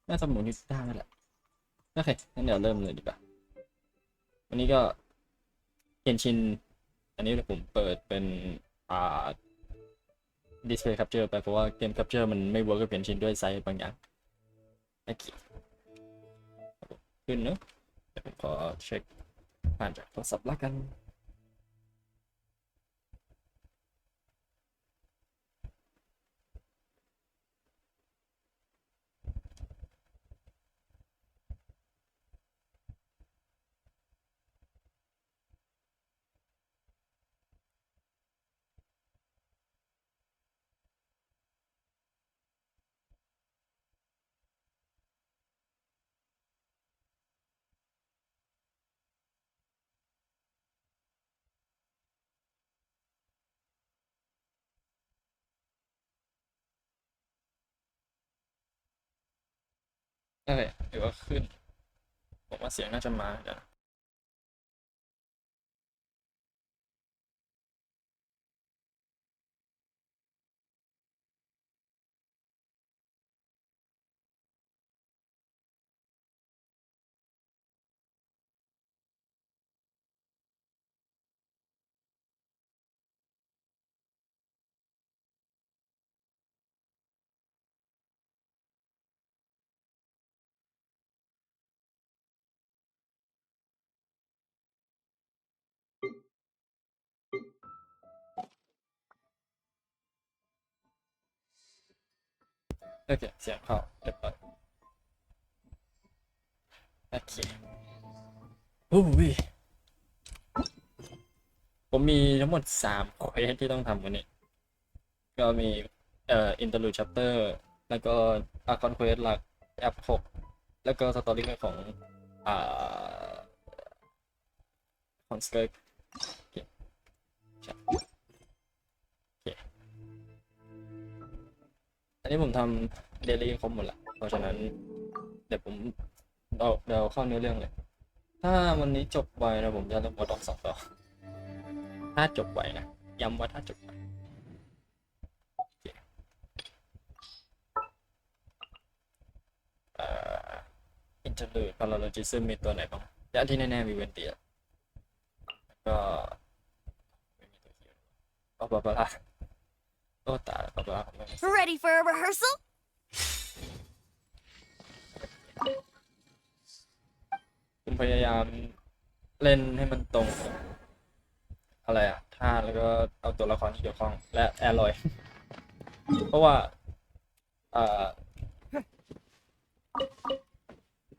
น่าจะหมุนอยู่ด้านนั่นแหละโอเคงั้นเดี๋ยวเริ่มเลยดีกว่าวันนี้ก็เกนชินอันนี้ผมเปิดเป็นอ่า display capture ไปเพราะว่าเกม capture มันไม่ work กับเกนชินด้วยไซส์บางอย่างโอเคขึ้นเนอะเดี๋ยวผมขอเช็คผ่านจากโทรศัพท์ละกันโอเคเดี๋ยวก็ขึ้นผมว่าเสียงน่าจะมาเดี๋ยวโอเคเสียงเข้าเรียบร้อยโอเคโอ้ยผมมีทั้งหมด3เควสที่ต้องทำวันนี้ก็มีinterlude chapter แล้วก็ Archon quest หลักแอป6แล้วก็สตอรี่ของอ่าของสเกิร์ตโอเคใช่โอเคอันนี้ผมทำเดลี่ครบหมดละเพราะฉะนั้นเดี๋ยวผมเดี๋ยวเข้าเนื้อเรื่องเลยถ้าวันนี้จบไวนะผมจะเริ่มวอดอก2 ต่อถ้าจบไวนะย้ำว่าถ้าจบไวโอเคเอ่อ interlude paralogism มีตัวไหนบ้างแต่ที่แน่ๆมีเวนเตียก็ไม่มีตัวเขียวบาบาร่าโอ้ตายบาบาร่าผมไม่ Ready for a rehearsal? ผมพยายามเล่นให้มันตรงกับอะไรอะท่าแล้วก็เอาตัวละครที่เกี่ยวข้องและแอร์ลอยเพราะว่าเอ่อ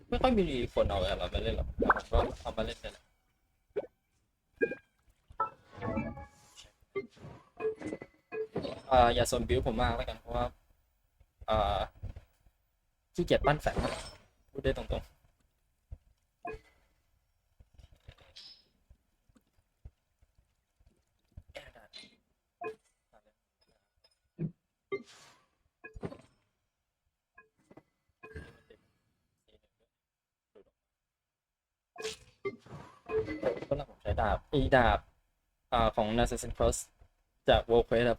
ไม่ค่อยมีคนเอาแอร์ลอยมาเล่นหรอกแต่ผมก็เอามาเล่นกันแหละอย่าสนบิวผมมากแล้วกันเพราะว่าเอ่อขี้เกียจปั้นแฝงพูดได้ตรงๆก็แล้วผมใช้ดาบดาบของ Assassin's Cross จาก World Quest อะ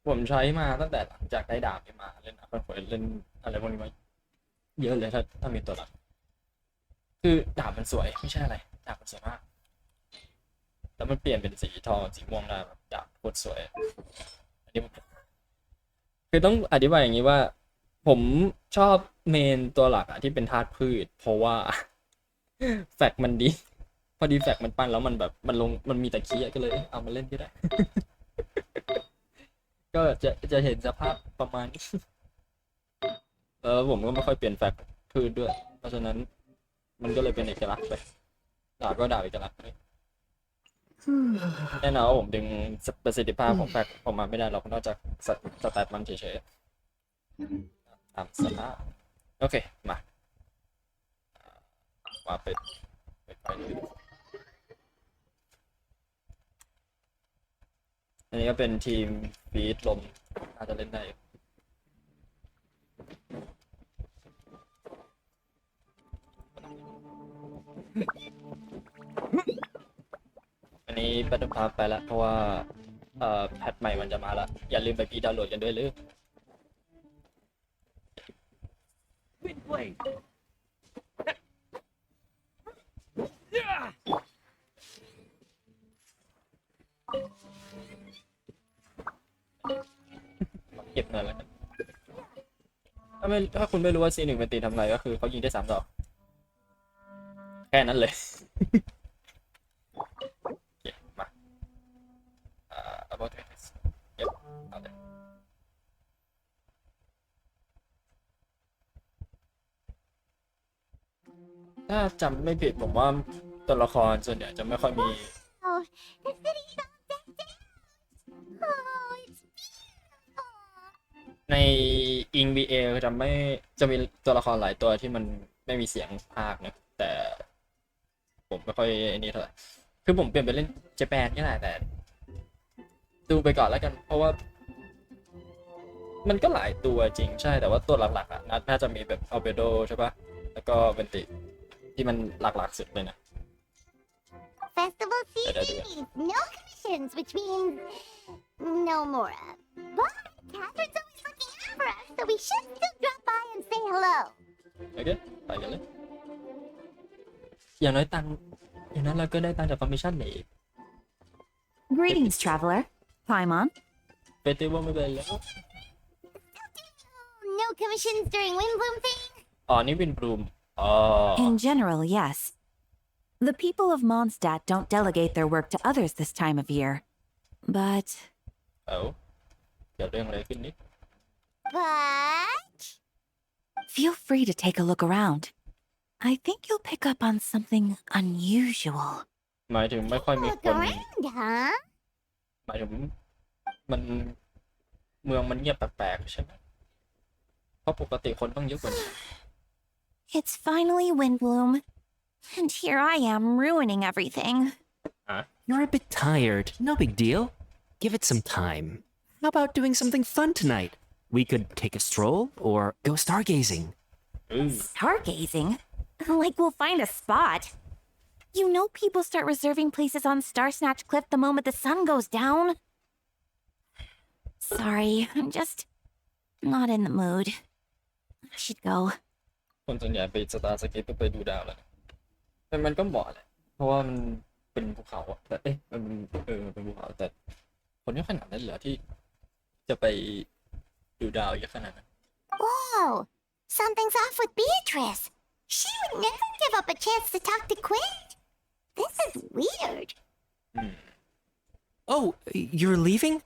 ผมใช้มาตั้งแต่หลังจากได้ดาบนี้มาเล่นArcane Questเล่นอะไรพวกนี้มาเยอะเลยถ้ามีตัวหลักคือดาบมันสวยไม่ใช่อะไรดาบมันสวยมากแล้วมันเปลี่ยนเป็นสีทองสีม่วงได้แบบดาบโคตรสวยอันนี้คือต้องอธิบายอย่างนี้ว่าผมชอบเมนตัวหลักอะที่เป็นธาตุพืชเพราะว่าแฟกมันดีพอดีแฟกมันปั้นแล้วมันแบบมันมีแต่คีย์ก็เลยเอามาเล่นก็ได้ก็จะเห็นสภาพประมาณนี้แล้วผมก็ไม่ค่อยเปลี่ยนแฟกพืชด้วยเพราะฉะนั้นมันก็เลยเป็นเอกลักษณ์ไปดาบก็ดาบเอกลักษณ์แน่นอนว่าผมดึงประสิทธิภาพของแฟกออกมาไม่ได้หรอกนอกจากสแตทมันเฉยๆตามสภาพโอเคมาว่าเป็นไปอันนี้ก็เป็นทีมฟีดลมอาจจะเล่นได้อันนี้แบตเตอร์พาไปแล้วเพราะว่าแพทใหม่มันจะมาแล้วอย่าลืมไปพีดาวน์โหลดกันด้วยหรือ Wait. เก็บเงินแล้วกันถ้าคุณไม่รู้ว่า C1 เป็นตีทำไรก็คือเขายิงได้3 ดอกแค่นั้นเลยเก็บมาabout this เก็บเอาเลยถ้าจำไม่ผิดผมว่าตัวละครส่วนใหญ่จะไม่ค่อยมี Oh, the city's all decked out. Oh, it's beautiful. ในอิง VA จะมีตัวละครหลายตัวที่มันไม่มีเสียงภาคนะแต่ผมไม่ค่อยนี่เท่าไหร่คือผมเปลี่ยนไปเล่นเจแปนก็ได้แต่ดูไปก่อนแล้วกันเพราะว่ามันก็หลายตัวจริงใช่แต่ว่าตัวหลักๆอ่ะน่าจะมีแบบอัลเบโดใช่ปะแล้วก็เวนติที่มันหลักๆสุดเลยนะ Festival I do season means no commissions, which means no Mora. But Catherine's always looking out for us, so we should still drop by and say hello. โอเคไปกันเลยอย่างน้อยเราก็ได้ตังค์จากคอมมิชชั่นนี่ Greetings, traveler. Paimon. เฟสติวัลไม่เป็นแล้ว No commissions during Windbloom thing? อ๋อนี่วินบลูมอ๋อ In general, yes. The people of Mondstadt don't delegate their work to others this time of year. But เกิดเรื่องอะไรขึ้นนี่ But... feel free to take a look around. I think you'll pick up on something unusual. หมายถึงไม่ค่อยมี Look คน around, huh? หมายถึงมันเมืองมันเงียบแปลกๆใช่ไหมเพราะปกติคนต้องเยอะกว่านี้ It's finally Windbloom. And here I am ruining everything. You're a bit tired. No big deal. Give it some time. How about doing something fun tonight? We could take a stroll or go stargazing. Stargazing? Like we'll find a spot. You know people start reserving places on Star Snatch Cliff the moment the sun goes down. Sorry, I'm just not in the mood. I should go. คนส่วนใหญ่ไปสตาร์สเกปไปดูดาวแล้วแต่มันก็เหมาะแหละเพราะว่ามันเป็นภูเขาอะแต่มันเป็นภูเขาแต่คนไม่ขนาดนั้นเหรอที่จะไปดูดาวเยอะขนาดนั้น Whoa! Something's off with Beatrice. She would never give up a chance to talk to Quinn. This is weird. Oh, you're leaving?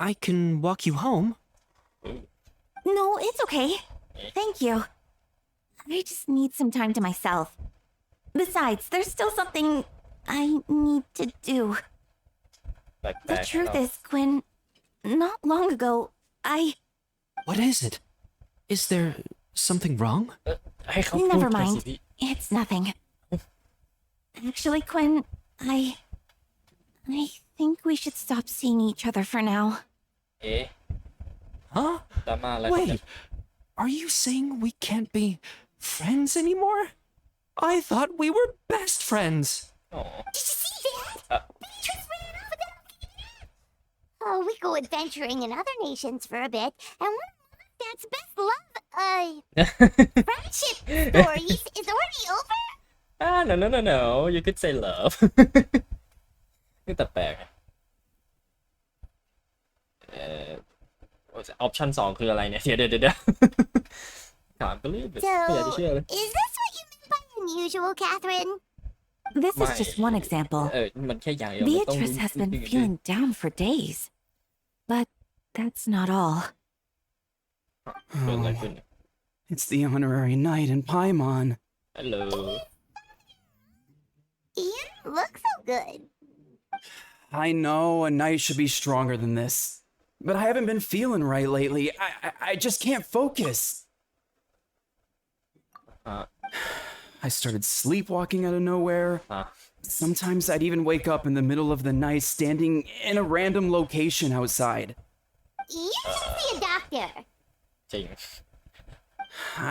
I can walk you home. No, it's okay. Thank you. I just need some time to myself. Besides, there's still something I need to do. แปล The ก truth is, Quinn, not long ago, What is it? Is there something wrong? ให้เขาพูด Never ไปสิ mind. พี่ It's nothing. Actually, Quinn, I think we should stop seeing each other for now. เอ๊ะ Huh? ดราม่าอะไรกันเนี่ย Wait. Are you saying we can't be friends anymore? I thought we were best friends. อ๋อ Did you see that? Beatrice ran off with that. Oh, we go adventuring in other nations for a bit, and one of Dad's best love, friendship stories is already over. no you could say love นี่แต่แปลกออปชั่น2คืออะไรเนี่ยเดี๋ยวถามก็เลยไม่อยากจะเชื่อเลย Is this what you mean by unusual, Catherine? This is just one example. มันแค่อย่างเดียวมันต้อง Beatrice has been feeling down for days. But that's not all. เกิดอะไรขึ้น It's the honorary knight in Paimon. Hello You look so good. I know a knight should be stronger than this, but I haven't been feeling right lately. I just can't focus. I started sleepwalking out of nowhere. Sometimes I'd even wake up in the middle of the night standing in a random location outside. You should see a doctor. จริง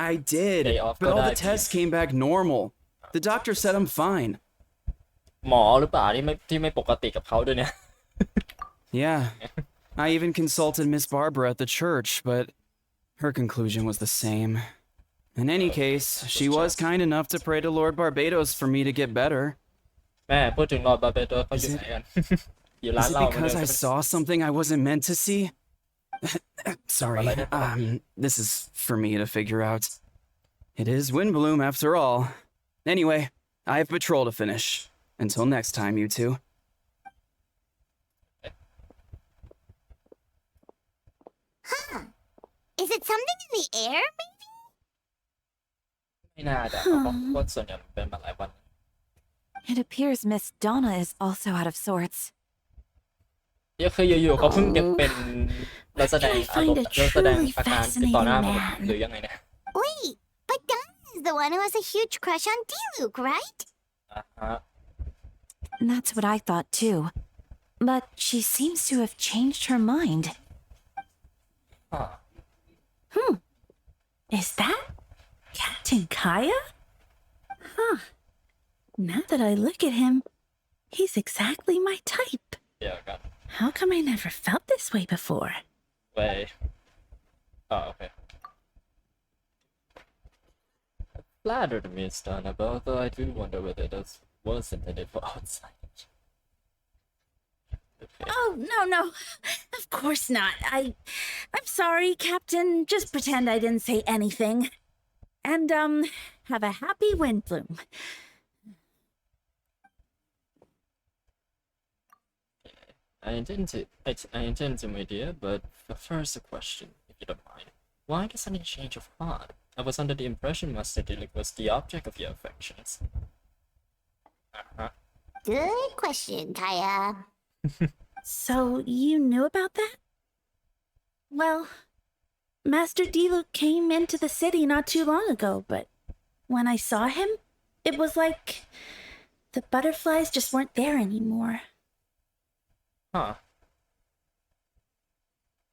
I did, Day off but all the Kodaki. tests came back normal. The doctor said I'm fine. หมอหรือเปล่าที่ไม่ปกติกับเขาด้วยเนี่ย Yeah. I even consulted Miss Barbara at the church, but her conclusion was the same. In any case, she was kind enough to pray to Lord Barbados for me to get better. แม่พูดถึงลอร์ดบาเบโตเขาอยู่ไหนกัน อยู่ร้าน Is it เหล้าเหมือนเดิ because ม I ใช่ไหม saw something I wasn't meant to see? Sorry, Paralogism. this is for me to figure out. It is Windbloom after all. Anyway, I have patrol to finish. Until next time, you two. Is it something in the air, maybe? ไม่น่าจะเพราะว่าส่วนใหญ่มันเป็นมาหลายวัน It appears Miss Donna is also out of sorts. เดี๋ยวคืออยู่ๆเขาเพิ่งจะเป็นนักแสดงอารมณ์นักแสดงอาการติดต่อหน้าผมหรือยังไงเนี่ย Wait, but Donna is the one who has a huge crush on D-Luke, right? ฮะ That's what I thought too. But she seems to have changed her mind. อ่า Is that Captain Kaya? Huh. Now that I look at him, he's exactly my type. เดี๋ยวกัน How come I never felt this way before? ไปโอเค Flattered Miss Donna, but although I do wonder whether this was intended for outside. Okay. Oh, no. Of course not. I'm sorry, Captain. Just pretend I didn't say anything. And, have a happy Windbloom. I intend to, my dear, but first a question, if you don't mind. Why the sudden change of heart? I was under the impression Master Diluc was the object of your affections. Good question, Kaya. So, you knew about that? Well, Master Diluc came into the city not too long ago, but when I saw him, it was like the butterflies just weren't there anymore.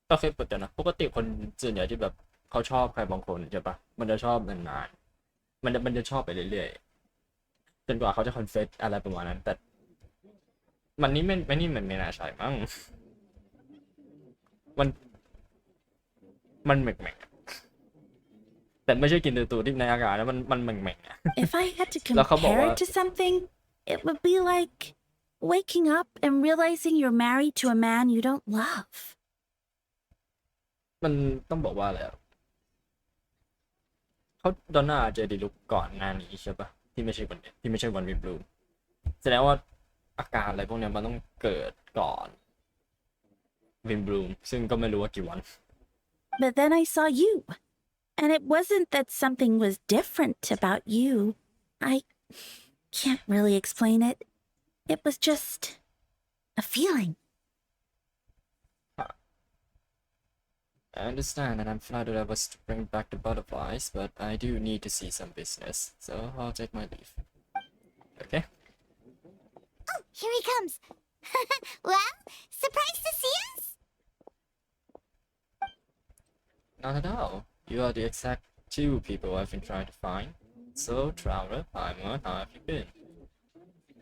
ก็เคยเปิดนะปกติคนส่วนใหญ่ที่แบบเขาชอบใครบางคนใช่ปะมันจะชอบนานๆมันจะชอบไปเรื่อยๆจนกว่าเขาจะคอนเฟสอะไรประมาณนั้นแต่มันนี่ไม่น่าใช่มั้งมันแหม่งๆแต่ไม่ใช่กินตัวที่ในอากาศนะมันแหม่งๆอะ If I had to แล้วเขาบอก compare ว่า it to something, it would be like waking up and realizing you're married to a man you don't love. มันต้องบอกว่าอะไรอะเขาดอนน่าเจอดีลุกก่อนหน้านี้ใช่ปะที่ไม่ใช่วันวิบลูมแสดงว่าอาการอะไรพวกเนี้ยมันต้องเกิดก่อนวินบลูมซึ่งก็ไม่รู้ว่ากี่วัน But then I saw you, and it wasn't that something was different about you. I can't really explain it. It was just a feeling. I understand, and I'm flattered I was to bring back the butterflies, but I do need to see some business, so I'll take my leave. Okay? Oh, here he comes. Well, surprised to see us? Not at all. You are the exact two people I've been trying to find. So, traveler, Paimon, how have you been?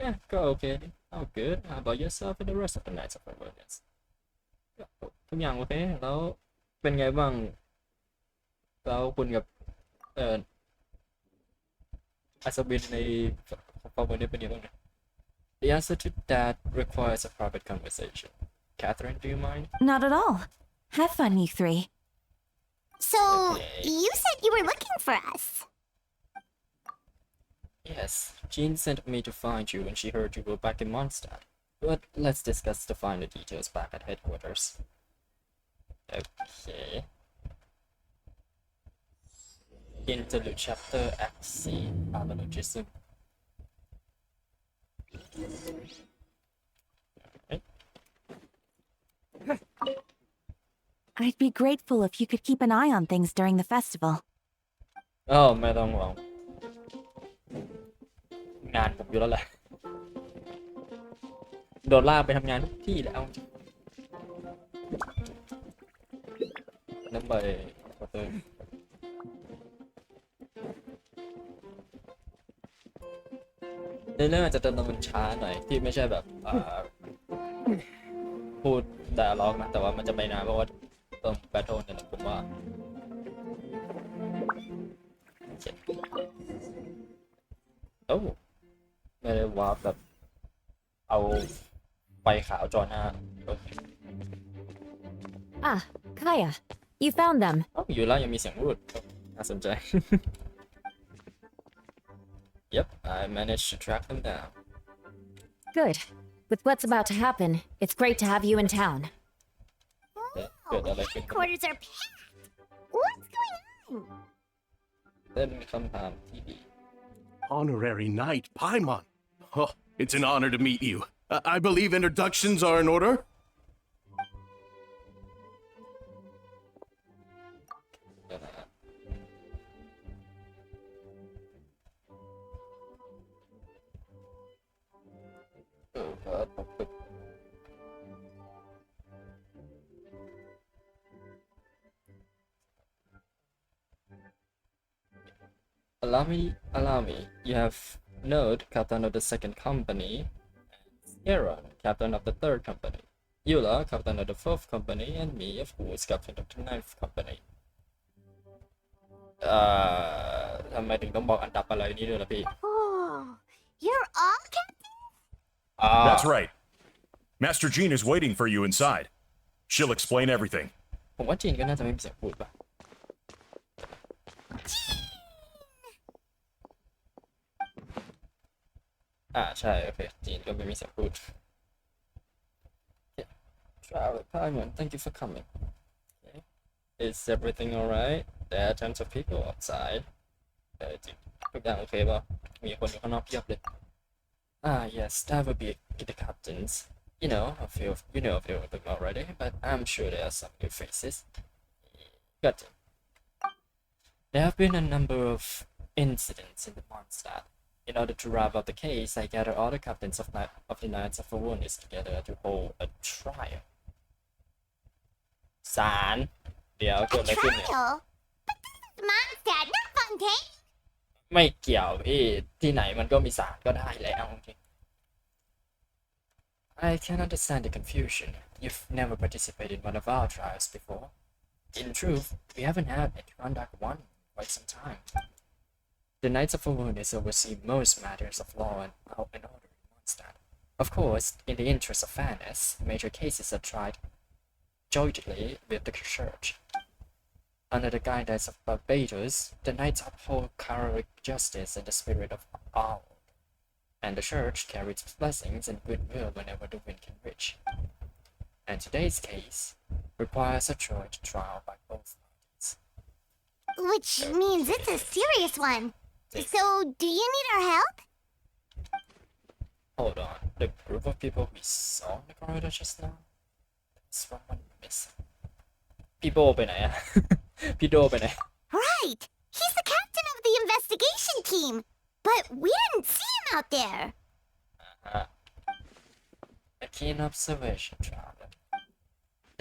Yeah, go okay. Oh, good. How about yourself and the rest of the Knights of Paralogism? ทุกอย่างโอเคแล้วเป็นไงบ้างแล้วคุณกับอัศวินในความวันนี้เป็นยังไงบ้าง The answer to that requires a private conversation. Catherine, do you mind? Not at all. Have fun, you three. So, Okay. you said you were looking for us. Yes, Jean sent me to find you when she heard you were back in Mondstadt. But let's discuss the finer details back at headquarters. Okay. Interlude chapter Act C, Paralogism. Okay. I'd be grateful if you could keep an eye on things during the festival. ไม่ต้องห่วงงานผมอยู่แล้วแหละโดนลากไปทำงานทุกที่แหละเอาจริงน้ำใบขอเติมในเรื่องอาจจะเติมมันช้าหน่อยที่ไม่ใช่แบบพูดแต่ร้องนะแต่ว่ามันจะไม่นานเพราะว่าเติมแบทเทิลเนี่ยนะผมว่า โอ้ไม่ได้วาร์ปแบบเอาไฟขาวจอหน้าโอเค Ah, Kaya, you found them. อ้าวอยู่แล้วยังมีเสียงพูดน่าสนใจ Yep I managed to track them down Good. With what's about to happen, it's great to have you in town. เกิดอะไรขึ้น Headquarters are packed. What's going on? เป็นคำถามที่ดี Honorary Knight Paimon. Oh, it's an honor to meet you. I believe introductions are in order. เดี๋ยวนะครับผมฝึก Allow me. You have Node, captain of the second company, Aaron, captain of the third company, Eula, captain of the fourth company, and me, of course, captain of the ninth company. ทำไมถึงต้องบอกอันดับอะไรนี่ด้วยล่ะพี่ Oh, you're all captain? That's right. Master Jean is waiting for you inside. She'll explain everything. ผมว่าจีนก็น่าจะไม่มีเสียงพูดป่ะใช่โอเคจีนก็ไม่มีเสียงพูด Travel Paimon, thank you for coming. Okay. Is everything alright? There are tons of people outside. จริงทุกอย่างโอเคป่ะมีคนอยู่ข้างนอกเพียบเลย yes, that would be the captains. You know a few of them already, but I'm sure there are some new faces. Got it. There have been a number of incidents in the Mondstadt. In order to wrap up the case, I gathered all the captains of the Knights of Awareness together to hold a trial. ศาลเดี๋ยวเกิดอะไรขึ้นเนี่ย Trial? But this is Mondstadt, not Fontaine. ไม่เกี่ยวพี่ที่ไหนมันก็มีศาลก็ได้แล้วจริง I can understand the confusion. You've never participated in one of our trials before. In truth, we haven't had a conduct one in quite some time. The Knights of Awareness oversee most matters of law and order in Mondstadt. Of course, in the interest of fairness, major cases are tried jointly with the Church. Under the guidance of Barbados, the Knights uphold chivalric justice and the spirit of our order, and the Church carries blessings and goodwill whenever the wind can reach. And today's case requires a joint trial by both parties. Which means it's a serious one. So, do you need our help? Hold on, the group of people we saw in the corridor just now? There's someone missing. พี่โบไปไหนอะ พี่โดไปไหน Right. He's the captain of the investigation team. But we didn't see him out there. A keen observation, Traveler.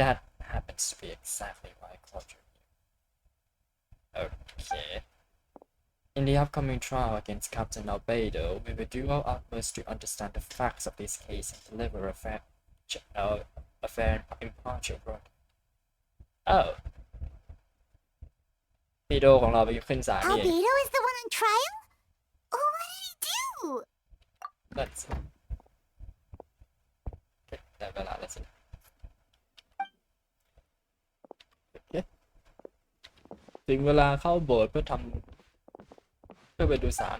That happens to be exactly why I called you here. Okay. In the upcoming trial against Captain Albedo, we will do our utmost to understand the facts of this case and deliver a fair and impartial verdict. Oh. พี่โดของเราไปขึ้นศาลนี่เอง Albedo is the one on trial? Oh, what did he do? Let's see. ได้เวลาแล้วสิถึงเวลาเข้าโบสถ์เพื่อไปดูศาล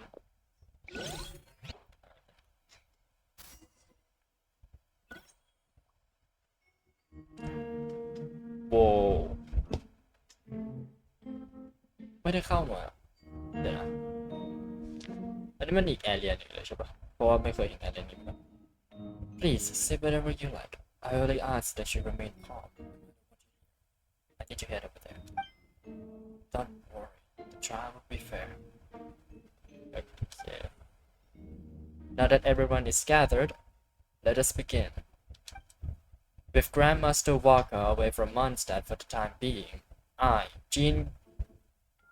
โว้ไม่ได้เข้ามาเดี๋ยวนะอันนี้มันอีกแอเรียหนึ่งเลยใช่ปะเพราะว่าไม่เคยเห็นแอเรียนี้มา Please say whatever you like. I only ask that you remain calm. I need you head over there. Don't worry. The trial will be fair. Okay. Now that everyone is gathered, let us begin. With Grandmaster Walker away from Mondstadt for the time being, I, Jean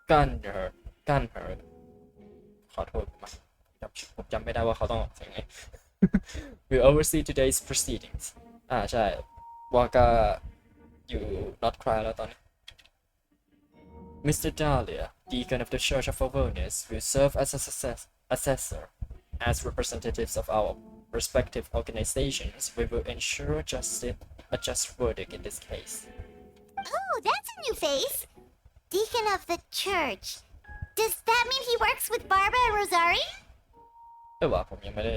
Gunner,ขอโทษผมจำไม่ได้ว่าเขาต้องออกเสียงไง will oversee today's proceedings. ใช่วาก้าอยู่ not cry แล้วตอนนี้ Mr. Dahlia, deacon of the Church of Awareness, will serve as assessor. As representatives of our respective organizations, we will ensure a just verdict in this case. Oh, that's a new face. Deacon of the church. Does that mean he works with Barbara and Rosari? ว่าผมยังไม่ได้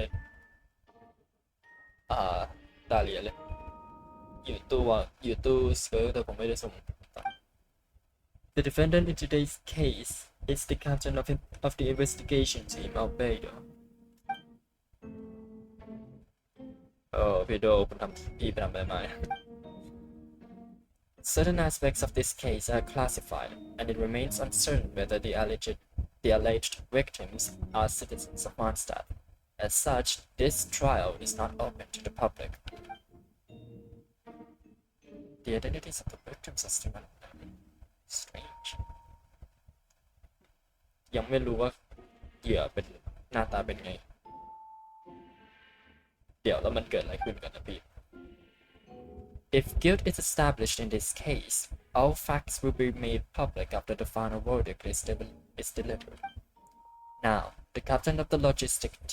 รายละเอียดเลยอยู่ตู้สเกิร์ตแต่ผมไม่ได้ส่ง The defendant in today's case is the captain of the investigation team Albedo. พี่โดคุณทำพี่ไปทำอะไรมา Certain aspects of this case are classified, and it remains uncertain whether the alleged victims are citizens of Mondstadt. As such, this trial is not open to the public. The identities of the victims are still unknown. Strange. ยังไม่รู้ว่าเหยื่อเป็นหน้าตาเป็นไง เดี๋ยวแล้วมันเกิดอะไรขึ้นกันนะพี่ If guilt is established in this case, all facts will be made public after the final verdict is delivered. Now, the captain of the logistics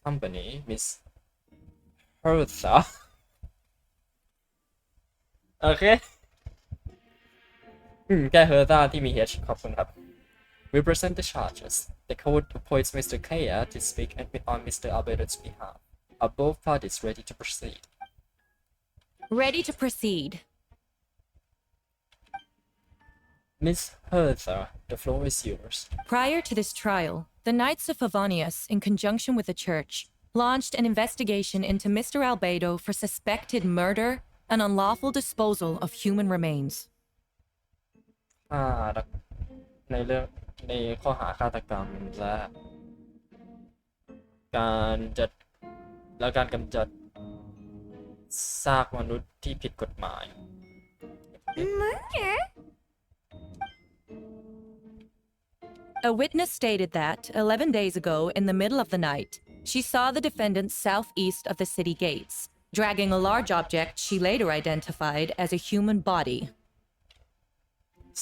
company, Miss Hertha. โอเคแค่ Hertha ที่มี H ขอบคุณครับ We present the charges. The court appoints Mr. Kaya to speak on Mr. Alberto's behalf. Are both parties ready to proceed? Ready to proceed. Miss Hertha, the floor is yours. Prior to this trial, the Knights of Favonius, in conjunction with the Church, launched an investigation into Mr. Albedo for suspected murder and unlawful disposal of human remains. ในข้อหาฆาตกรรมและการกำจัดซากมนุษย์ที่ผิดกฎหมาย Murder? A witness stated that, 11 days ago, in the middle of the night, she saw the defendant southeast of the city gates, dragging a large object she later identified as a human body.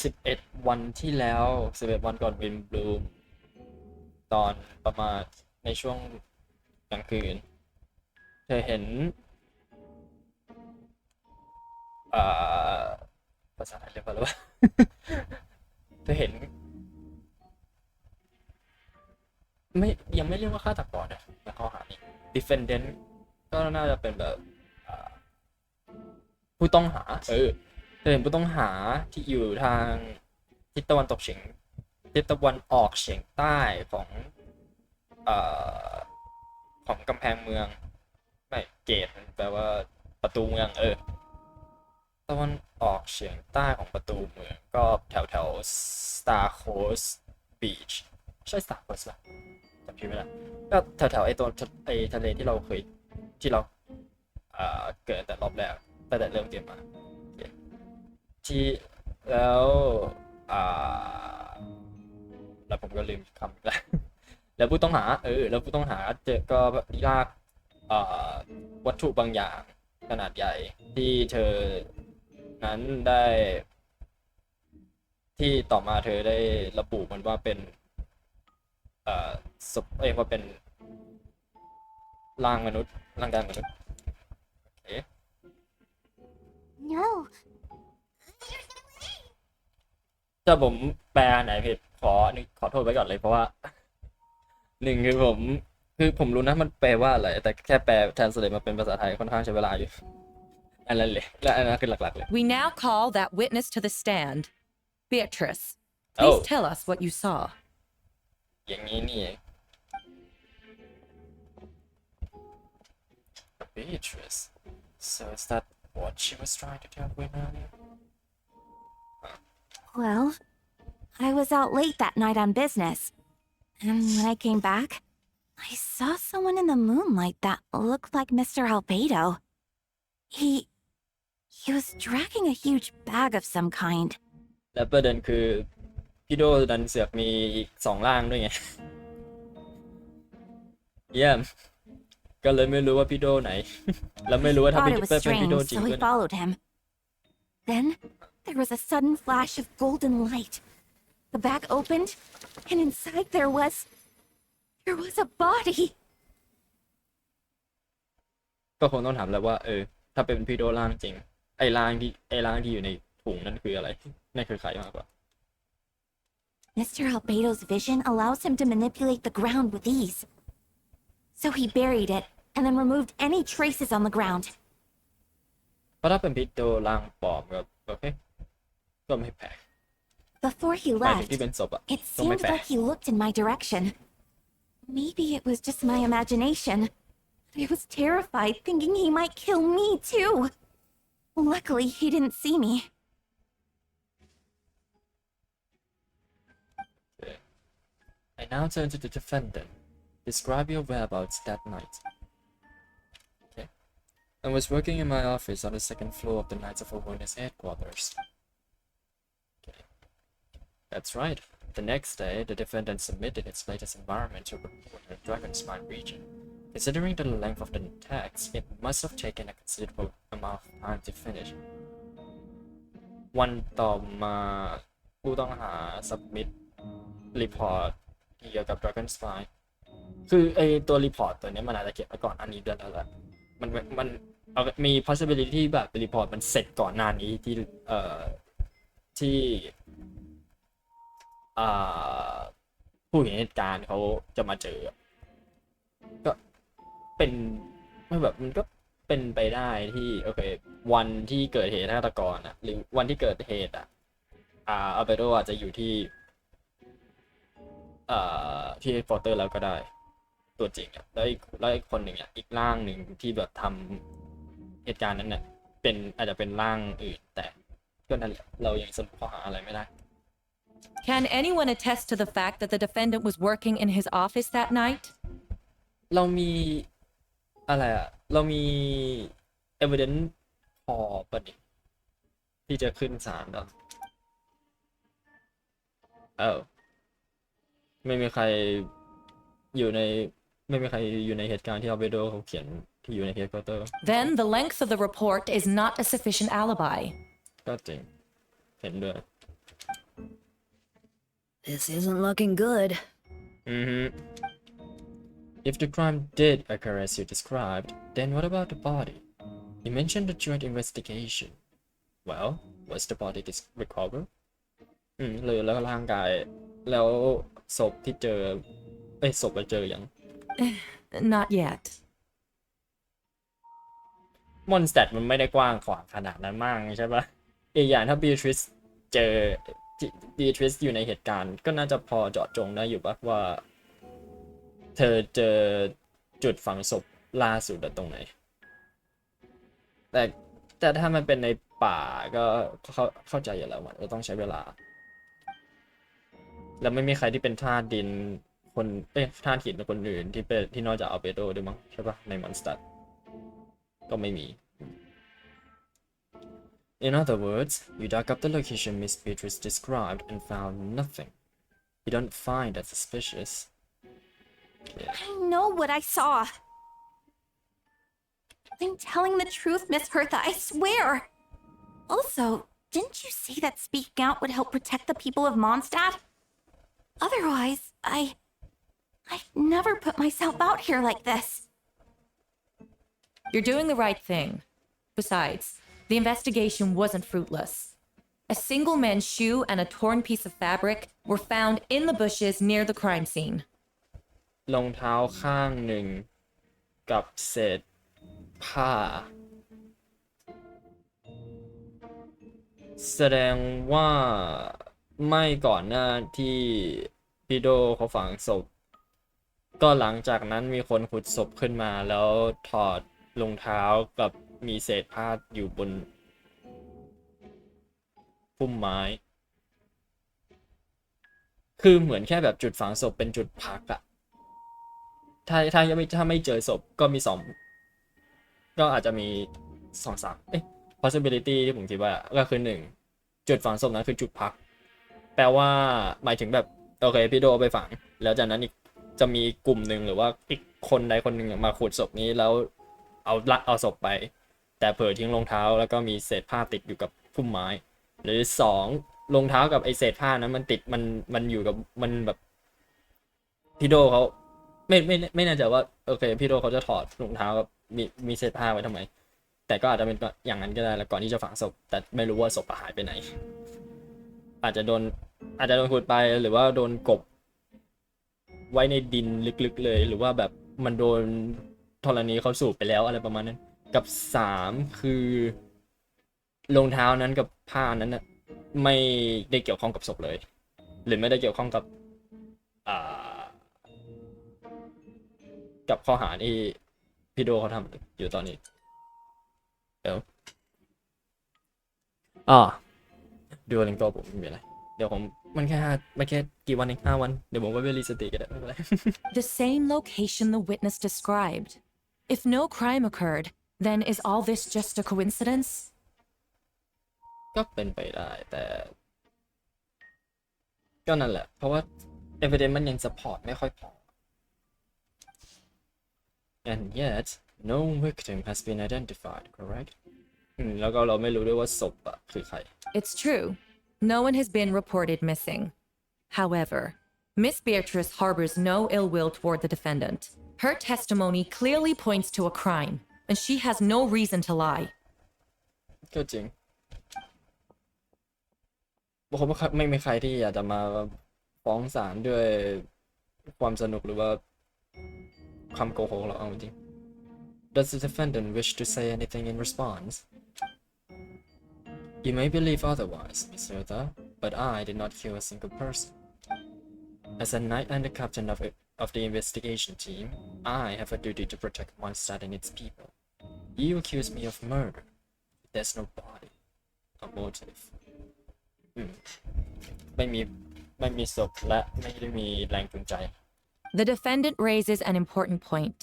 11 วันที่แล้ว11วันก่อนวินบลูมตอนประมาณในช่วงกลางคืนเธอเห็นภาษาไทยเรียกว่าอะไรวะ เธอเห็นยังไม่เรียกว่าฆาตกรนะในข้อหานี้ defendant ก็น่าจะเป็นแบบผู้ต้องหาเธอเห็นผู้ต้องหาที่อยู่ทางทิศตะวันออกเฉียงใต้ของกำแพงเมืองไม่เกตแปลว่าประตูเมืองตะวันออกเฉียงใต้ของประตูเมืองก็แถว Star Coast Beach ใช่ Star Coast ป่ะจำชื่อไม่ได้ก็แถวไอ้ตัวไอ้ทะเลที่เราเกิดแต่รอบแรกตั้งแต่เริ่มเกมมาที่แล้วผมก็ลืมคำแล้วแล้วผู้ต้องหาแล้วผู้ต้องหาก็ลากวัตถุบางอย่างขนาดใหญ่ที่เธอนั้นได้ที่ต่อมาเธอได้ระบุมันว่าเป็นศพว่าเป็นร่างกายมนุษย์ No. ถ้าผมแปลไหนผิดขอโทษไว้ก่อนเลยเพราะว่าหนึ่งคือผมรู้นะมันแปลว่าอะไรแต่แค่แปล translate มาเป็นภาษาไทยค่อนข้างใช้เวลาอยู่อันนั้นเลยและอันนั้นคือหลักๆเลย We now call that witness to the stand. Beatrice, please tell us what you saw. อย่างนี้นี่เอง Beatrice. So is that what she was trying to tell Win earlier? Well, I was out late that night on business. And when I came back, I saw someone in the moonlight that looked like Mr. Albedo. He was dragging a huge bag of some kind. และประเด็นคือพี่โดดันเสือกมีอีก2ร่างด้วยไง เยี่ยมก็เลยไม่รู้ว่าพี่โดไหน แล้วไม่รู้ว่าถ้า Thought เป็น it was พี่โด strange, จริง so ด้ he วยนะ followed him. Then there was a sudden flash of golden light. The bag opened, and inside there was a body. ก็คงต้องถามแล้วว่าถ้าเป็นพี่โดร่างจริงไอ้ร่างที่อยู่ในถุงนั้นคืออะไรนั่นคือใครมากกว่า Mr. Albedo's vision allows him to manipulate the ground with ease. So he buried it and then removed any traces on the ground. เพราะถ้าเป็นพี่โดร่างปลอมก็โอเคก็ไม่แปลก Before he หมายถึง left, ที่เป็นศพอะ it ก็ไม่ seemed แปลก like he looked in my direction. Maybe it was just my imagination. I was terrified, thinking he might kill me too. Luckily, he didn't see me. I now turn to the defendant. Describe your whereabouts that night. Okay. I was working in my office on the second floor of the Knights of Awareness headquarters. Okay. That's right. The next day, the defendant submitted its latest environmental report in the Dragon's Mine region. Considering the length of the text, it must have taken a considerable amount of time to finish. วันต่อมาผู้ต้องหา submit report เกี่ยวกับ Dragon's Mine คือไอตัว report ตัวนี้มันอาจจะเก็บไว้ก่อนอันนี้เดือนแล้วแหละมันมี possibility แบบ report มันเสร็จก่อนหน้านี้ที่ผู้เห็นเหตุการณ์เขาจะมาเจอก็เป็นแบบมันก็เป็นไปได้ที่โอเควันที่เกิดเหตุฆาตกรหรือวันที่เกิดเหตุอัลเบโดอาจจะอยู่ที่ที่ฟอร์เตอร์แล้วก็ได้ตัวจริงแล้วอีกคนหนึ่งอีกร่างหนึ่งที่แบบทำเหตุการณ์นั้นอาจจะเป็นร่างอื่นแต่ก็นั่นแหละเรายังสรุปข้อหาอะไรไม่ได้ Can anyone attest to the fact that the defendant was working in his office that night? เรามีอะไรเรามี evidence พอปะเนี่ยที่จะขึ้นศาลแล้วไม่มีใครอยู่ในเหตุการณ์ที่อัลเบโดเขาเขียนที่อยู่ในเฮดควอเตอร์ Then the length of the report is not a sufficient alibi. ก็จริงเห็นด้วย This isn't looking good. If the crime did occur as you described, then what about the body? You mentioned the joint investigation. Well, was the body recovered? เลยแล้วร่างกายแล้วศพที่เจอศพเจอยัง Not yet. มอนสเตดมันไม่ได้กว้างขวางขนาดนั้นมากใช่ปะอีกอย่างถ้าบีทริสอยู่ในเหตุการณ์ก็น่าจะพอเจาะจงได้อยู่ปะว่าเธอเจอจุดฝังศพล่าสุดตรงไหนแต่ถ้ามันเป็นในป่าก็เข้าใจอยู่แล้วมันต้องใช้เวลาแล้วไม่มีใครที่เป็นธาตุดินคนธาตุหินคนอื่นที่นอกจากอัลเบโดด้วยมั้งใช่ปะในมอนสเตดก็ไม่มี In other words, you dug up the location Miss Beatrice described and found nothing. You don't find that suspicious. Yeah. I know what I saw. I'm telling the truth, Miss Hertha, I swear. Also, didn't you say that speaking out would help protect the people of Mondstadt? Otherwise, I'd never put myself out here like this. You're doing the right thing. Besides, the investigation wasn't fruitless. A single man's shoe and a torn piece of fabric were found in the bushes near the crime scene. รองเท้าข้างหนึ่งกับเศษผ้าแสดงว่าไม่ก่อนหน้าที่พี่โดเขาฝังศพก็หลังจากนั้นมีคนขุดศพขึ้นมาแล้วถอดรองเท้ากับมีเศษผ้าอยู่บนพุ่มไม้คือเหมือนแค่แบบจุดฝังศพเป็นจุดพักอะถ้าไม่เจอศพก็มีก็อาจจะมี2-3 possibility ที่ผมคิดว่าก็คือ1จุดฝังศพนั้นคือจุดพักแปลว่าหมายถึงแบบโอเคพี่โดไปฝังแล้วจากนั้นอีกจะมีกลุ่มหนึ่งหรือว่าอีกคนใดคนหนึ่งมาขุดศพนี้แล้วเอาศพไปแต่เผลอทิ้งรองเท้าแล้วก็มีเศษผ้าติดอยู่กับพุ่มไม้หรือ2รองเท้ากับไอเศษผ้านั้นมันติดมันอยู่กับมันแบบพี่โดเขาไม่แน่ใจว่าโอเคพี่โดเขาจะถอดรองเท้ากับ มีเศษผ้าไว้ทำไมแต่ก็อาจจะเป็นอย่างนั้นก็ได้แล้วก่อนที่จะฝังศพแต่ไม่รู้ว่าศพหายไปไหนอาจจะโดนขุดไปหรือว่าโดนกบไว้ในดินลึกๆเลยหรือว่าแบบมันโดนธรณีเขาสูบไปแล้วอะไรประมาณนั้นกับ3คือรองเท้านั้นกับผ้านั้นน่ะไม่ได้เกี่ยวข้องกับศพเลยหรือไม่ได้เกี่ยวข้องกับข้อหาที่พี่โดเขาทำอยู่ตอนนี้ดูลิงโกผมไม่มีอะไรเดี๋ยวผมมันแค่กี่วันเอง5 วันเดี๋ยวผมก็ไปรีสติกันได้ไม่เป็นไร The same location the witness described. If no crime occurred, then is all this just a coincidence? ก็เป็นไปได้แต่ก็นั่นแหละเพราะว่า evidence มันยัง support ไม่ค่อยพอ and yet no victim has been identified correct แล้วก็เราไม่รู้ด้วยว่าศพคือใคร It's true. No one has been reported missing. However, Miss Beatrice harbors no ill will toward the defendant. Her testimony clearly points to a crime, and she has no reason to lie. ก็จริงผมว่าไม่มีใครที่อยากจะมาฟ้องศาลด้วยความสนุกหรือว่าคำโกหกหรอกเอาจริง Does the defendant wish to say anything in response? You may believe otherwise, Miss Hertha, but I did not kill a single person. As a knight and the captain of the investigation team, I have a duty to protect Mondstadt and its people. You accuse me of murder. There's no body, no motive. ไม่มีศพและไม่ได้มีแรงจูงใจ The defendant raises an important point.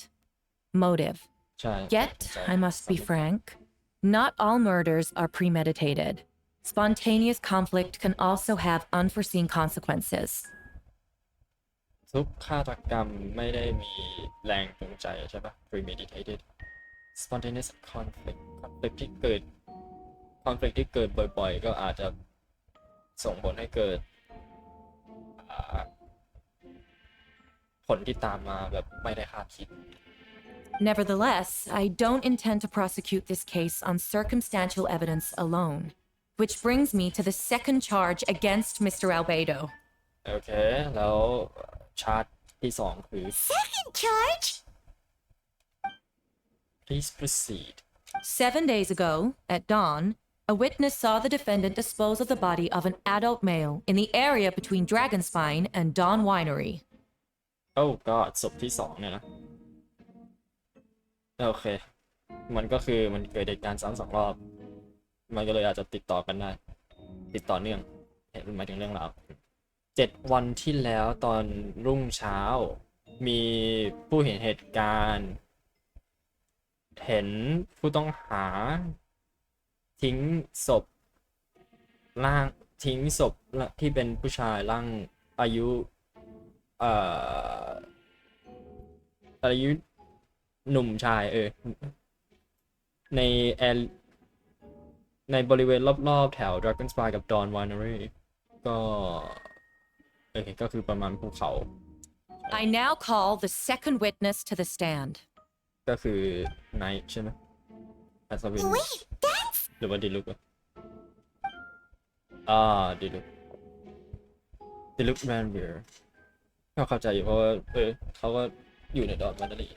Motive. ใช่ Yet, I must be frank, not all murders are premeditated. Spontaneous conflict can also have unforeseen consequences. ทุกฆาตกรรมไม่ได้มีแรงจูงใจใช่ปะ premeditated spontaneous conflict ที่เกิดบ่อยๆก็อาจจะส่งผลให้เกิดผลที่ตามมาแบบไม่ได้คาดคิด Nevertheless, I don't intend to prosecute this case on circumstantial evidence alone, which brings me to the second charge against Mr. Albedo. โอเคแล้วชาร์จที่2คือ Second charge? Please proceed. 7 days ago, at dawn, a witness saw the defendant dispose of the body of an adult male in the area between Dragonspine and Dawn Winery. Oh god ศพที่2เนี่ยนะโอเคมันก็คือมันเกิดเหตุการณ์ซ้ำ2 รอบมันก็เลยอาจจะติดต่อกันได้ติดต่อเนื่องเห็นหมายถึงเรื่องราว7 วันที่แล้วตอนรุ่งเช้ามีผู้เห็นเหตุการณ์เห็นผู้ต้องหาทิ้งศพที่เป็นผู้ชายร่างอายุหนุ่มชายในบริเวณรอบๆแถว Dragonspire กับ Dawn Winery ก็คือประมาณภูเขา I now call the second witness to the stand. ก็คือ Knight ใช่ไหมอัศวิน Wait, that's หรือว่าดิลุกดิลุกแรนเวียร์ก็เข้าใจอยู่เพราะว่าเขาก็อยู่ในดอนวันนารี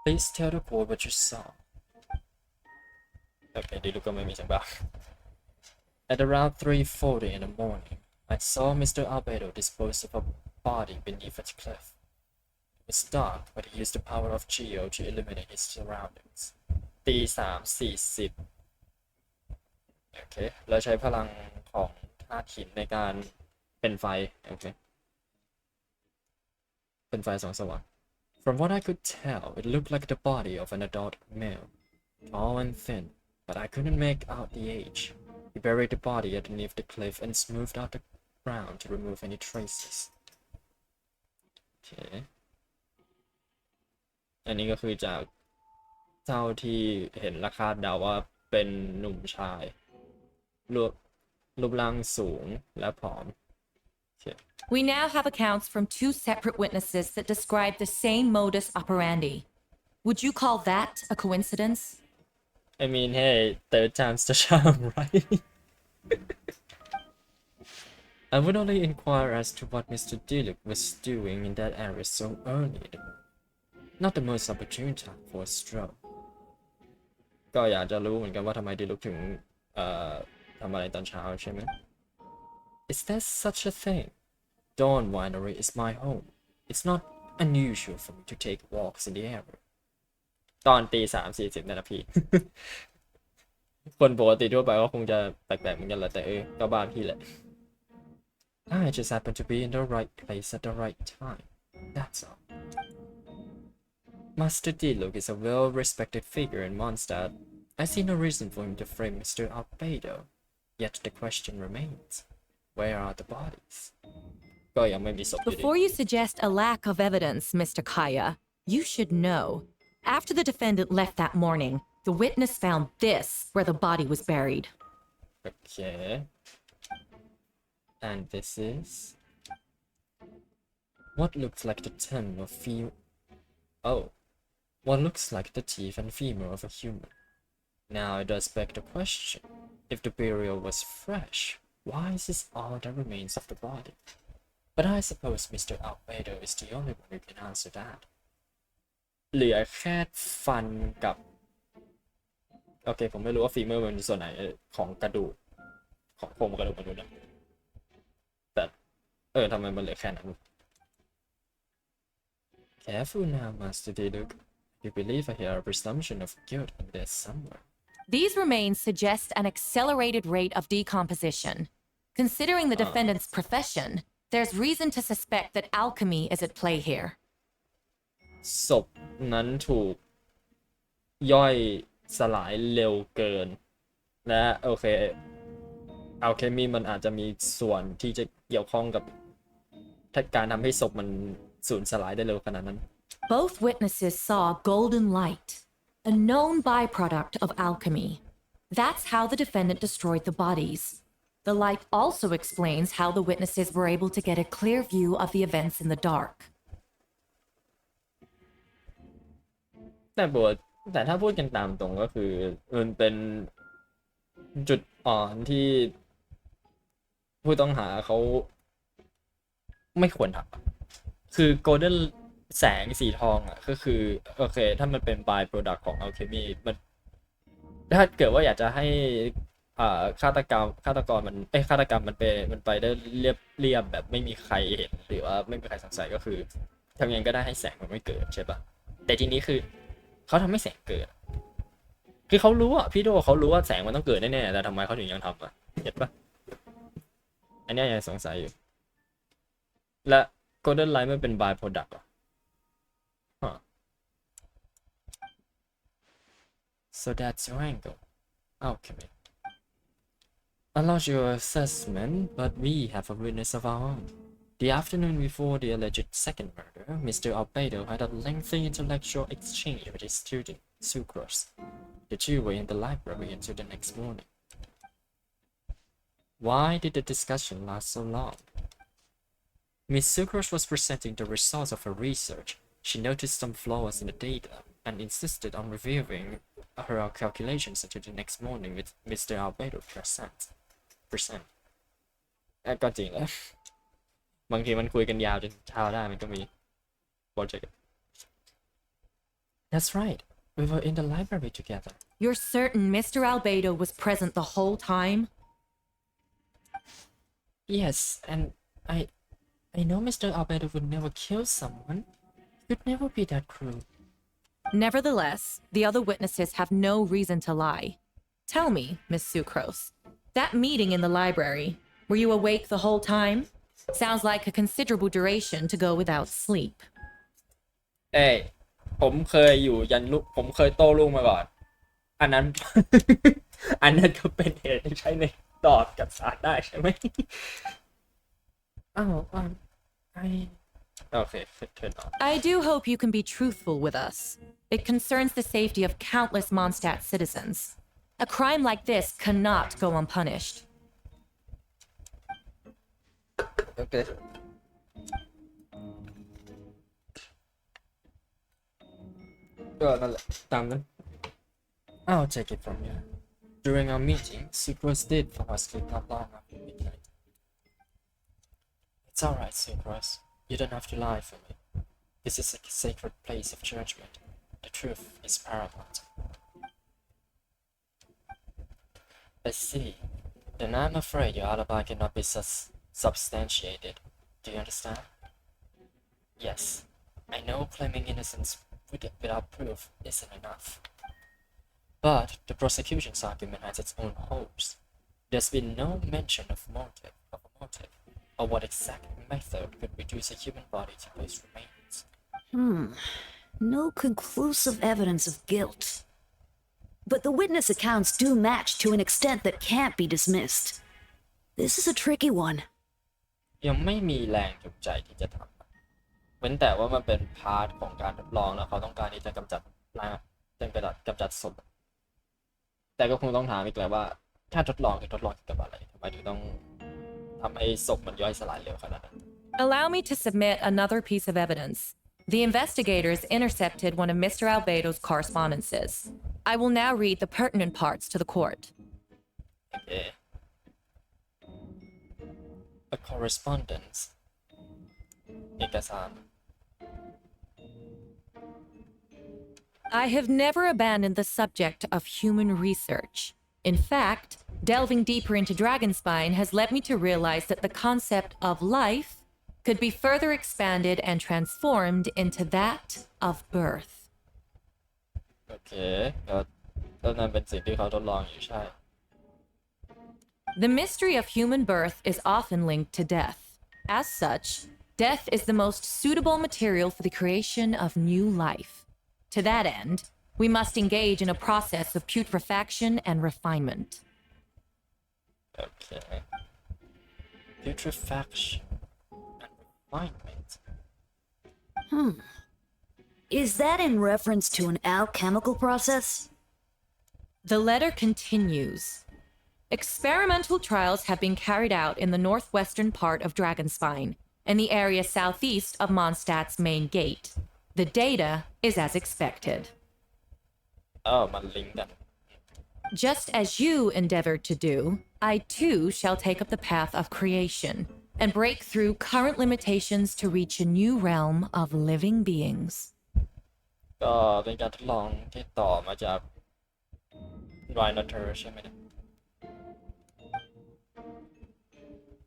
Please tell the court what you saw โอเคดิลุกก็ไม่มีจังบ้า At around 3:40 in the morning I saw Mr. Albedo dispose of a body beneath a cliff. It was dark, but he used the power of Geo to illuminate his surroundings. 3:40โอเคแล้วใช้พลังของธาตุหินในการเป็นไฟโอเคเป็นไฟส่องสว่าง From what I could tell, it looked like the body of an adult male, tall and thin, but I couldn't make out the age. He buried the body underneath the cliff and smoothed out the ground to remove any traces. โอเคอันนี้ก็คือจากเท่าที่เห็นราคาเดาว่าเป็นหนุ่มชายรูปร่างสูงและผอม We now have accounts from 2 separate witnesses that describe the same modus operandi. Would you call that a coincidence? I mean, hey, third time's the charm, right? I would only inquire as to what Mr. Diluc was doing in that area so early in the morning. Not the most opportune time for a stroll. ก็อยากจะรู้เหมือนกันว่าทำไมดิลุกถึงทำอะไรตอนเช้าใช่ไหม Is there such a thing? Dawn Winery is my home. It's not unusual for me to take walks in the area. ตอนตี3:40นาที คนปกติทั่วไปก็คงจะแปลกๆเหมือนกันแหละแต่ก็บ้านพี่แหละ I just happen to be in the right place at the right time. That's all. Master Diluc is a well-respected figure in Mondstadt. I see no reason for him to frame Mr. Albedo. Yet the question remains, where are the bodies? ก็ยังไม่มีศพอยู่ดี Before you suggest a lack of evidence, Mr. Kaya, you should know. After the defendant left that morning, the witness found this where the body was buried. Okay. And this is what looks like the tongue of what looks like the teeth and femur of a human. Now it does beg the question, if the burial was fresh, why is this all that remains of the body? But I suppose Mr. Albedo is the only one who can answer that. เหลือแค่ฟันกับโอเคผมไม่รู้ว่าฟีเมอร์มันมีส่วนไหนของกระดูกของโครงกระดูกมนุษย์นะแต่ทำไมมันเหลือแค่นั้น Careful now, Master Diluc. You believe I hear a presumption of guilt in there somewhere. These remains suggest an accelerated rate of decomposition. Considering the defendant's profession, there's reason to suspect that alchemy is at play here. ศพนั้นถูกย่อยสลายเร็วเกินและโอเคอัลเคมีมันอาจจะมีส่วนที่จะเกี่ยวข้องกับการทำให้ศพมันสูญสลายได้เร็วขนาดนั้น Both witnesses saw golden light, a known byproduct of alchemy. That's how the defendant destroyed the bodies. The light also explains how the witnesses were able to get a clear view of the events in the dark. แต่ถ้าพูดกันตามตรงก็คือมันเป็นจุดอ่อนที่ผู้ต้องหาเขาไม่ควรทำคือโกลเด้นแสงสีทองอ่ะก็คือโอเคถ้ามันเป็น by product ของ alchemy มันถ้าเกิดว่าอยากจะให้ฆาตกรรมมันไปได้เรียบแบบไม่มีใครเห็นหรือว่าไม่มีใครสงสัยก็คือทำยังไงก็ได้ให้แสงมันไม่เกิดใช่ปะแต่ทีนี้คือเขาทำให้แสงเกิดคือเขารู้อ่ะพี่โดเขารู้ว่าแสงมันต้องเกิดแน่ๆแต่ทำไมเขาถึงยังทำอ่ะเห็นปะอันนี้ยังสงสัยอยู่และ golden light มันเป็น by product อ่ะSo that's your angle. Alchemy. Allows your assessment, but we have a witness of our own. The afternoon before the alleged second murder, Mr. Albedo had a lengthy intellectual exchange with his student, Sucrose. The two were in the library until the next morning. Why did the discussion last so long? Miss Sucrose was presenting the results of her research. She noticed some flaws in the data and insisted on reviewing her calculations until the next morning with Mr. Albedo present. ก็จริงแล้ว บางทีมันคุยกันยาวจนเช้าได้มันก็มีโปรเจกต์ That's right. We were in the library together. You're certain Mr. Albedo was present the whole time? Yes, and I know Mr. Albedo would never kill someone. He could never be that cruel. Nevertheless, the other witnesses have no reason to lie. Tell me, Miss Sucrose, that meeting in the library, were you awake the whole time? Sounds like a considerable duration to go without sleep. ผมเคยอยู่ยันลุกผมเคยโต้รุ่งมาก่อน อันนั้น อันนั้นก็เป็นเหตุที่ใช้ในตอดกับสารได้ใช่ไหม Okay, turn on. I do hope you can be truthful with us. It concerns the safety of countless Mondstadt citizens. A crime like this cannot go unpunished. Okay. ก็นั่นแหละตามนั้น I'll take it from here. During our meeting, Sucrose did fall asleep not long after midnight. It's alright, Sucrose. You don't have to lie for me. This is a sacred place of judgment. The truth is paramount. I see. Then I'm afraid your alibi cannot be substantiated. Do you understand? Yes. I know claiming innocence without proof isn't enough. But the prosecution's argument has its own holes. There's been no mention of a motive, or what exact method could reduce a human body to those remains. No conclusive evidence of guilt. But the witness accounts do match to an extent that can't be dismissed. This is a tricky one. ยังไม่มีแรงจูงใจที่จะทำเว้นแต่ว่ามันเป็นพาร์ทของการทดลองแล้วเขาต้องการที่จะกำจัดศพแต่ก็คงต้องถามอีกแล้วว่าถ้าทดลองคือทดลองเกี่ยวกับอะไรทำไมถึงต้องทำให้ศพมันย่อยสลายเร็วขนาดนั้น Allow me to submit another piece of evidence. The investigators intercepted one of Mr. Albedo's correspondences. I will now read the pertinent parts to the court. Okay. A correspondence. เอกสาร I have never abandoned the subject of human research. In fact, delving deeper into Dragonspine has led me to realize that the concept of life could be further expanded and transformed into that of birth. โอเคก็นั่นเป็นสิ่งที่เขาทดลองอยู่ใช่ The mystery of human birth is often linked to death. As such, death is the most suitable material for the creation of new life. To that end, we must engage in a process of putrefaction and refinement. Okay. Putrefaction and refinement. Is that in reference to an alchemical process? The letter continues. Experimental trials have been carried out in the northwestern part of Dragonspine and the area southeast of Mondstadt's main gate. The data is as expected. Oh, มันลิงก์กัน Just as you endeavored to do, I too shall take up the path of creation and break through current limitations to reach a new realm of living beings. ก็เป็นการทดลองที่ต่อมาจาก Rhinotaur ใช่ไหมเนี่ย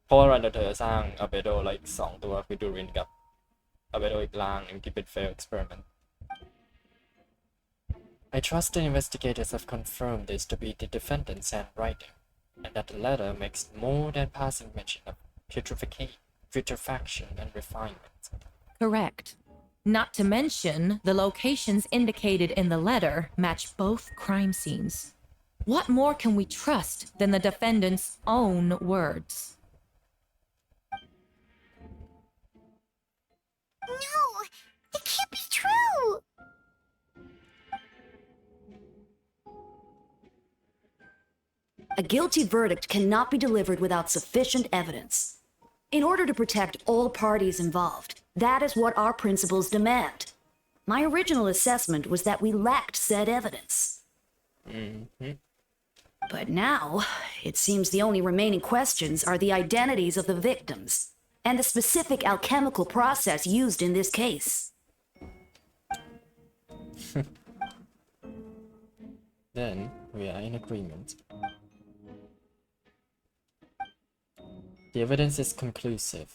เพราะว่า Rhinotaur สร้าง Albedo แล้วอีก2ตัวคือ Durin กับ Albedo อีกล่างหนึ่งที่เป็น failed experiment. I trust the investigators have confirmed this to be the defendant's handwriting, and that the letter makes more than passing mention of putrefaction and refinement. Correct. Not to mention, the locations indicated in the letter match both crime scenes. What more can we trust than the defendant's own words? No, it can't be true. A guilty verdict cannot be delivered without sufficient evidence. In order to protect all parties involved, that is what our principles demand. My original assessment was that we lacked said evidence. But now, it seems the only remaining questions are the identities of the victims and the specific alchemical process used in this case. Then we are in agreement. The evidence is conclusive.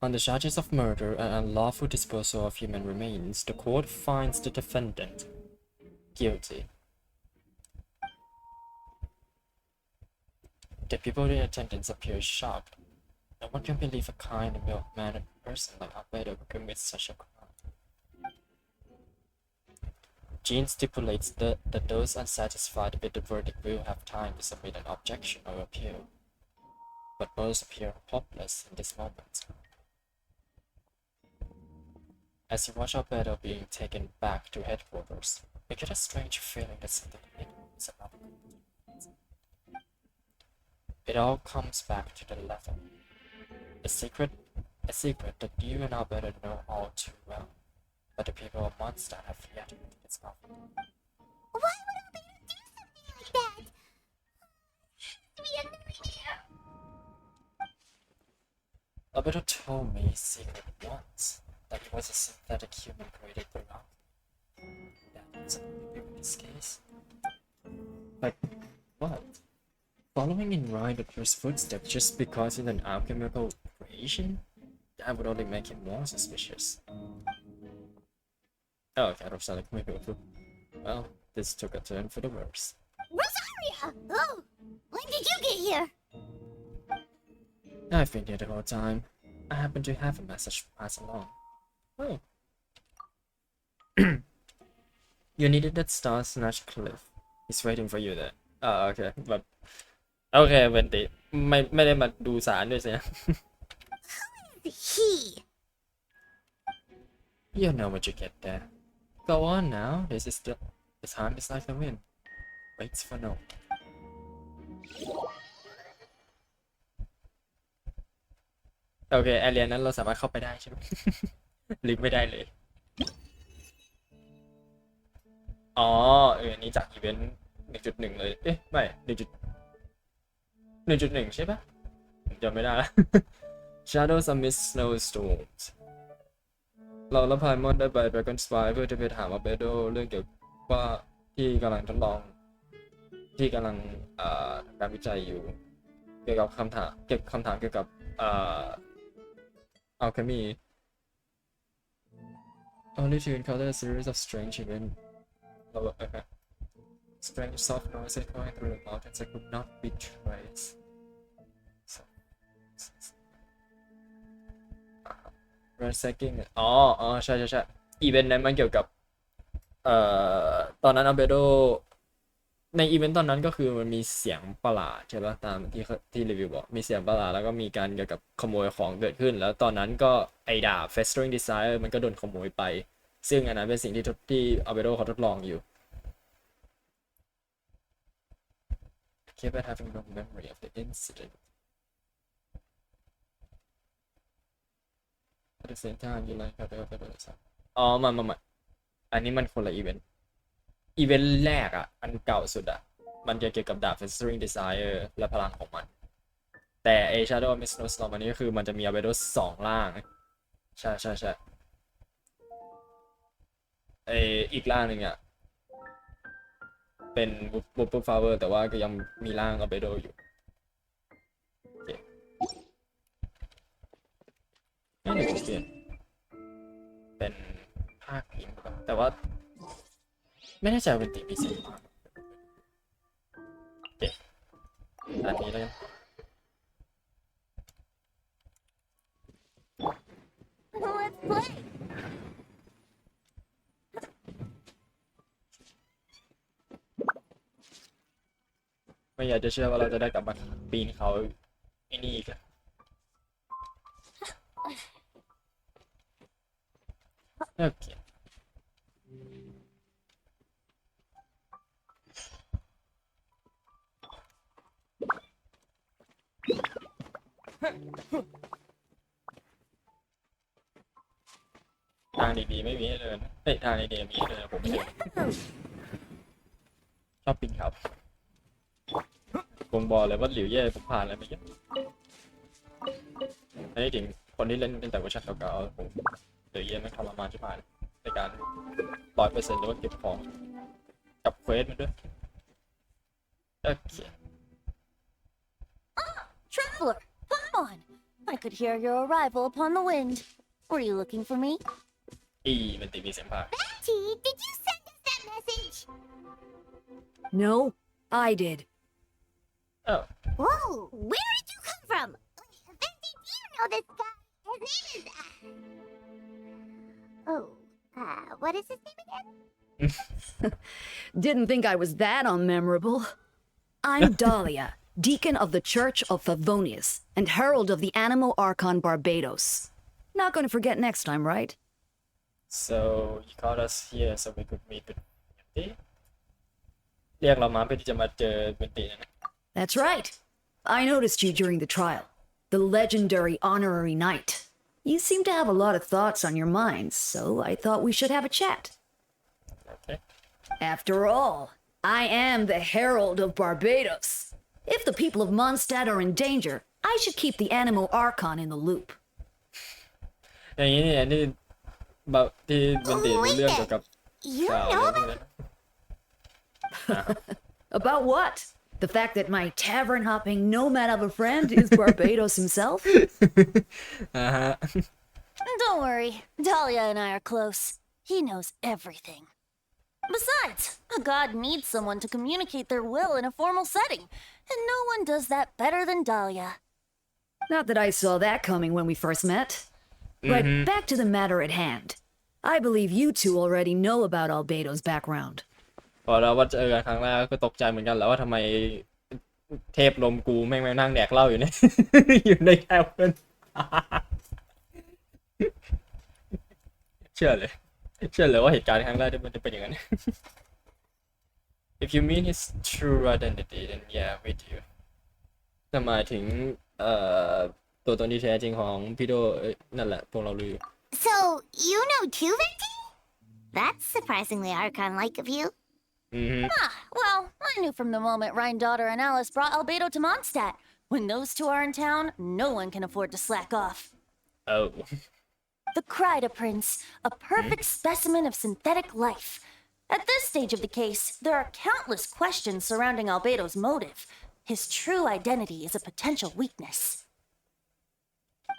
On the charges of murder and unlawful disposal of human remains, the court finds the defendant guilty. The people in attendance appear shocked. No one can believe a kind and mild-mannered person like Albedo would commit such a crime. Jean stipulates that those unsatisfied with the verdict will have time to submit an objection or appeal. But most appear hopeless in this moment. As you watch Albedo being taken back to headquarters, you get a strange feeling that something is about to happen. It all comes back to the letter. A secret that you and Albedo know all too well, but the people of Mondstadt have yet to discover. Alberto told me secret once that he was a synthetic human created throughout. That's in this case. Like, what? Following in Ryder's footsteps just because he's an alchemical creation? That would only make him more suspicious. Oh, okay, I don't sound like maybe. Well, this took a turn for the worse. Rosaria! Oh, when did you get here? I've been here the whole time. I happen to have a message to pass along. Oh. You needed that star snatch cliff. He's waiting for you there. Okay. But okay, เวนติไม่ได้มาดูสารด้วยสิ He. You know what you get there. Go on now. This is the time is like the wind. Waits for no one. โอเคแอเรียนั้นเราสามารถเข้าไปได้ใช่ไหม ลิฟต์ไม่ได้เลยอ๋ออันนี้จากอีเวนต์ 1.1 เลยเอ๊ะไม่ 1.1 ใช่ปะผมจำไม่ได้ละ Shadows amidst snowstorms เราและพายมอนได้ไป Dragon Spy เพื่อจะไปถามอาเบโดเรื่องเกี่ยวกับว่าที่กำลังทดลองที่กำลังทำการวิจัยอยู่เกี่ยวกับคำถามเกี่ยวกับalchemy only to encounter a series of strange events. Strange soft noises going through the mountains that could not be traced. Ransacking อ๋อใช่อีเวนต์นั้นมันเกี่ยวกับตอนนั้นอาเบโดในอีเวนต์ตอนนั้นก็คือมันมีเสียงประหลาดใช่ปะตามที่รีวิวบอกมีเสียงประหลาดแล้วก็มีการเกี่ยวกับขโมยของเกิดขึ้นแล้วตอนนั้นก็ไอ้ดาบ Festering Desire มันก็โดนขโมยไปซึ่งอันนั้นเป็นสิ่งที่อาเบโดเขาทดลองอยู่ Keep it having no memory of the incident at the same time you like how theyอ๋อมาอันนี้มันคนละอีเวนต์แรกอ่ะอันเก่าสุดอ่ะมันจะเกี่ยวกับดาบ Festering Desire และพลังของมันแต่ไอ้ Shadow of Mist Snowstorm อันนี้ก็คือมันจะมี Albedo 2 ล่างใช่ไอ้อีกล่างหนึ่งอ่ะเป็น Whooper Flower แต่ว่าก็ยังมีล่าง Albedo อยู่โอเคนี่หนึ่งเปลี่ยนเป็นภาคอินแต่ว่าไม่แน่ใจว่าเป็นตีมีเสียงมาโอเคอันนี้แล้วกัน Let's play. ไม่อยากจะเชื่อว่าเราจะได้กลับมาปีนเขาไอ้นี่อีกแล้วโอเคทางดีๆไม่มีให้เดินทางดีๆมีให้เดินผมไม่เดินชอบปีนเขาผมบอกเลยว่าหลิวเย่ผมผ่านอะไรมาเยอะอันนี้ถึงคนที่เล่นตั้งแต่เวอร์ชันเก่าๆผมหลิวเย่ไม่ทรมานใช่ไหมในการ 100% หรือว่าเก็บของกับเควสมันด้วยโอเค Traveler, come on. I could hear your arrival upon the wind. Were you looking for me? มันตีมีเสียงพาก Betty, did you send us that message? No, I did. Oh. Whoa, where did you come from? Betty, do you know this guy? His name is... what is his name again? Didn't think I was that unmemorable. I'm Dahlia, Deacon of the Church of Favonius and Herald of the Animo Archon Barbados. Not going to forget next time, right? So you called us here so we could meet with Betty? เรียกเรามาเพื่อที่จะมาเจอเบนตี้นะ That's right. I noticed you during the trial. The legendary honorary knight. You seem to have a lot of thoughts on your mind, so I thought we should have a chat. Okay. After all, I am the Herald of Barbados. If the people of Mondstadt are in danger, I should keep the Animo Archon in the loop. อย่างนี้เนี่ยที่แบบที่เป็นตีรู้เรื่องเกี่ยวกับ You ข่าว know อะไรพวก about นั้น About what? The fact that my tavern hopping nomad of a friend is Barbados himself? ฮะ Don't worry, Dahlia and I are close. He knows everything. Besides, a god needs someone to communicate their will in a formal setting, and no one does that better than Dahlia. Not that I saw that coming when we first met. But back to the matter at hand. I believe you two already know about Albedo's background. พอเราว่าเจอกันครั้งแรกก็ตกใจเหมือนกันแล้วว่าทำไมเทพลมกูแม่งนั่งแดกเหล้าอยู่เนี่ย อยู่ในแคมป์กันเชื่อเลยว่าเหตุการณ์ครั้งแรกมันจะเป็นอย่างนั้น If you mean his true identity then yeah we do แต่หมายถึงตัวตนที่แท้จริงของพี่โดนั่นแหละพวกเรารู้ So, you know too, Venti? That's surprisingly Archon-like of you. Well, I knew from the moment Rhine Daughter and Alice brought Albedo to Mondstadt. When those two are in town, no one can afford to slack off. Oh. The Kryda Prince, a perfect specimen of synthetic life. At this stage of the case, there are countless questions surrounding Albedo's motive. His true identity is a potential weakness.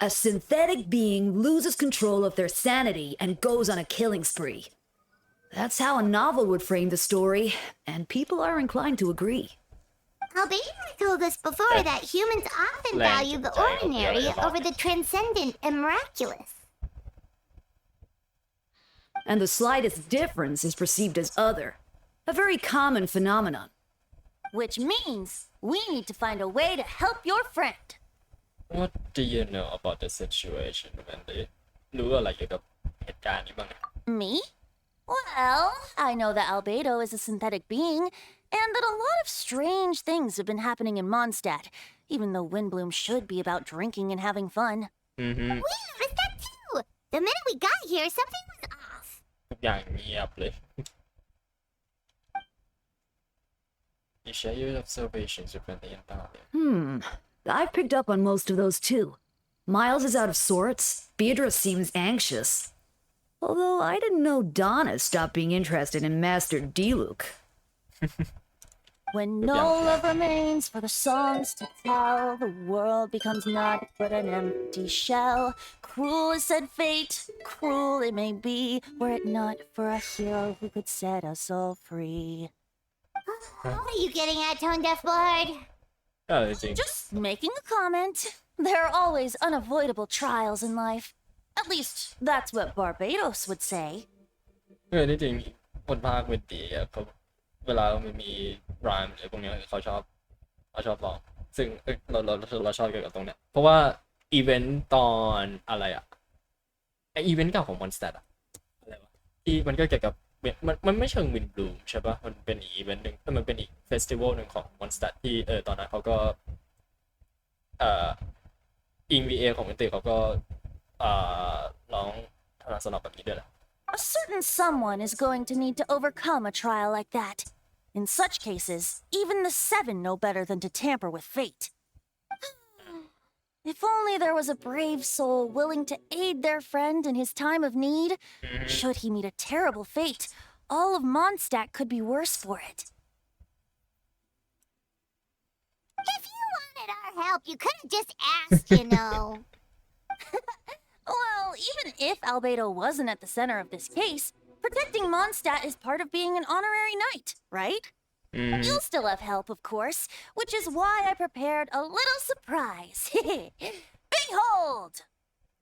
A synthetic being loses control of their sanity and goes on a killing spree. That's how a novel would frame the story, and people are inclined to agree. Albedo told us before that humans often value the ordinary over the transcendent and miraculous. And the slightest difference is perceived as other, a very common phenomenon. Which means we need to find a way to help your friend. What do you know about the situation, Wendy? รู้อะไรเกี่ยวกับเหตุการณ์นี้บ้าง Me? Well, I know that Albedo is a synthetic being, and that a lot of strange things have been happening in Mondstadt, even though Windbloom should be about drinking and having fun. We noticed that too. The minute we got here, something was off. ทุกอย่างเงียบเลย You share your observations with Wendy and Dahlia. I've picked up on most of those too. Miles is out of sorts. Beatrice seems anxious. Although I didn't know Donna stopped being interested in Master Diluc. When no love remains for the songs to tell, the world becomes naught but an empty shell. Cruel is said fate, cruel it may be, were it not for a hero who could set us all free. What are you getting at, Tone Deaf Bard? จริง Just making a comment. There are always unavoidable trials in life. At least, that's what Barbados would say. ที่จริงคนภาคเวนตีอ่ะเขาเวลามันมีรายอะไรพวกนี้เขาชอบลองซึ่งเราชอบเกี่ยวกับตรงเนี้ยเพราะว่าอีเวนต์ตอนอะไรอ่ะไออีเวนต์เก่าของมอนสเตอร์อะอะไรวะที่มันก็เกี่ยวกับมันไม่เชิงวินบลูมใช่ปะมันเป็นอีเวนต์หนึ่งมันเป็นอีกเฟสติวัลหนึ่งของมอนสเตอร์ที่ตอนนั้นเขาก็อิงวีเอของเวนตีเขาก็ร้องทางสนองแบบนี้ด้วยแหละ A certain someone is going to need to overcome a trial like that. In such cases, even the Seven know better than to tamper with fate. If only there was a brave soul willing to aid their friend in his time of need. Should he meet a terrible fate, all of Mondstadt could be worse for it. If you wanted our help, you could have just asked, you know. Well, even if Albedo wasn't at the center of this case, protecting Mondstadt is part of being an honorary knight, right? You'll still have help, of course, which is why I prepared a little surprise. Behold!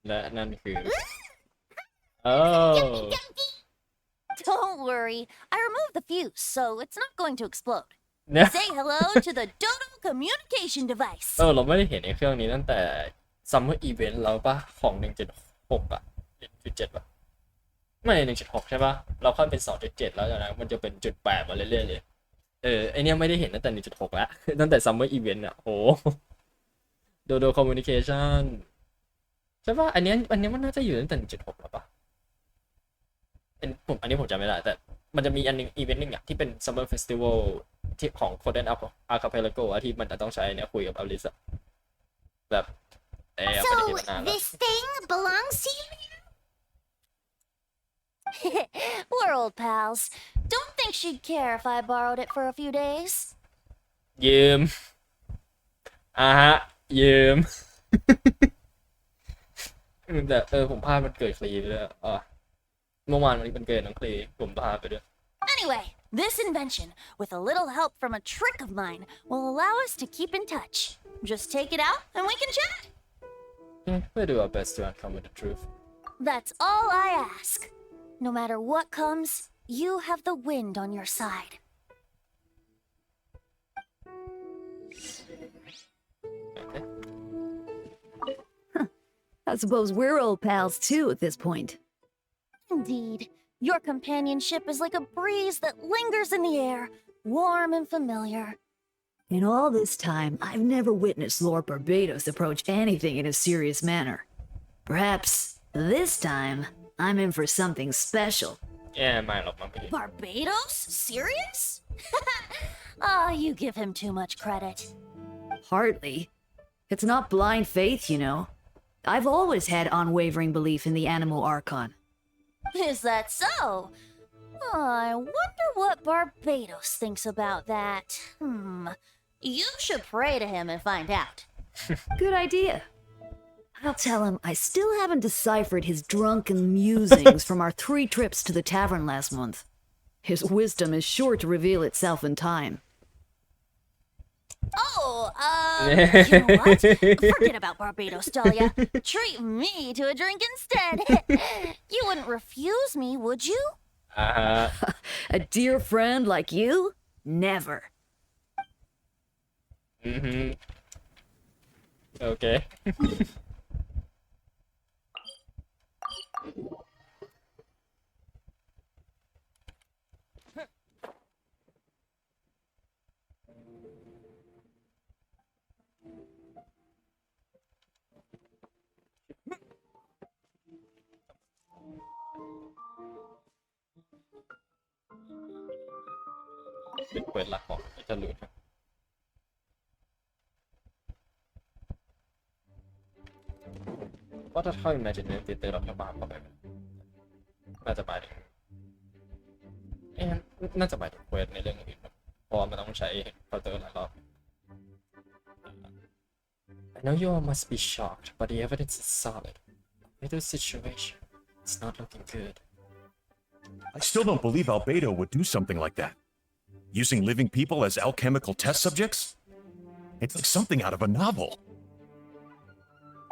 และนั่นคือ Oh. Don't worry, I removed the fuse, so it's not going to explode. Say hello to the Dodo communication device. เราไม่ได้เห็นไอ้เครื่องนี้ตั้งแต่ Summer Event แล้วป่ะของ 1.6 อ่ะ 1.7 ป่ะไม่ 1.6 ใช่ป่ะเราค่อยเป็น 2.7 แล้วจากนั้นมันจะเป็น 1.8 มาเรื่อยๆเลยไอเนี้ยไม่ได้เห็นตั้งแต่ 1.6 แล้ว ตั้งแต่ Summer Event อ่ะโห Dodo Communication ใช่ป่ะอันนี้มันน่าจะอยู่ตั้งแต่ 1.6 แล้วป่ะอันนี้ผมจำไม่ได้แต่มันจะมีอันนึงอีเวนต์นึงอ่ะที่เป็น Summer Festival ที่ของ Golden Archipelago อ่ะที่มันจะต้องใช้เนี่ยคุยกับอลิซแบบSo, this thing belongs to you now? We're old pals. Don't think she'd care if I borrowed it for a few days. ยืมฮะยืม แต่ผมพลาดมันเกิดคลีไปด้วยเมื่อวานวันนี้มันเกิดน้องคลีผมพลาดไปด้วย Anyway, this invention, with a little help from a trick of mine, will allow us to keep in touch. Just take it out and we can chat. We'll do our best to uncover the truth. That's all I ask. No matter what comes, you have the wind on your side. Okay. I suppose we're old pals too at this point. Indeed. Your companionship is like a breeze that lingers in the air, warm and familiar. In all this time, I've never witnessed Lord Barbados approach anything in a serious manner. Perhaps this time, I'm in for something special. Yeah, my love, my baby. Barbados? Serious? Ah, you give him too much credit. Hardly. It's not blind faith, you know. I've always had unwavering belief in the animal archon. Is that so? I wonder what Barbados thinks about that. You should pray to him and find out. Good idea. I'll tell him I still haven't deciphered his drunken musings from our 3 trips to the tavern last month. His wisdom is sure to reveal itself in time. Oh, you know what? Forget about Barbados, Dahlia. Treat me to a drink instead. You wouldn't refuse me, would you? A dear friend like you? Never. Okay.เป็นเปิดหลักของจะหลุดครับเพราะถ้าเข้า Imagine ติดเตอร์เราจะมาเข้าไปน่าจะหมายถึงน่าจะหมายถึงเควสในเรื่องอื่นครับเพราะมันต้องใช้เคาน์เตอร์หลายรอบ I know you all must be shocked, but the evidence is solid. With this situation, it's not looking good. I still don't believe Albedo would do something like that. Using living people as alchemical test subjects? It's like something out of a novel.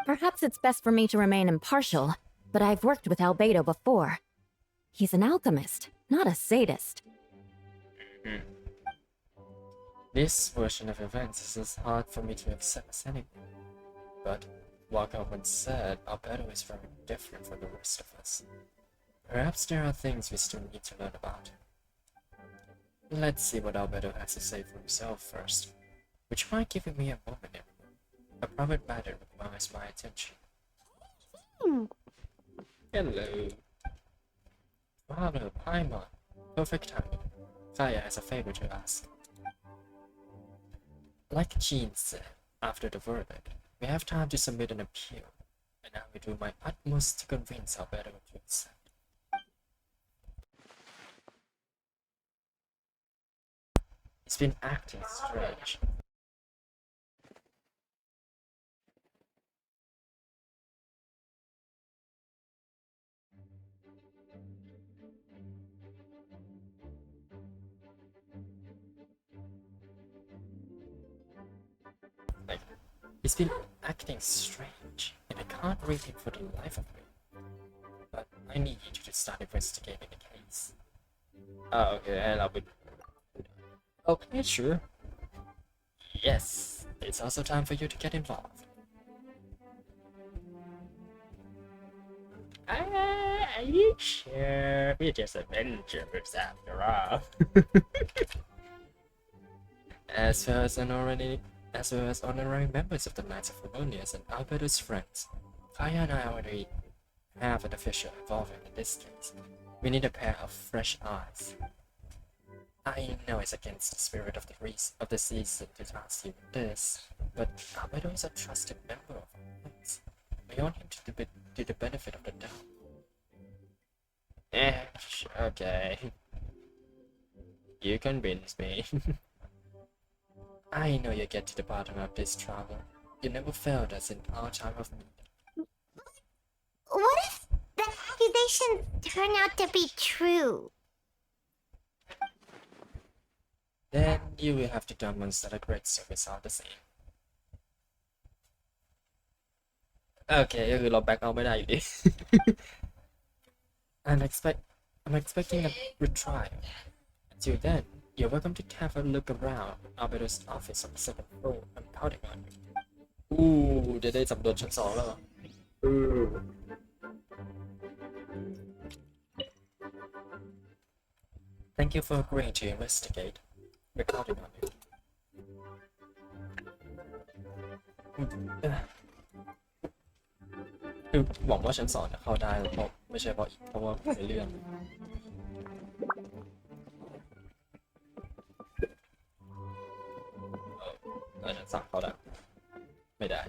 Perhaps it's best for me to remain impartial, but I've worked with Albedo before. He's an alchemist, not a sadist. This version of events is as hard for me to accept as anything. But, like I once said, Albedo is very different from the rest of us. Perhaps there are things we still need to learn about him. Let's see what Albedo has to say for himself first. Would you mind giving me a moment, everyone? A private matter requires my attention. Hello. Father, Paimon. Perfect timing. Kaya has a favor to ask. Like Jean said, after the verdict, we have time to submit an appeal, and I will do my utmost to convince Albedo to accept. He's been acting strange. He's been acting strange, and I can't read him for the life of me. But I need you to start investigating the case. Oh, okay, and I'll be... Okay, sure. Yes, it's also time for you to get involved. Are you sure? We're just adventurers after all. As well as honorary members of the Knights of Harmonious and Alberto's friends, Kaya and I already have an official involvement in this case. We need a pair of fresh eyes. I know it's against the spirit of the season to ask you this, but Alberto is a trusted member of our friends. We want him to the benefit of the doubt. Okay. You convinced me. I know you get to the bottom of this trouble. You never failed us in our time of need. What if the accusations turn out to be true? Then you will have to demonstrate a great service all the same. Okay, ก็คือเราแบ็คเอาท์ไม่ได้อยู่ดี I'm expecting a retrial. Until then, you're welcome to have a look around Alberto's office on the second floor. I'm counting on you. จะได้สำรวจชั้น2แล้วเหรอ Thank you for agreeing to investigate. We're counting on you. คือหวังว่าชั้น2จะเข้าได้เพราะไม่ใช่เพราะอีกเพราะว่าในเรื่องชั้น3เข้าได้ไม่ได้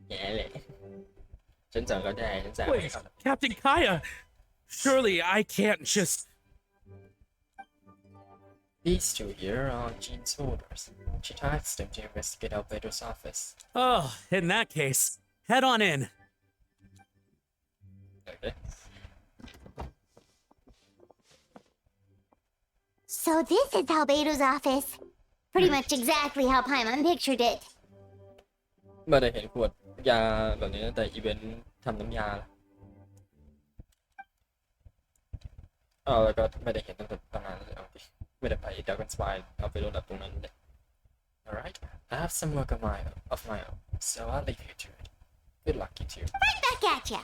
แย่เลยชั้น2ก็ได้ชั้น3 Wait, Captain Kaya! Surely I can't just... These two here are Jean's orders. She tasked them to investigate Alberto's office. Oh, in that case, head on in. Okay. So this is Albedo's office. Pretty much exactly how Paimon pictured it. ไม่ได้เห็นขวดยาแบบนี้ตั้งแต่อีเวนต์ทำน้ำยาแล้วก็ไม่ได้เห็นตั้งแต่ตอนนั้นเลยไม่ได้ไปดักกันสปายเอาไปโดนดับตรงนั้นเลย Alright, I have some work of my own, so I'll leave you to it. Good luck, you two. Right back at ya.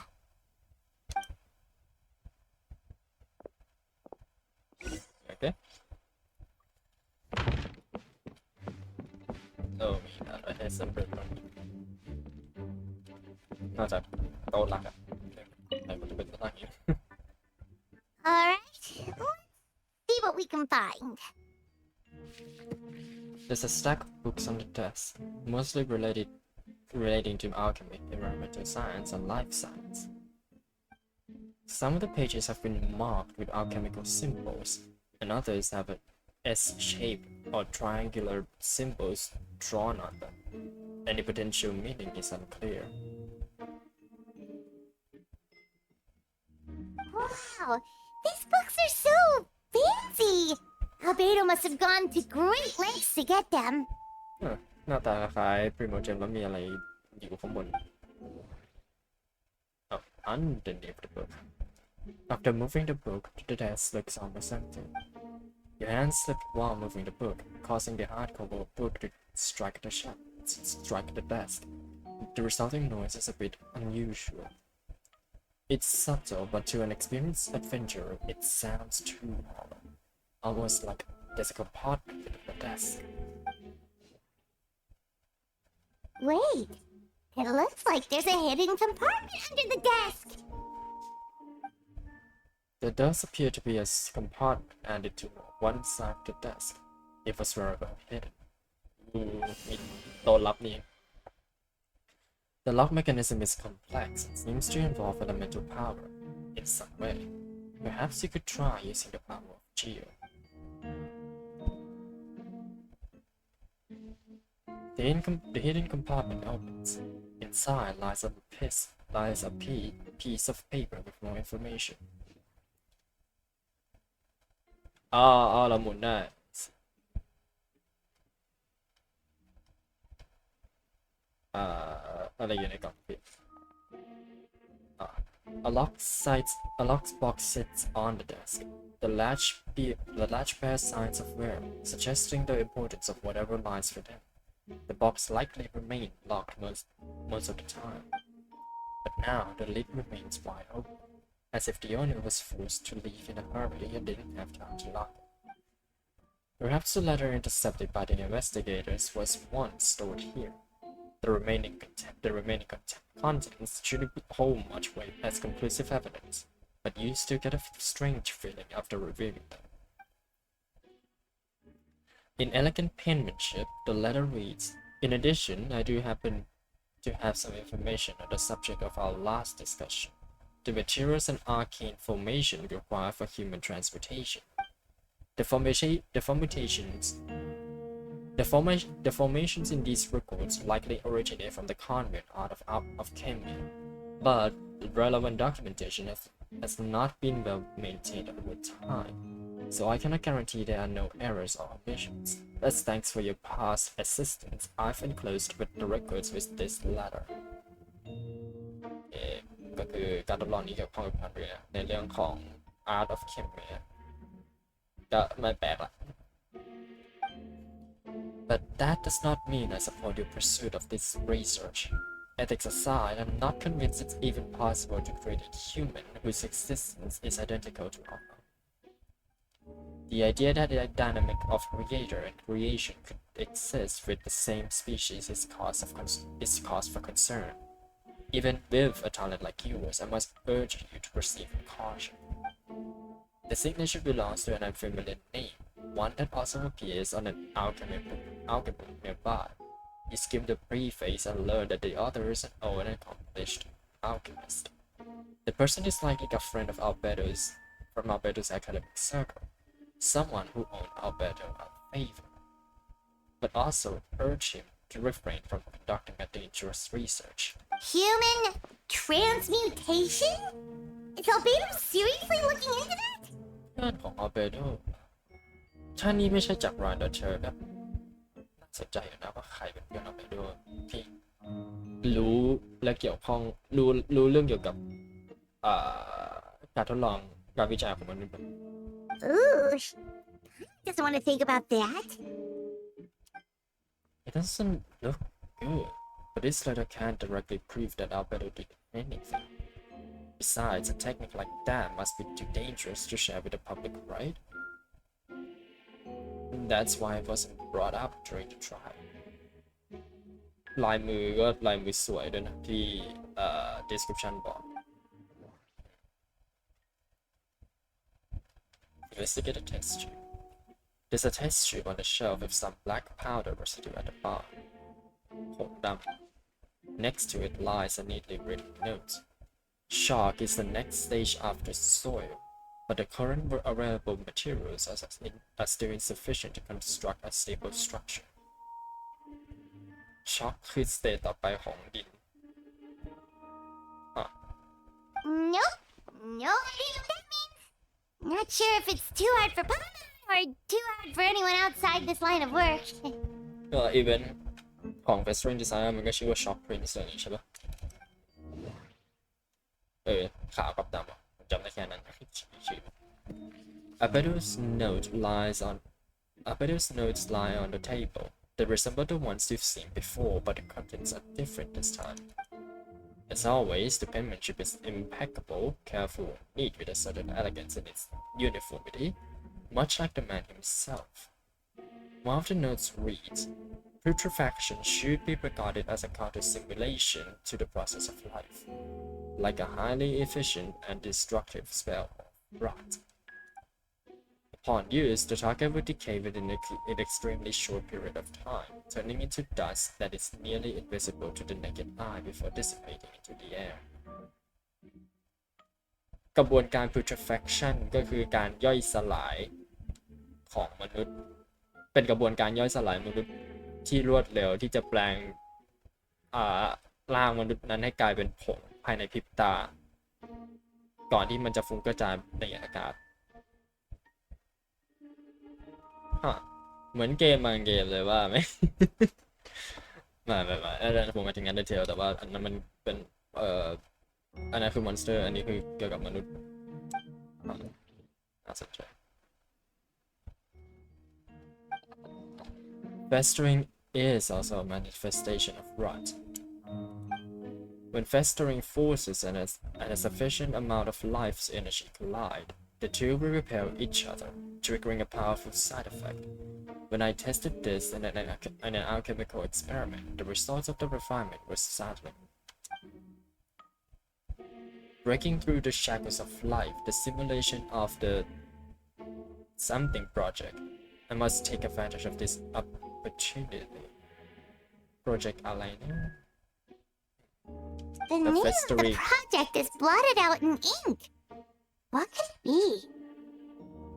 Okay. Oh, I had some bread on me. น่าจะโตหลักอ่ะไหนมันจะเป็นตัวตั้งอยู่ Alright, let's see what we can find. There's a stack of books on the desk, mostly relating to alchemy, environmental science, and life science. Some of the pages have been marked with alchemical symbols, and others have a S-shape or triangular symbols drawn on them. Any potential meaning is unclear. Wow, these books are so fancy. Albedo must have gone to great lengths to get them. หน้าตาคล้ายพรีโมเจมแล้วมีอะไรอยู่ข้างบน underneath the book. After moving the book, the desk looks almost empty. Your hand slipped while moving the book, causing the hardcover book to strike the desk. The resulting noise is a bit unusual. It's subtle, but to an experienced adventurer, it sounds too hollow. Almost like there's a compartment in the desk. Wait, it looks like there's a hidden compartment under the desk. There does appear to be a compartment added to one side of the desk. It was very well hidden.มีตัวลับนี่ The lock mechanism is complex and seems to involve elemental power in some way. Perhaps you could try using the power of Geo. The hidden compartment opens. Inside lies a piece of paper with more information. เราหมุนได้ อะไรอยู่ในกล่องพี่ A locked box sits on the desk. The latch bears signs of wear, suggesting the importance of whatever lies within. The box likely remained locked most of the time, but now the lid remains wide open, as if the owner was forced to leave in a hurry and didn't have time to lock it. Perhaps the letter intercepted by the investigators was once stored here. The remaining contents shouldn't hold much weight as conclusive evidence, but you still get a strange feeling after reviewing them. In elegant penmanship, the letter reads, "In addition, I do happen to have some information on the subject of our last discussion. the materials and arcane formation required for human transportation. The formations in these records likely originate from the convent art of Kemia, but relevant documentation has not been well maintained over time, so I cannot guarantee there are no errors or omissions. That's thanks for your past assistance. I've enclosed with the records with this letter. ก็คือการทดลองนี้เกี่ยวข้องกับการเรียนในเรื่องของ Art of Chemia ก็ไม่แปลกละ But that does not mean I support your pursuit of this research. Ethics aside, I'm not convinced it's even possible to create a human whose existence is identical to our own. The idea that the dynamic of creator and creation could exist with the same species is cause for concern. Even with a talent like yours, I must urge you to proceed with caution. The signature belongs to an unfamiliar name, one that also appears on an alchemy book nearby. You skim the preface and learn that the author is an old and accomplished alchemist. The person is likely a friend of Alberto's from Alberto's academic circle, someone who owed Alberto a favor, but also urge him to refrain from conducting a dangerous research. Human transmutation? Is Albedo seriously looking into that? เพื่อนของ Alberto ถ้านี่ไม่ใช่จาก Ryan Dutcher แบบน่าสนใจอยู่นะว่าใครเป็นเพื่อน Alberto ที่รู้และเกี่ยวข้องรู้เรื่องเกี่ยวกับการทดลองการวิจัยของมนุษย์ Ooh, doesn't want to think about that. It doesn't look good, but this letter can't directly prove that Alberto did anything. Besides, a technique like that must be too dangerous to share with the public, right? That's why it wasn't brought up during the trial. ลายมือก็ลายมือสวยด้วยนะที่description บอก Investigate a test tube. There's a test tube on the shelf with some black powder residue at the bottom. ผงดำ Next to it lies a neatly written note. Shock is the next stage after soil, but the current available materials are still insufficient to construct a stable structure. Shock คือสเตจต่อไปของดิน Nope, no idea what that means. Not sure if it's too hard for Papa or too hard for anyone outside this line of work. ก็อีเวนต์ของ Festering Designer มันก็ชื่อว่า Shock Prince อะไรใช่ปะขาวกับดำอ่ะจำได้แค่นั้นชื่อ Alberto's notes lie on the table. They resemble the ones you've seen before, but the contents are different this time. As always, the penmanship is impeccable, careful, neat with a certain elegance in its uniformity, much like the man himself. One of the notes reads, "Putrefaction should be regarded as a counter-simulation to the process of life, like a highly efficient and destructive spell of rot. Upon use, the target will decay within an extremely short period of time, turning into dust that is nearly invisible to the naked eye before dissipating into the air." กระบวนการ putrefaction ก็คือการย่อยสลายของมนุษย์เป็นกระบวนการย่อยสลายมนุษย์ที่รวดเร็วที่จะแปลงร่างมนุษย์นั้นให้กลายเป็นผงภายในพริบตาก่อนที่มันจะฟุ้งกระจายในอากาศเหมือนเกมบางเกมเลยว่าไหม ไม่ผมมาถึงงานดีเทลแต่ว่าอันนั้นมันเป็นอันนั้นคือมอนสเตอร์อันนี้คือเกี่ยวกับมนุษย์น่าสนใจ Festering is also a manifestation of rot. When festering forces and a sufficient amount of life's energy collide, the two will repel each other, triggering a powerful side effect. When I tested this in an alchemical experiment, the results of the refinement were startling. Breaking through the shackles of life, the simulation of the something project, I must take advantage of this opportunity. Project อะไรนะ The name of the festering. project is blotted out in ink. What could it be?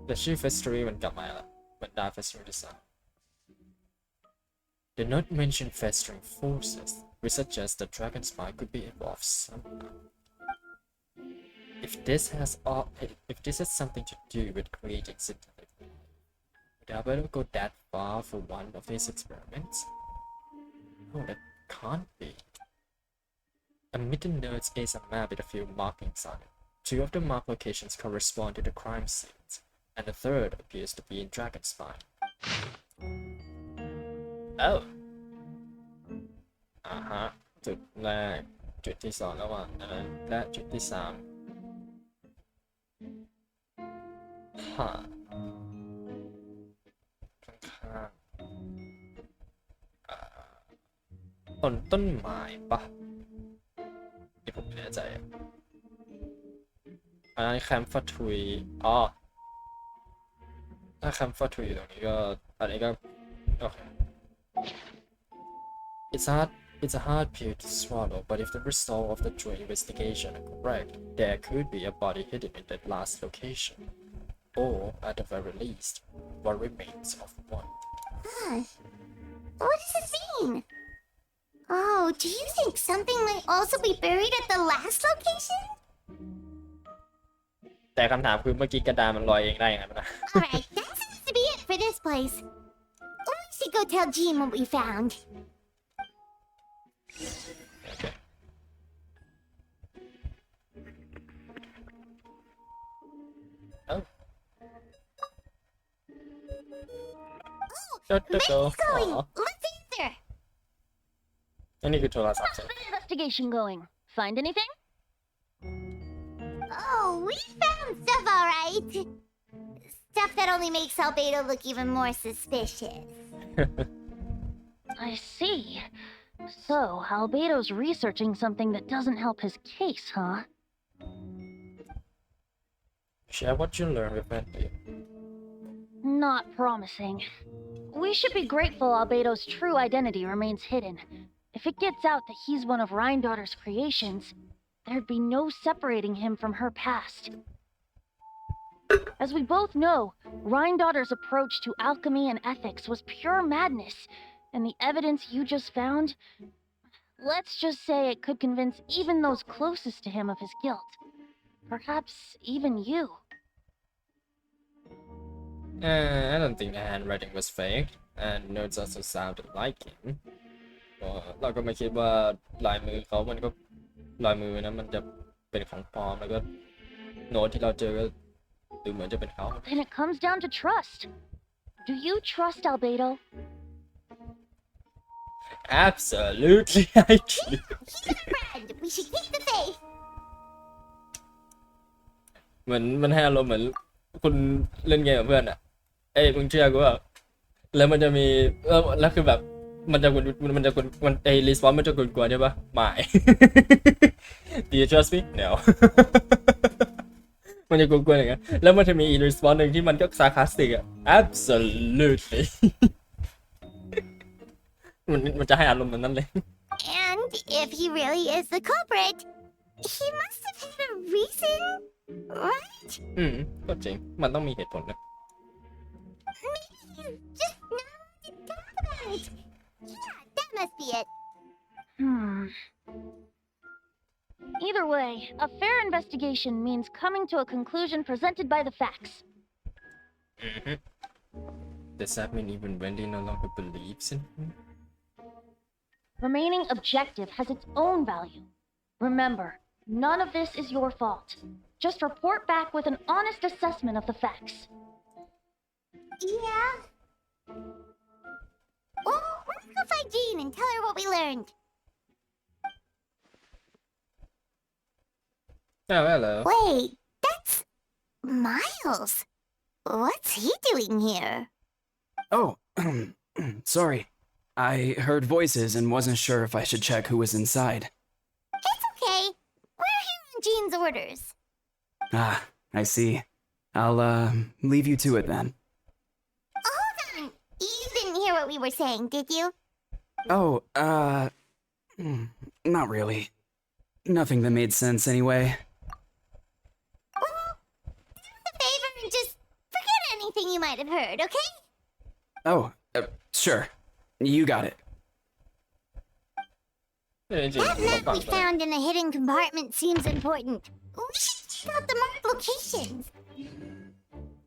แต่ชื่อ Festery มันกลับมาแล้วบรรดา Festery Design. The note mentioned festering forces, which suggests the dragon spine could be involved somehow. If this has something to do with creating synthetic life, would Alberto go that far for one of his experiments? No, that can't be. A mitten notes is a map with a few markings on it. 2 of the marked locations correspond to the crime scenes, and the third appears to be in Dragon Spine. Oh. จุดแรกจุดที่2ระหว่างนั้นและจุดที่3ฮะข้างๆต้นไม้ปะนี่ผมไม่แน่ใจอันนั้นแคมป์ฟัตทุยอ๋อถ้าแคมป์ฟัตทุยตรงนี้ก็อันนี้ก็โอเค It's a hard pill to swallow, but if the result of the joint investigation are correct, there could be a body hidden in that last location. Or, at the very least, what remains of one. What does it mean? Oh, do you think something might also be buried at the last location? แต่คำถามคือเมื่อกี้กระดานมันลอยเองได้ยังไงนะ Alright, that seems to be it for this place. We should go tell Jean what we found. Okay. Oh. May's going. Let's answer. อันนี้คือโทรศัพท์ How's the investigation going? Find anything? Oh, we found stuff, alright. Stuff that only makes Albedo look even more suspicious. I see. So, Albedo's researching something that doesn't help his case, huh? Share what you learned with Bentley. Not promising. We should be grateful Albedo's true identity remains hidden. If it gets out that he's one of Rhindaughter's creations, there'd be no separating him from her past. As we both know, Rhindaughter's approach to alchemy and ethics was pure madness, and the evidence you just found, let's just say it could convince even those closest to him of his guilt. Perhaps even you. I don't think the handwriting was fake, and notes also sounded like him. เราก็ไม่คิดว่าลายมือเขามันก็ลายมือนะมันจะเป็นของปลอมแล้วก็โน้ตที่เราเจอก็ดูเหมือนจะเป็นเขา Then it comes down to trust. Do you trust Albedo? Absolutely, I do. He's our friend. We should keep the faith. เหมือนมันให้อารมณ์เหมือนคุณเล่นเกมกับเพื่อนอ่ะเอ้ยมึงเชื่อกูว่าแล้วมันจะมีแล้วคือแบบมันจะมันไอ้รีสปอนมันจะกวนๆใช่ปะไม่ Do you trust me? No มันจะกวนๆอย่างเงี้ยแล้วมันจะมีอีรีสปอนหนึ่งที่มันก็ซาร์คาสติกอ่ะ Absolutely มันจะให้อารมณ์แบบนั้นเลย And if he really is the culprit, he must have had a reason, right? ก็จริงมันต้องมีเหตุผลนะ Maybe he's just not to talk about it. Yeah, that must be it. Either way, a fair investigation means coming to a conclusion presented by the facts. Does that mean even Wendy no longer believes in him? Remaining objective has its own value. Remember, none of this is your fault. Just report back with an honest assessment of the facts. Yeah. Oh, let's go find Jean and tell her what we learned. Oh, hello. Wait, that's Miles. What's he doing here? Oh, sorry. I heard voices and wasn't sure if I should check who was inside. It's okay. We're here on Jean's orders. Ah, I see. I'll, leave you to it then. Hold on. You didn't hear what we were saying, did you? Oh, not really. Nothing that made sense anyway. A favor and just forget anything you might have heard, okay? Oh, sure. You got it. That map we found in the hidden compartment seems important. We should check out the marked locations.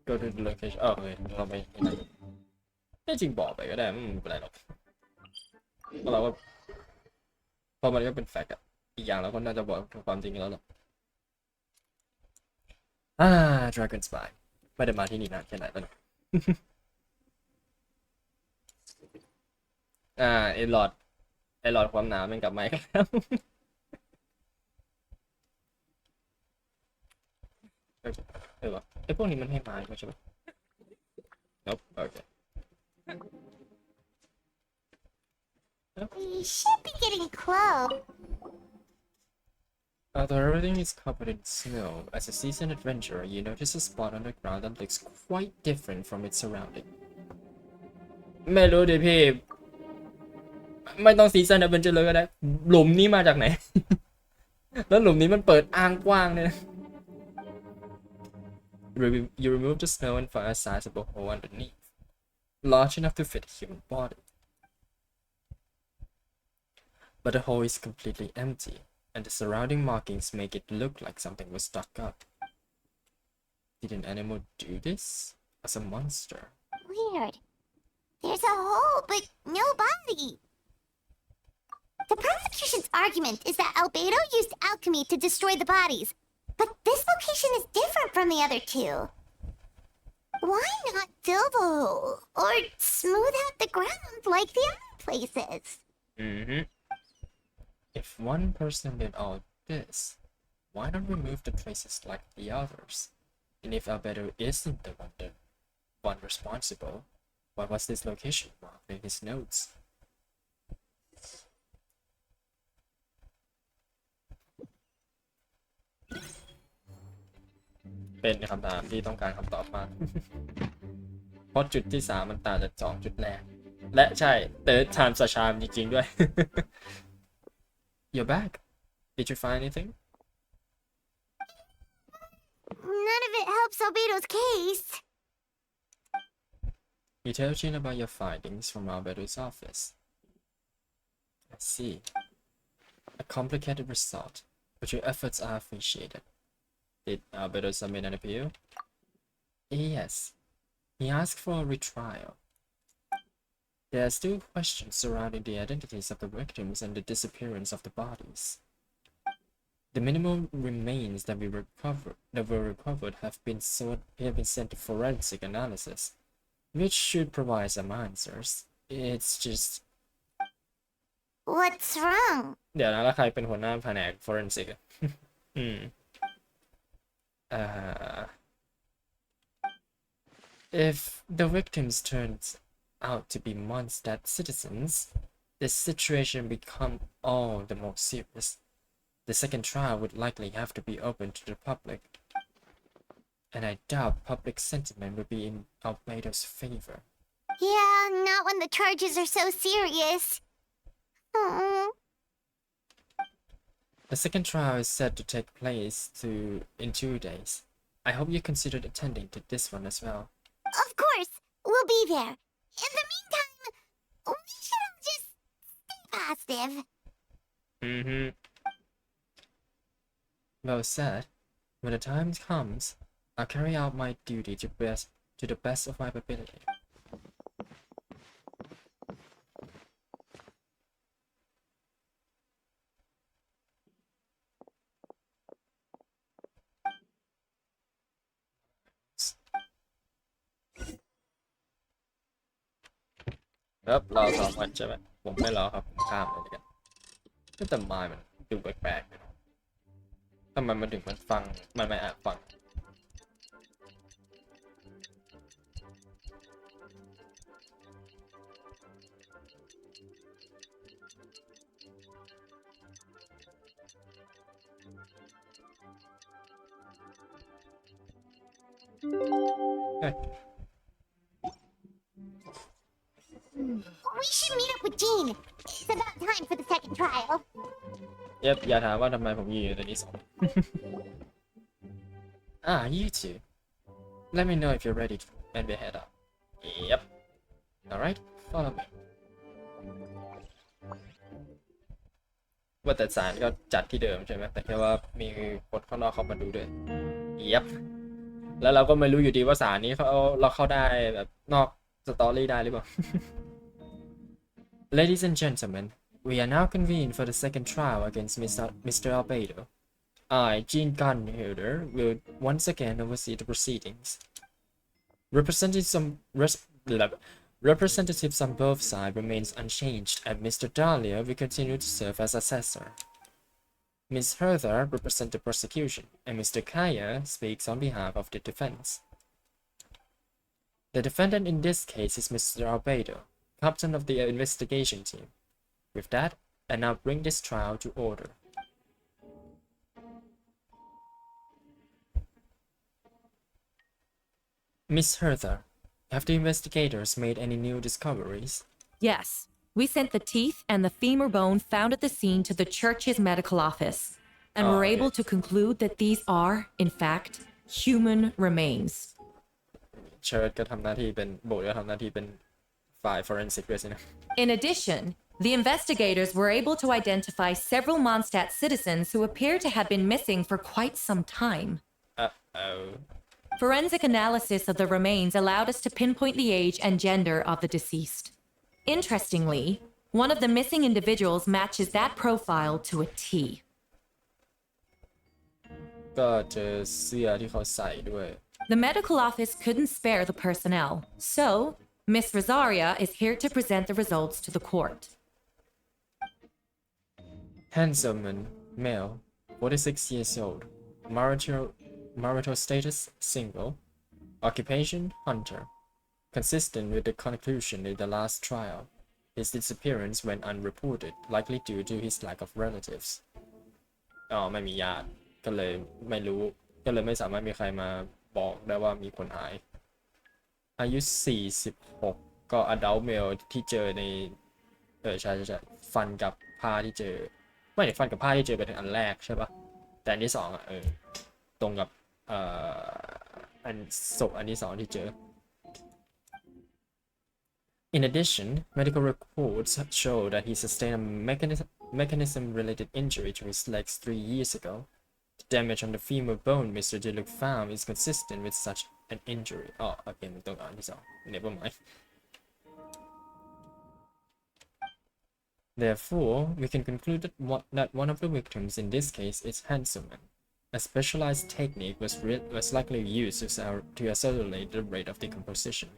Go to the location โอเคเราไปที่ไหนไม่จริงบอกไปก็ได้ไม่เป็นไรหรอกเพราะเราก็เพราะมันก็เป็นแฟกต์อะอีกอย่างเราก็น่าจะบอกความจริงแล้วหรอกDragon Spy ไม่ได้มาที่นี่นานแค่ไหนแล้วนะ ไอหลอดความหนามันกลับมาอีกแล้ว วะไอพวกนี้มันให้มาใช่ไหมโอเค We should be getting close. Although everything is covered in snow, as a seasoned adventurer, you notice a spot on the ground that looks quite different from its surrounding. ไม่รู้ดิพี่ ไม่ต้องซีซันแอดเวนเจอร์เลยก็ได้ หลุมนี้มาจากไหน แล้วหลุมนี้มันเปิดอ้างกว้างเนี่ย You remove the snow and find a sizable hole underneath, large enough to fit a human body. But the hole is completely empty, and the surrounding markings make it look like something was stuck up. Did an animal do this? As a monster? Weird. There's a hole, but no body. The prosecution's argument is that Albedo used alchemy to destroy the bodies, but this location is different from the other two. Why not fill the hole, or smooth out the ground like the other places? If one person did all this, why not remove the places like the others? And if Albedo isn't the one responsible, why was this location marked in his notes? เป็นคำถามที่ต้องการคำตอบมาก เพราะจุดที่3มันต่างจาก2จุดแรก และใช่ third time's a charm จริงๆด้วย You're back. Did you find anything? None of it helps Albedo's case. You tell Jin about your findings from Albedo's office. I see. A complicated result, but your efforts are appreciated. Did Albedo submit an appeal? Yes. He asked for a retrial. There are still questions surrounding the identities of the victims and the disappearance of the bodies. The minimal remains that were recovered have been sent to forensic analysis, which should provide some answers. It's just... What's wrong? เดี๋ยวนะแล้วใครเป็นหัวหน้าแผนก forensic อะ If the victims turns out to be Mondstadt citizens, the situation become all the more serious. The second trial would likely have to be open to the public, and I doubt public sentiment would be in Albedo's favor. Yeah, not when the charges are so serious. The second trial is set to take place in 2 days. I hope you considered attending to this one as well. Of course, we'll be there. In the meantime, we should all just stay positive. Well said. When the time comes, I'll carry out my duty to the best of my ability. Yep, รอ2 วันใช่ไหมผมไม่รอครับผมข้ามเลยกันก็แต่ไม้มันดูแปลกๆนะทำไมมันถึงมันฟังมันไม่ฟังเฮ้ย We should meet up with Jean. It's about time for the second trial. อย่าถามว่าทำไมผมยืนอยู่ตรงนี้2 you two. Let me know if you're ready and we head up. Yep. Alright, follow me. ว่าแต่ศาลก็จัดที่เดิมใช่ไหมแต่แค่ว่ามีคนข้างนอกเข้ามาดูด้วย Yep. แล้วเราก็ไม่รู้อยู่ดีว่าศาลนี้เราเข้าได้แบบนอกสตอรี่ได้หรือเปล่า Ladies and gentlemen, we are now convened for the second trial against Mr. Albedo. I, Gene Gunhilder, will once again oversee the proceedings. Representatives on both sides remains unchanged, and Mr. Dahlia will continue to serve as assessor. Ms. Hertha represents the prosecution, and Mr. Kaya speaks on behalf of the defense. The defendant in this case is Mr. Albedo, captain of the investigation team. With that, I now bring this trial to order. Miss Hertha, have the investigators made any new discoveries? Yes. We sent the teeth and the femur bone found at the scene to the church's medical office, and were able to conclude that these are, in fact, human remains. เชิร์ชก็ทำหน้าที่เป็นโบสก็ทำหน้าที่เป็นฝ่าย forensic ด้วยสินะ In addition, the investigators were able to identify several Mondstadt citizens who appear to have been missing for quite some time. Uh-oh. Forensic analysis of the remains allowed us to pinpoint the age and gender of the deceased. Interestingly, one of the missing individuals matches that profile to a T. ก็เจอเสื้อที่เขาใส่ด้วย The medical office couldn't spare the personnel, so Miss Rosaria is here to present the results to the court. Handsome man, male, 46 years old, marital status, single, occupation, hunter. Consistent with the conclusion in the last trial, his disappearance went unreported, likely due to his lack of relatives. ไม่มีญาติก็เลยไม่รู้ก็เลยไม่สามารถมีใครมาบอกได้ว่ามีคนหายอายุ46ก็ adult male ที่เจอในใช่ฟันกับผ้าที่เจอไม่ฟันกับผ้าที่เจอเป็นอันแรกใช่ปะแต่อันที่2ตรงกับอันศพอันที่2ที่เจอIn addition, medical reports show that he sustained a mechanism-related injury to his legs 3 years ago. The damage on the femur bone Mr. Diluk found is consistent with such an injury. Okay, never mind. Therefore, we can conclude that one of the victims in this case is Hanselman. A specialized technique was likely used to accelerate the rate of decomposition.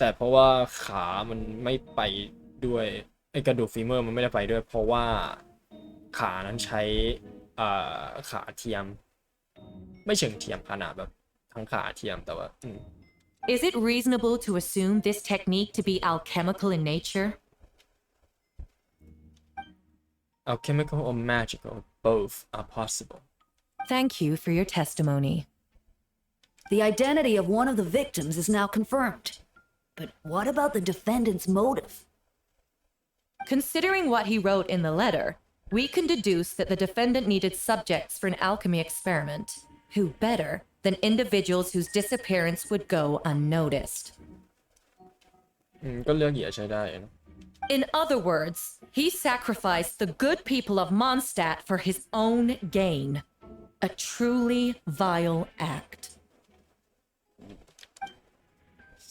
แต่เพราะว่าขามันไม่ไปด้วยกระดูกฟีเมอร์มันไม่ได้ไปด้วยเพราะว่าขานั้นใช้ขาเทียมไม่เชิงเทียมขนาดแบบทั้งขาเทียมแต่ว่า Is it reasonable to assume this technique to be alchemical in nature? Alchemical or magical, both are possible. Thank you for your testimony. The identity of one of the victims is now confirmed. But what about the defendant's motive? Considering what he wrote in the letter, we can deduce that the defendant needed subjects for an alchemy experiment. Who better than individuals whose disappearance would go unnoticed? ก็เลือกเหยื่อใช้ได้นะ In other words, he sacrificed the good people of Mondstadt for his own gain. A truly vile act.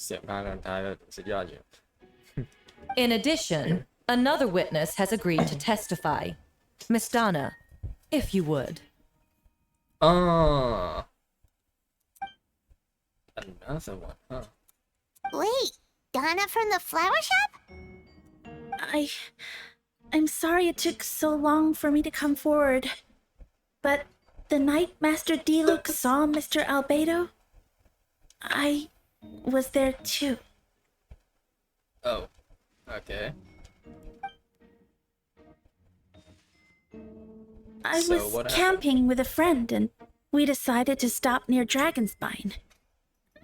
เสียงภาคตอนท้ายก็สุดยอดอยู่ In addition, another witness has agreed to testify. Miss Donna, if you would. Another one, huh? Wait, Donna from the flower shop? I'm sorry it took so long for me to come forward. But the night Master Diluk saw Mr. Albedo, I was there too. Oh, okay. I was camping with a friend and we decided to stop near Dragonspine.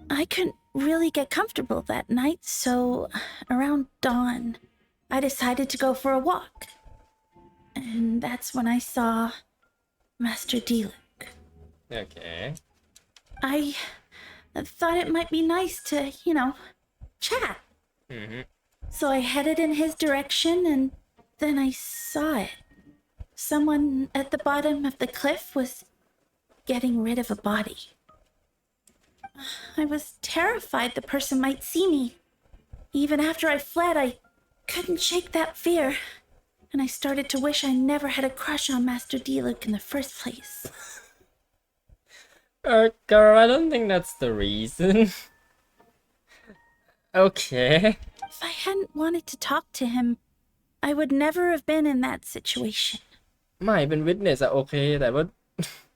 I couldn't really get comfortable that night, so around dawn, I decided to go for a walk. And that's when I saw Master Deluc. Okay. I thought it might be nice to, chat. So I headed in his direction, and then I saw it. Someone at the bottom of the cliff was getting rid of a body. I was terrified the person might see me. Even after I fled, I couldn't shake that fear. And I started to wish I never had a crush on Master Deluc in the first place. Girl, I don't think that's the reason. Okay. If I hadn't wanted to talk to him, I would never have been in that situation. ไม่เป็น witness อะโอเคแต่ว่า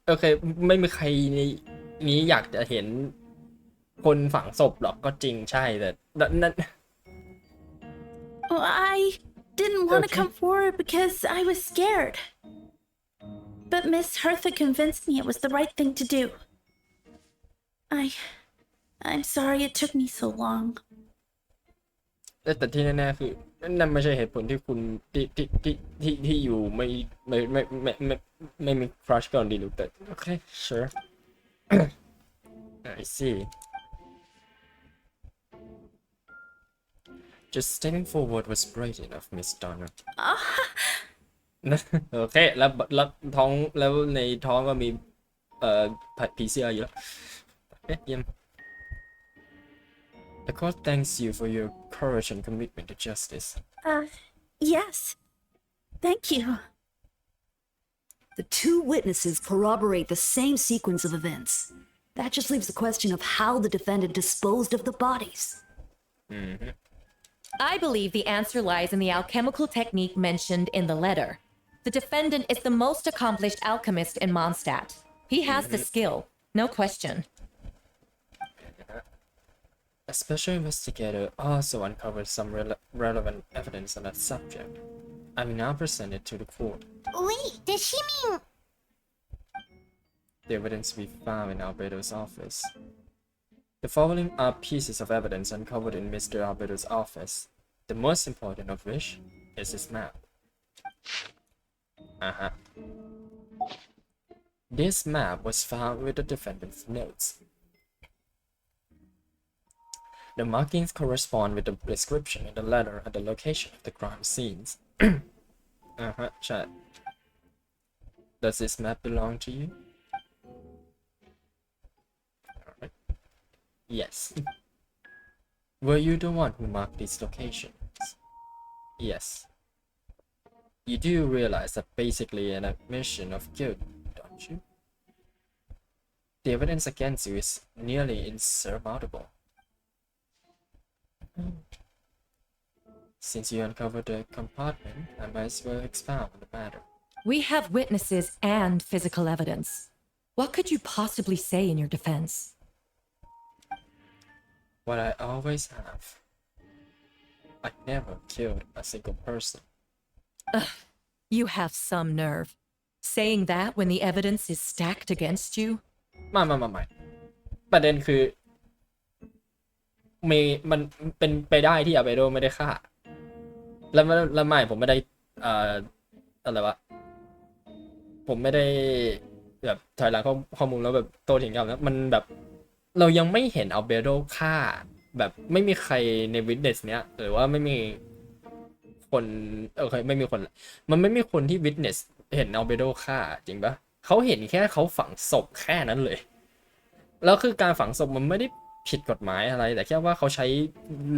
โอเคไม่มีใครในนี้อยากจะเห็นคนฝังศพหรอกก็จริงใช่แต่นั่น Well, I didn't want to Okay. come forward because I was scared. But Miss Hertha convinced me it was the right thing to do. I'm sorry it took me so long. แต่ที่แน่ๆคือนั่นไม่ใช่เหตุผลที่คุณที่อยู่ไม่มี crush ก่อนดีหรือแต่โอเค sure I see just stepping forward was brave enough Miss Donner โอเคแล้วท้องแล้วในท้องก็มีผีเสื้ออยู่แล้วเยี่ยม The court thanks you for your courage and commitment to justice. Yes. Thank you. The two witnesses corroborate the same sequence of events. That just leaves the question of how the defendant disposed of the bodies. I believe the answer lies in the alchemical technique mentioned in the letter. The defendant is the most accomplished alchemist in Mondstadt. He has the skill, no question. A special investigator also uncovered some relevant evidence on that subject. I will now present it to the court. Wait, does she mean... The evidence we found in Albedo's office. The following are pieces of evidence uncovered in Mr. Albedo's office, the most important of which is his map. This map was found with the defendant's notes. The markings correspond with the description in the letter and the location of the crime scenes. Chat. Does this map belong to you? Alright. Yes. Were you the one who marked these locations? Yes. You do realize that basically an admission of guilt, don't you? The evidence against you is nearly insurmountable. Since you uncovered the compartment, I might as well expound on the matter. We have witnesses and physical evidence. What could you possibly say in your defense? What I always have. I never killed a single person. You have some nerve. Saying that when the evidence is stacked against you? ไม่ประเด็นคือมันเป็นไปได้ที่อาเบโดไม่ได้ฆ่าแล้วไม่ผมไม่ได้อะไรวะผมไม่ได้แบบถอยหลังข้อมูลแล้วแบบโต้เถียงกันแล้วมันแบบเรายังไม่เห็นอาเบโดฆ่าแบบไม่มีใครในวิทเนสเนี้ยหรือว่าไม่มีคนโอเคไม่มีคนมันไม่มีคนที่วิทเนสเห็นอาเบโดฆ่าจริงปะเขาเห็นแค่เขาฝังศพแค่นั้นเลยแล้วคือการฝังศพมันไม่ได้ผิดกฎหมายอะไรแต่แค่ว่าเขาใช้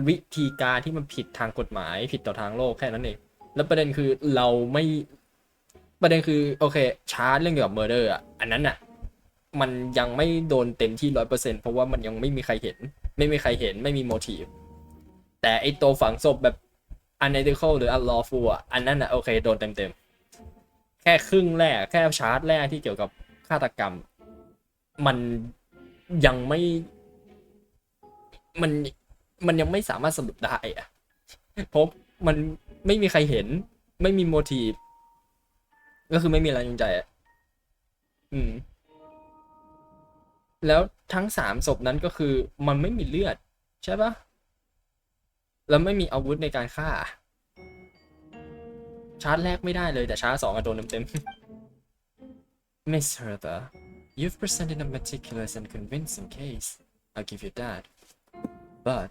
วิธีการที่มันผิดทางกฎหมายผิดต่อทางโลกแค่นั้นเองแล้วประเด็นคือเราไม่ประเด็นคือโอเคชาร์จเรื่องเกี่ยวกับเมอร์เดอร์อ่ะอันนั้นอ่ะมันยังไม่โดนเต็มที่ 100% เพราะว่ามันยังไม่มีใครเห็นไม่มีโมทีฟแต่ไอตัวฝังศพแบบ unethical หรือ unlawful อ่ะอันนั้นอ่ะโอเคโดนเต็มแค่ครึ่งแรกแค่ชาร์จแรกที่เกี่ยวกับฆาตกรรมมันยังไม่มันยังไม่สามารถสรุปได้อะเพราะมันไม่มีใครเห็นไม่มีโมทีฟก็คือไม่มีแรงจูงใจอ่ะแล้วทั้ง3ศพนั้นก็คือมันไม่มีเลือดใช่ปะแล้วไม่มีอาวุธในการฆ่า ชาร์จแรกไม่ได้เลยแต่ชาร์จ2โดนเต็มๆ Miss Hertha, you've presented a meticulous and convincing case. I'll give you that. But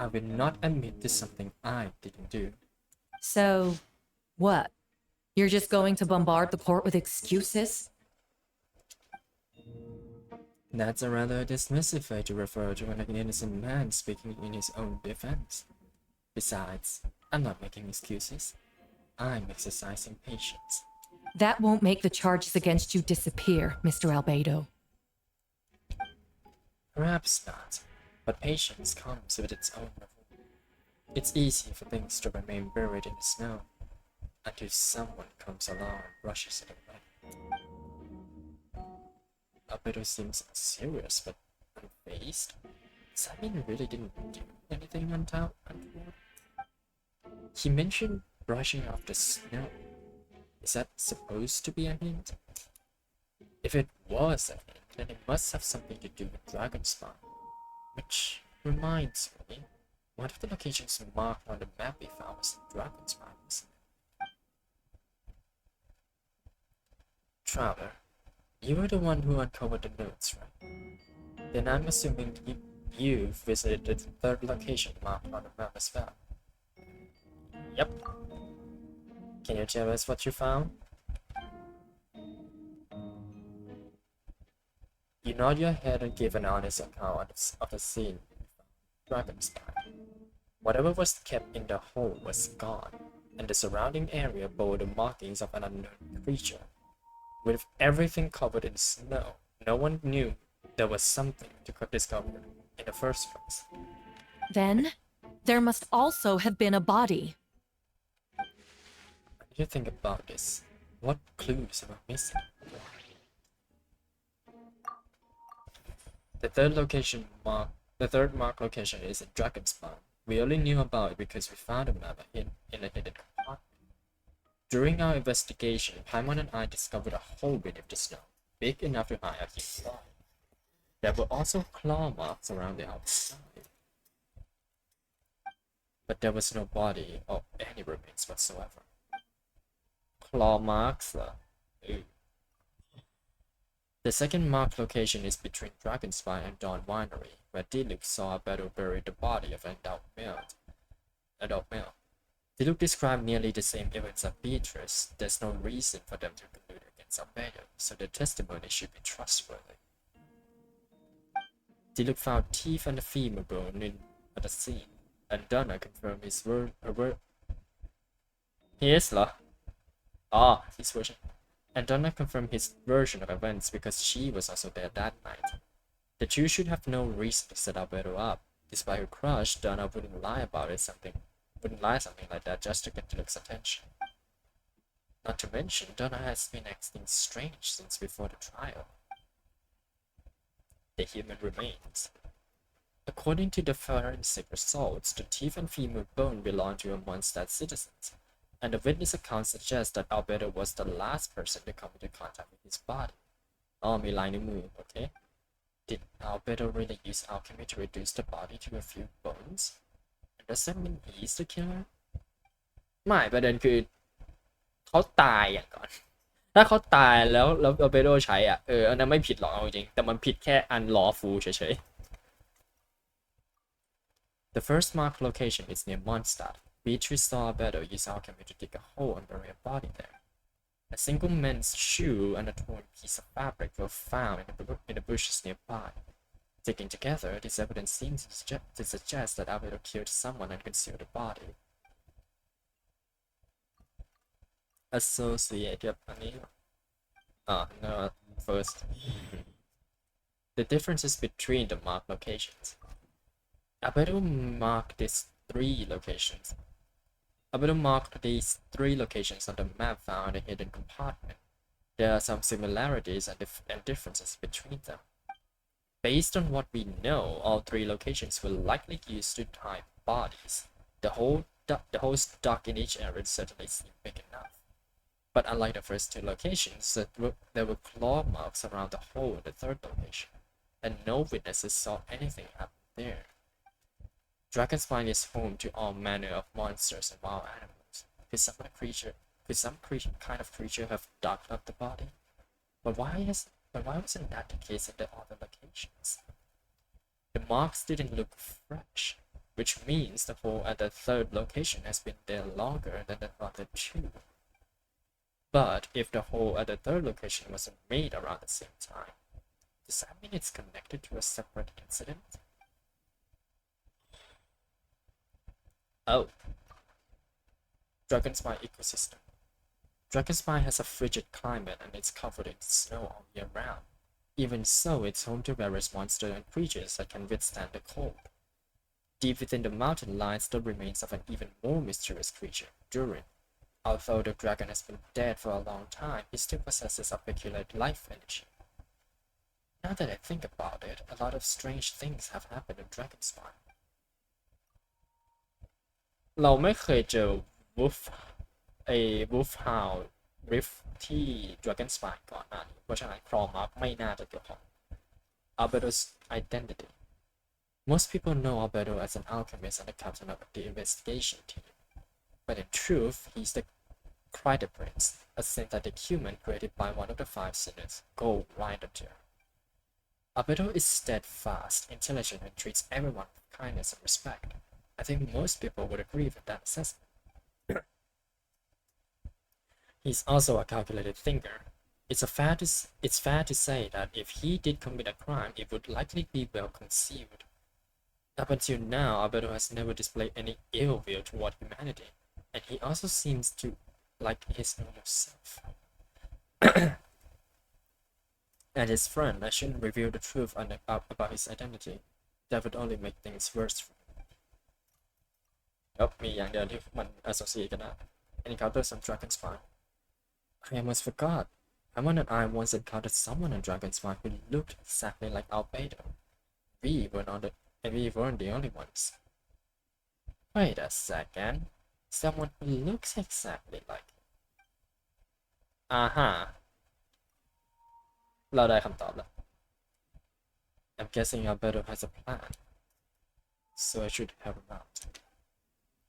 I will not admit to something I didn't do. So, what? You're just going to bombard the court with excuses? That's a rather dismissive way to refer to an innocent man speaking in his own defense. Besides, I'm not making excuses. I'm exercising patience. That won't make the charges against you disappear, Mr. Albedo. Perhaps not, but patience comes with its own reward. It's easy for things to remain buried in the snow until someone comes along and brushes it away. Albedo seems serious but unfazed. Does that mean he really didn't do anything untoward? He mentioned brushing off the snow. Is that supposed to be a hint? If it was a hint, then it must have something to do with Dragonspawn. Which reminds me, one of the locations marked on the map we found was Dragonspawn, wasn't it? Traveler, you were the one who uncovered the notes, right? Then I'm assuming you visited the third location marked on the map as well. Yep. Can you tell us what you found? You nod your head and give an honest account of the scene. Dragonspire. Whatever was kept in the hole was gone, and the surrounding area bore the markings of an unknown creature. With everything covered in snow, no one knew there was something to discover in the first place. Then, there must also have been a body. When you think about this, what clues am I missing? The third marked location is in Dragonspawn. We only knew about it because we found a map in a hidden compartment. During our investigation, Paimon and I discovered a hole beneath the snow, big enough to hide a human body. There were also claw marks around the outside. But there was no body or any remains whatsoever. Claw marks? The second marked location is between Dragonspire and Dawn Winery, where Diluc saw Albedo bury the body of an adult male. Diluc described nearly the same events as Beatrice. There's no reason for them to collude against Albedo, so their testimony should be trustworthy. Diluc found teeth and a femur bone at the scene, and Donna confirmed his version. And Donna confirmed his version of events because she was also there that night. The two should have no reason to set Albedo up. Despite her crush, Donna wouldn't lie something like that just to get Diluc's attention. Not to mention, Donna has been acting strange since before the trial. The human remains. According to the forensic results, the teeth and femur bone belong to a Mondstadt citizen, and the witness account suggests that Albedo was the last person to come into contact with his body. Me line move, okay? Did Albedo really use alchemy to reduce the body to a few bones? And does that mean he's the killer? ไม่ประเด็นคือเขาตายอ่ะก่อน ถ้าเขาตายแล้วอัลเบโดใช้อ่ะอันนั้นไม่ผิดหรอกเอาจริงแต่มันผิดแค่อันlawfulเฉยๆ The first marked location is near Mondstadt. Beatrice saw Albedo use alchemy to dig a hole and bury a body there. A single men's shoe and a torn piece of fabric were found in the bushes nearby. Taken together, this evidence seems to suggest that Albedo killed someone and concealed the body. Associate, yep, no, first. The differences between the marked locations. Albedo marked these three locations on the map found in a hidden compartment. There are some similarities and differences between them. Based on what we know, all three locations were likely used to hide bodies. The holes dug in each area certainly seem big enough. But unlike the first two locations, there were claw marks around the hole in the third location, and no witnesses saw anything happen there. Dragonspine is home to all manner of monsters and wild animals. To summon a creature Could some kind of creature have dug up the body? But why wasn't that the case at the other locations? The marks didn't look fresh, which means the hole at the third location has been there longer than the other two. But if the hole at the third location wasn't made around the same time, does that mean it's connected to a separate incident? Oh. Dragonspire ecosystem. Dragonspire has a frigid climate and it's covered in snow all year round. Even so, it's home to various monsters and creatures that can withstand the cold. Deep within the mountain lies the remains of an even more mysterious creature, Durin. Although the dragon has been dead for a long time, he still possesses a peculiar life energy. Now that I think about it, a lot of strange things have happened in Dragonspire. เราไม่เคยเจอ Wolf Hound Rift ที่ Dragonspire ก่อนหน้านี้เพราะฉะนั้นครอมาร์คไม่น่าจะเกี่ยวข้อง Albedo's identity. Most people know Albedo as an alchemist and the captain of the investigation team. But in truth, he's the Crider Prince, a synthetic human created by one of the five sinners, Gold Rider. Albedo is steadfast, intelligent, and treats everyone with kindness and respect. I think most people would agree with that assessment. He's also a calculated thinker. It's fair to say that if he did commit a crime, it would likely be well concealed. Up until now, Albedo has never displayed any ill will toward humanity, and he also seems to like his normal self. And his friend, I shouldn't reveal the truth about his identity. That would only make things worse for him. ครับมีอย่างเดียวที่มัน associate กันได้ Encounter some Dragonspire. I almost forgot. Hamon and I once encountered someone in Dragonspire who looked exactly like Albedo. We weren't the only ones. Wait a second. Someone who looks exactly like. Aha. เราได้คำตอบแล้ว I'm guessing Albedo has a plan. So I should help him out.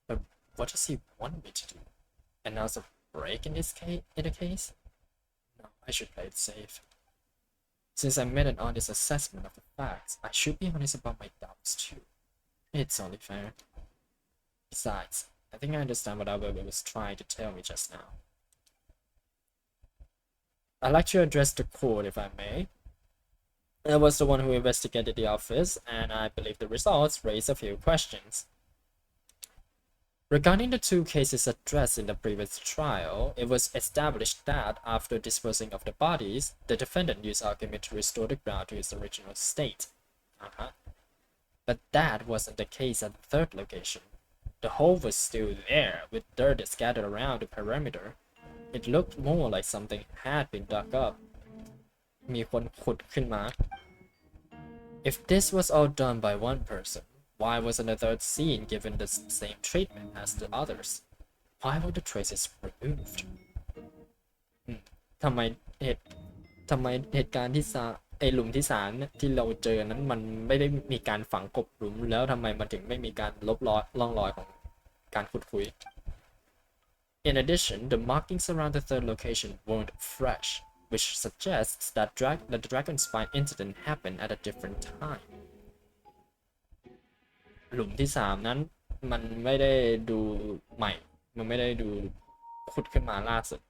But what does he want me to do? Announce a break in the case? No, I should play it safe. Since I made an honest assessment of the facts, I should be honest about my doubts too. It's only fair. Besides, I think I understand what Albedo was trying to tell me just now. I'd like to address the court if I may. I was the one who investigated the office, and I believe the results raise a few questions. Regarding the two cases addressed in the previous trial, it was established that after disposing of the bodies, the defendant used alchemy to restore the ground to its original state. But that wasn't the case at the third location. The hole was still there, with dirt scattered around the perimeter. It looked more like something had been dug up. มีคนขุดขึ้นมา If this was all done by one person, why wasn't the third scene given the same treatment as the others? Why were the traces removed? ทำไมเหตุการณ์ที่หลุมที่3ที่เราเจอนั้นมันไม่ได้มีการฝังกลบหลุมแล้วทำไมมันถึงไม่มีการลบร่องรอยของการขุดคุย In addition, the markings around the third location weren't fresh, which suggests that the Dragonspire incident happened at a different time. หลุมที่3นั้นมันไม่ได้ดูใหม่มันไม่ได้ดูขุดขึ้นมาล่าสุด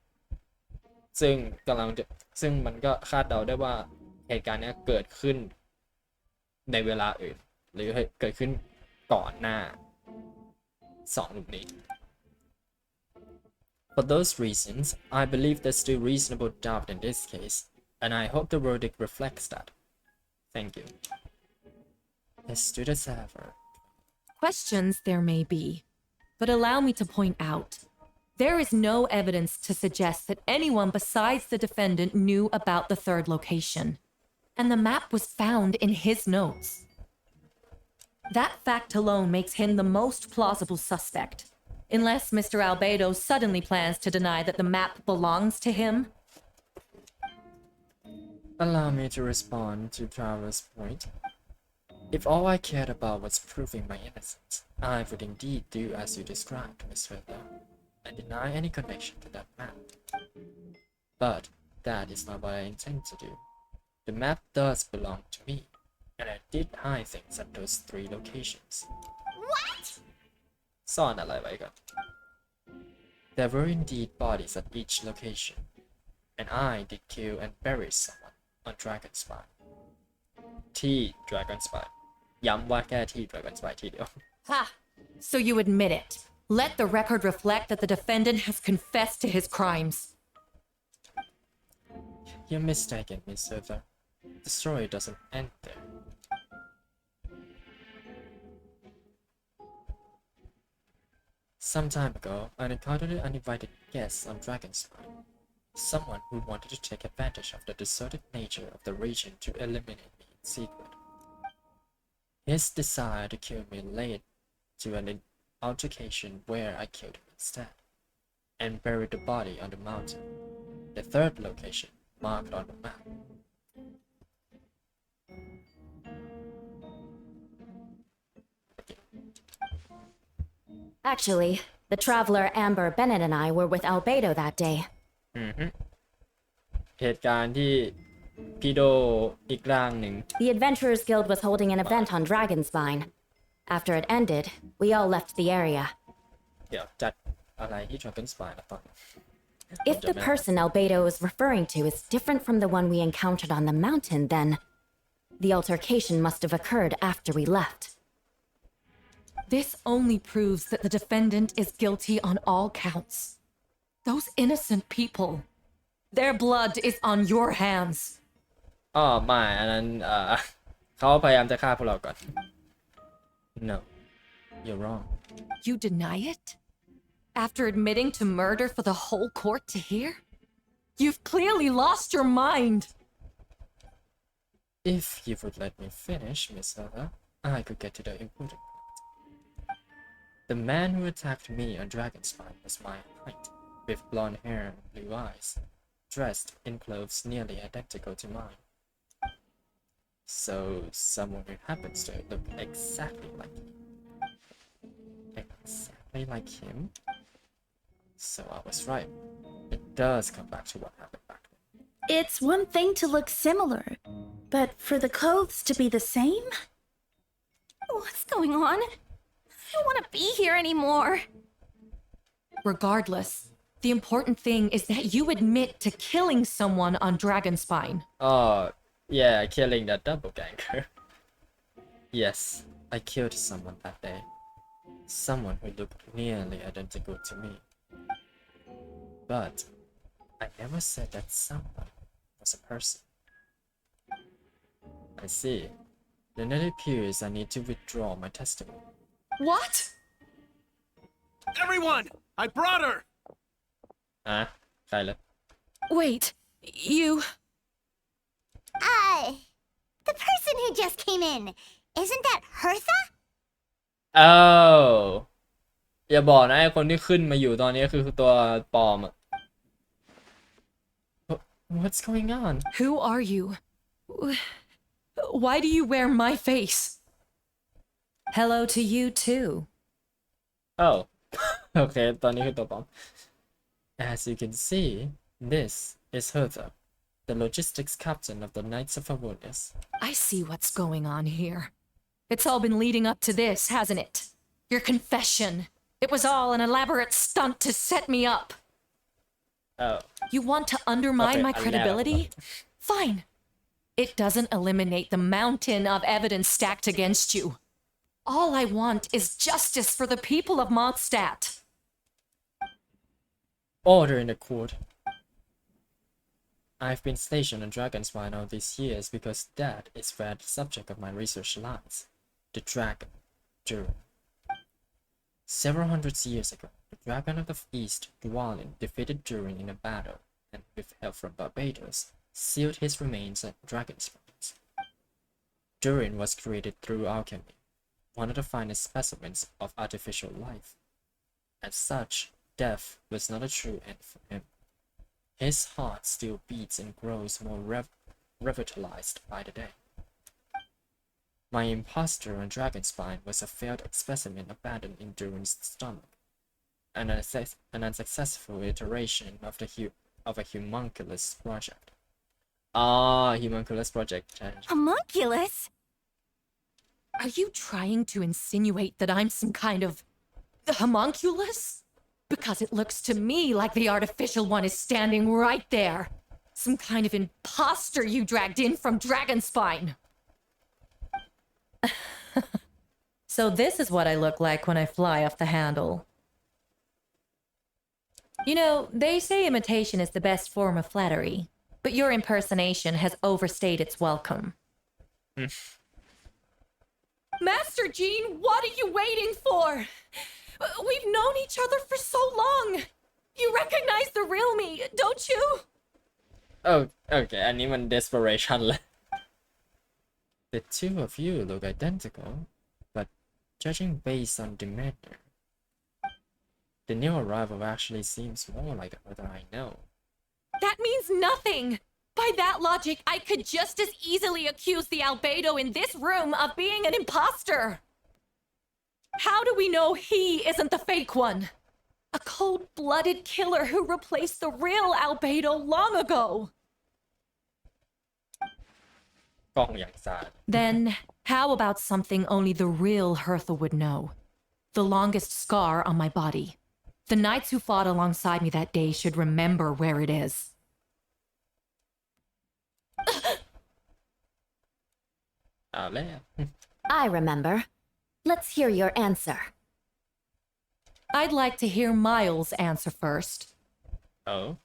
ซึ่งมันก็คาดเดาได้ว่าเหตุการณ์นี้เกิดขึ้นในเวลาอื่นหรือเกิดขึ้นก่อนหน้า2หลุมนี้ For those reasons, I believe there's still reasonable doubt in this case, and I hope the verdict reflects that. Thank you. Astute as ever. Questions there may be, but allow me to point out, there is no evidence to suggest that anyone besides the defendant knew about the third location, and the map was found in his notes. That fact alone makes him the most plausible suspect, unless Mr. Albedo suddenly plans to deny that the map belongs to him. Allow me to respond to Travis' point. If all I cared about was proving my innocence, I would indeed do as you described, Miss Feather, and deny any connection to that map. But that is not what I intend to do. The map does belong to me, and I did hide things at those 3 locations. What? ซ่อนอะไรไว้ก่อน There were indeed bodies at each location, and I did kill and bury someone on Dragon Spine. ที่ Dragon Spine ย้ำว่าแค่ที่ Dragon Spine ทีเดียว Ha! So you admit it. Let the record reflect that the defendant has confessed to his crimes. You're mistaken, Miss Silver. The story doesn't end there. Some time ago, I encountered an uninvited guest on Dragonspine. Someone who wanted to take advantage of the deserted nature of the region to eliminate me in secret. His desire to kill me led to an altercation where I killed him instead, and buried the body on the mountain, the 3rd location marked on the map. Actually, the traveler Amber Bennett and I were with Albedo that day. เหตุการณ์ที่พี่โดอีกร่างหนึ่ง The Adventurers Guild was holding an event on Dragonspine. After it ended, we all left the area. เดี๋ยวจัดอะไรที่ Dragonspine นะตอน If the person Albedo is referring to is different from the one we encountered on the mountain, then the altercation must have occurred after we left. This only proves that the defendant is guilty on all counts. Those innocent people, their blood is on your hands. อ๋อไม่อันนั้นเขาพยายามจะฆ่าพวกเราก่อน No, you're wrong. You deny it? After admitting to murder for the whole court to hear? You've clearly lost your mind. If you would let me finish, Miss Silver, I could get to the important point. The man who attacked me on Dragonspine was my height, with blonde hair and blue eyes, dressed in clothes nearly identical to mine. So, someone who happens to look exactly like him. Exactly like him? So I was right. It does come back to what happened back then. It's one thing to look similar, but for the clothes to be the same? What's going on? I don't want to be here anymore. Regardless, the important thing is that you admit to killing someone on Dragonspine. Oh, yeah, killing that doppelganger. Yes, I killed someone that day. Someone who looked nearly identical to me. But I never said that someone was a person. I see. Then it appears I need to withdraw my testimony. What? Everyone! I brought her! Huh? Kyla. Wait, you... The person who just came in, isn't that Hertha? Oh อย่าบอกนะไอ้คนที่ขึ้นมาอยู่ตอนนี้คือตัวปลอมอะ What's going on? Who are you? Why do you wear my face? Hello to you too. Oh. Okay, ตอนนี้คือตัวปลอม As you can see, this is Hertha, the logistics captain of the Knights of Favonius. I see what's going on here. It's all been leading up to this, hasn't it? Your confession. It was all an elaborate stunt to set me up. Oh. You want to undermine Okay, my credibility? Fine. It doesn't eliminate the mountain of evidence stacked against you. All I want is justice for the people of Mondstadt. Order in the court. I've been stationed on Dragonspine all these years because that is where the subject of my research lies. The dragon, Durin. Several hundred years ago, the dragon of the East, Dwalin, defeated Durin in a battle, and with help from Barbados, sealed his remains at Dragonspine. Durin was created through alchemy, one of the finest specimens of artificial life. As such, death was not a true end for him. His heart still beats and grows more revitalized by the day. My impostor on Dragonspine was a failed specimen abandoned in Durin's stomach, an unsuccessful iteration of the of a homunculus project. Ah, homunculus project. ใช่ Homunculus? Are you trying to insinuate that I'm some kind of homunculus? Because it looks to me like the artificial one is standing right there. Some kind of imposter you dragged in from Dragonspine. So this is what I look like when I fly off the handle. You know, they say imitation is the best form of flattery, but your impersonation has overstayed its welcome. Master Jean, what are you waiting for? We've known each other for so long. You recognize the real me, don't you? Oh, okay, อันนี้มัน desperation เลย The two of you look identical, but judging based on demeanor, the new arrival actually seems more like a brother I know. That means nothing. By that logic, I could just as easily accuse the albedo in this room of being an imposter. How do we know he isn't the fake one? A cold-blooded killer who replaced the real albedo long ago. กล้องอย่างสาด Then, how about something only the real Hertha would know? The longest scar on my body. The knights who fought alongside me that day should remember where it is. I remember. Let's hear your answer. I'd like to hear Miles' answer first. Oh?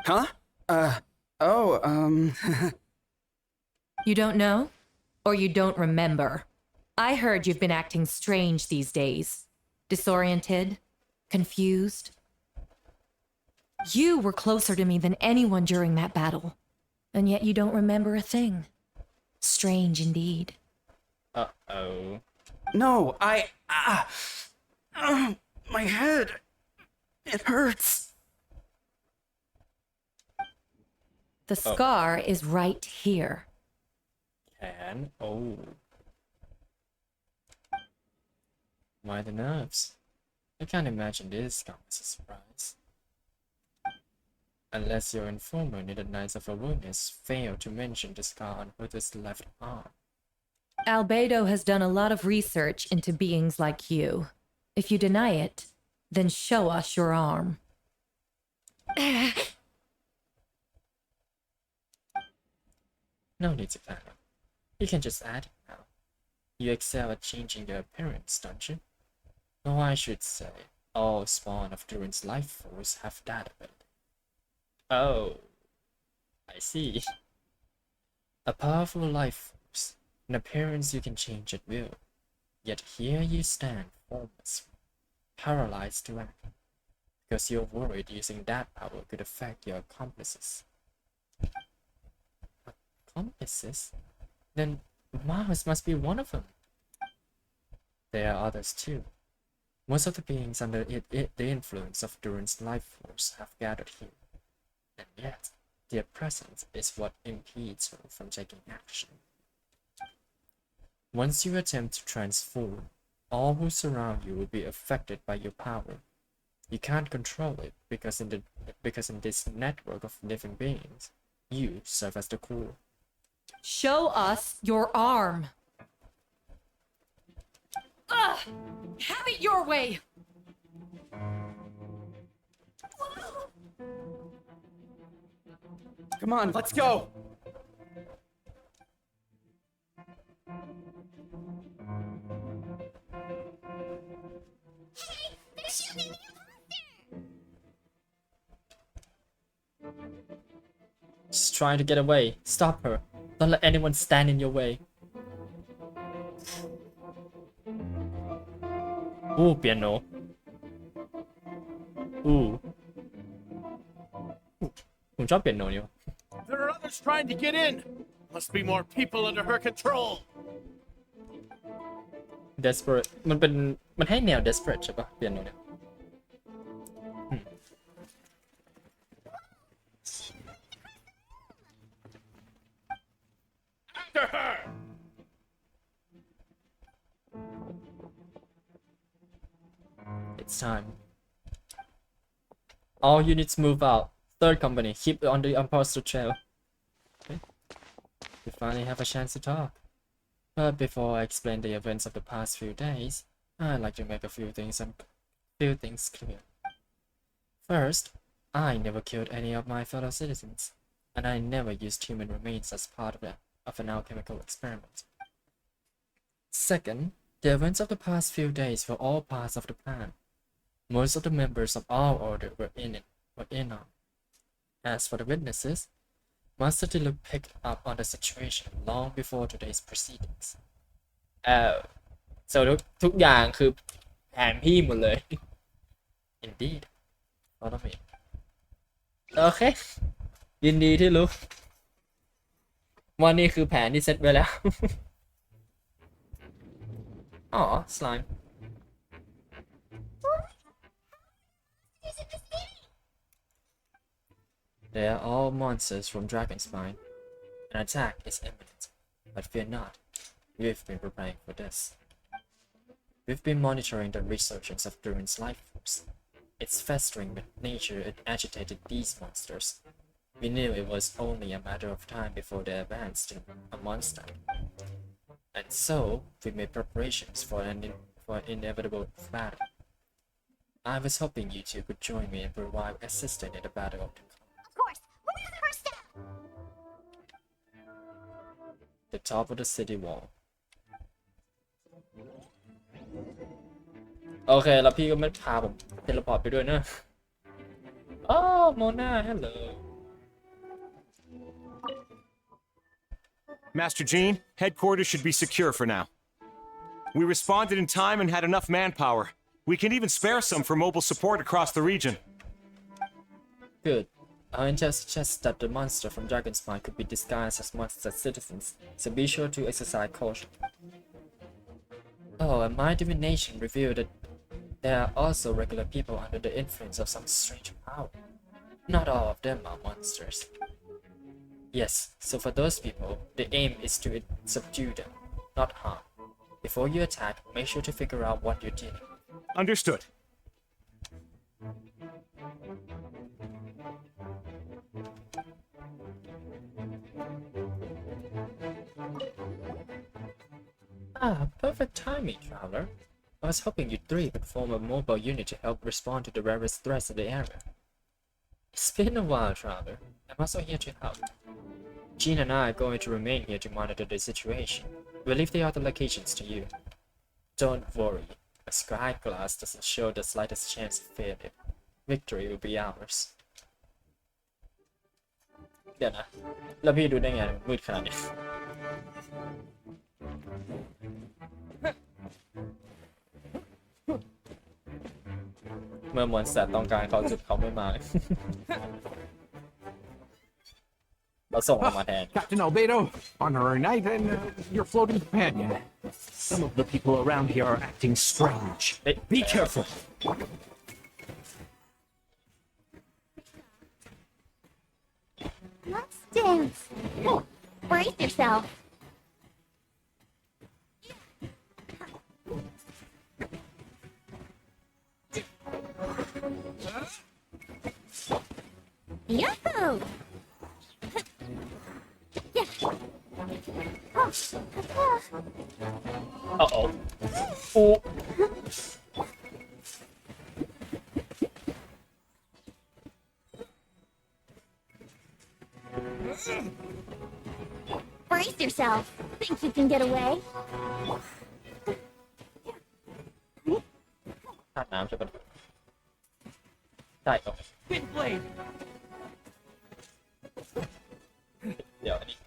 Huh? You don't know? Or you don't remember? I heard you've been acting strange these days. Disoriented? Confused? You were closer to me than anyone during that battle. And yet you don't remember a thing. Strange indeed. Uh-oh. No, my head. It hurts. The scar is right here. Can? Oh. Why the nerves? I can't imagine this comes as a surprise. Unless your informer needed nights of awareness failed to mention the scar on Hood's left arm. Albedo has done a lot of research into beings like you. If you deny it, then show us your arm. No need to panic. You can just add it now. You excel at changing your appearance, don't you? Or I should say, all spawn of Durin's life force have that ability. Oh, I see. A powerful life force, an appearance you can change at will. Yet here you stand, formless, paralyzed to act, because you're worried using that power could affect your accomplices. Accomplices? Then Miles must be one of them. There are others too. Most of the beings under the influence of Durin's life force have gathered here. And yet, their presence is what impedes her from taking action. Once you attempt to transform, all who surround you will be affected by your power. You can't control it because in this network of living beings, you serve as the core. Show us your arm. Ugh! Have it your way! Come on, let's go. Hey, they're shooting the She's trying to get away. Stop her. Don't let anyone stand in your way. Ooh, piano. Ooh. ผมชอบเปียโนนี่วะ There are others trying to get in. Must be more people under her control. Desperate มันให้แนว desperate ใช่ปะเปียโนเนี่ย After her. It's time. All units move out. Third company, keep on the imposter trail. Okay. We finally have a chance to talk. But before I explain the events of the past few days, I'd like to make a few things clear. First, I never killed any of my fellow citizens, and I never used human remains as part of an alchemical experiment. Second, the events of the past few days were all parts of the plan. Most of the members of our order were in on. As for the witnesses, Master Diluc picked up on the situation long before today's proceedings. So ทุกอย่างคือแผนพี่หมดเลย Indeed. Follow me. โอเค ยินดีที่รู้ว่านี่คือแผนที่เซตไว้แล้ว อ๋อ slime. They are all monsters from Dragonspine. An attack is imminent, but fear not. We've been preparing for this. We've been monitoring the resurgence of Durin's life force. Its festering nature agitated these monsters. We knew it was only a matter of time before they advanced to a monster. And so, we made preparations for an inevitable battle. I was hoping you two could join me and provide assistance in the battle of the Of course. What is the first step? the top of the city wall. โอเคแล้วพี่ก็ไม่พาผมเทเลพอร์ตไปด้วยนะอ๋อโมนา hello. Master Jean, headquarters should be secure for now. We responded in time and had enough manpower. We can even spare some for mobile support across the region. Good. Our intel suggests that the monster from Dragonspine could be disguised as monster citizens, so be sure to exercise caution. Oh, and my divination revealed that there are also regular people under the influence of some strange power. Not all of them are monsters. Yes, so for those people, the aim is to subdue them, not harm. Before you attack, make sure to figure out what you're dealing with. Understood. Ah, perfect timing, Traveler. I was hoping you three could form a mobile unit to help respond to the various threats in the area. It's been a while, Traveler. I'm also here to help. Jean and I are going to remain here to monitor the situation. We'll leave the other locations to you. Don't worry. A sky glass doesn't show the slightest chance of failure. Victory will be ours. เดี๋ยวนะแล้วพี่ดูได้ไงมืดขนาดนี้ เมื่อมวลสัตว์ต้องการเขาจุดเขาไม่มา เราส่งมาแทน Captain Albedo, honorary knight, and your floating companion. Some of the people around here are acting strange. Be careful. Let's dance. Oh, brace yourself. Yahoo! Uh-oh. Oh. Brace yourself. Think you can get away? ธาตุน้ำใช่ปะได้ครับ Wind blade. เดี๋ยวอันนี้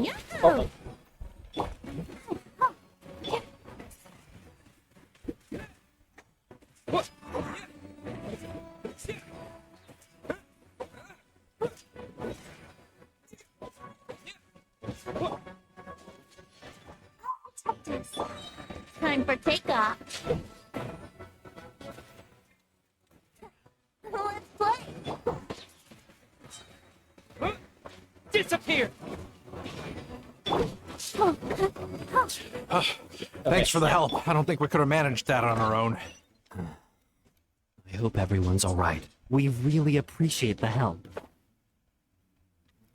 Yahoo! Time for takeoff. Let's play. Disappear. Thanks for the help. I don't think we could have managed that on our own. I hope everyone's all right. We really appreciate the help.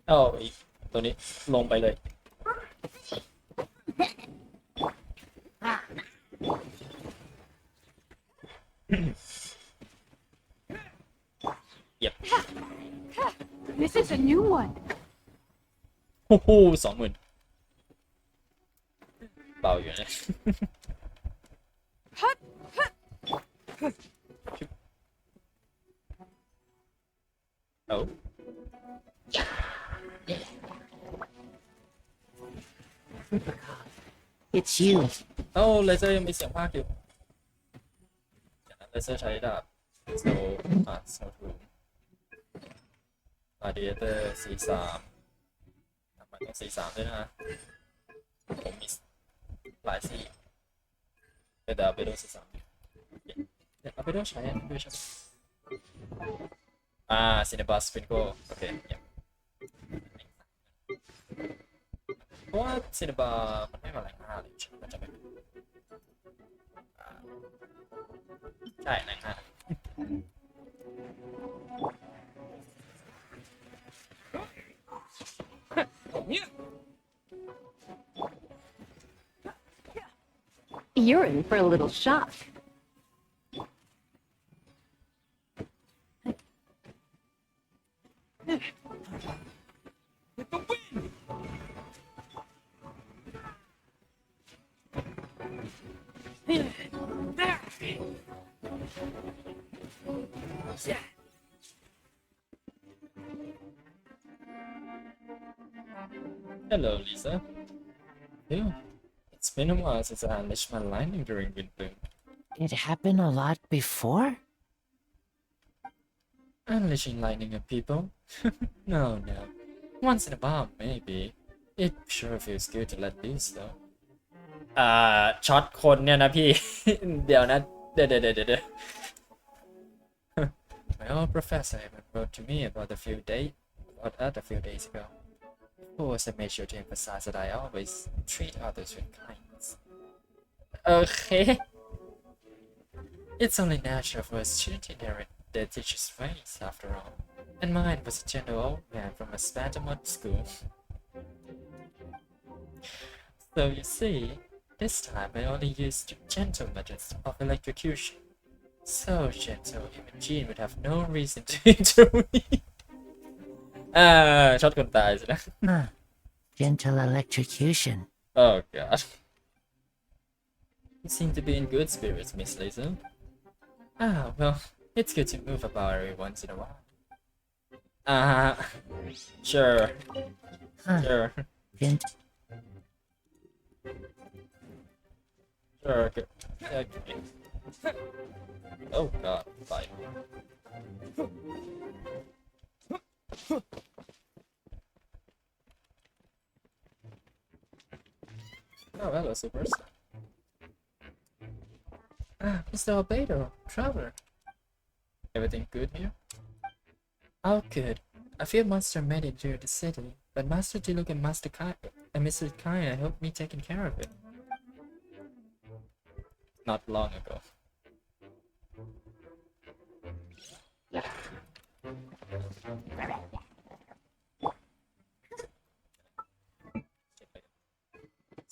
เอาอีกตัวนี้ลงไปเลย Yep. This is a new one. โอ้โห20,000เบาอยู่นะ โอ้ It's you. โอ้เลเซอร์ยังมีเสียงพากย์อยู่เลเซอร์ใช้ดาบโซโซทูอาร์เดียเตอร์C3ทำไมต้องC3ด้วยนะผมมีหลายสีแต่ดาบไปโดนC3เนี่ยเอาไปโดนใช้ด้วยใช่ไหมซินเนบัสฟินโกโอเคเนี่ยเพราะว่าซินเนบัสมันไม่มาแรง5เลยใช่ไหมจะไม่ใช่แรง5You're in for a little shock. Hello, Lisa. Ew. It's been a while since I unleashed my lightning during Windbloom. It happened a lot before? Unleashing lightning at people? No. Once in a while, maybe. It sure feels good to let loose, though. ช็อตคนเนี่ยนะพี่ เดี๋ยวนะ เดี๋ยว My old professor even wrote to me about that a few days ago. Of course, I made sure to emphasize that I always treat others with kindness. Okay. It's only natural for a student to inherit their teacher's ways, after all. And mine was a gentle old man from a Spantamod school. So you see, this time I only used gentle methods of electrocution. So gentle, even Jean would have no reason to intervene. ช็อตคนตายสินะ Gentle electrocution. Oh god. You seem to be in good spirits, Miss Lisa. Well, it's good to move about every once in a while. Sure. Sure. Sure, okay. Oh god, bye. Oh, hello, superstar. Mr. Albedo, traveler. Everything good here? Oh, good. A few monsters made it to the city, but Master Diluc and Master Kai and Mr. Kaya helped me taking care of it. Not long ago.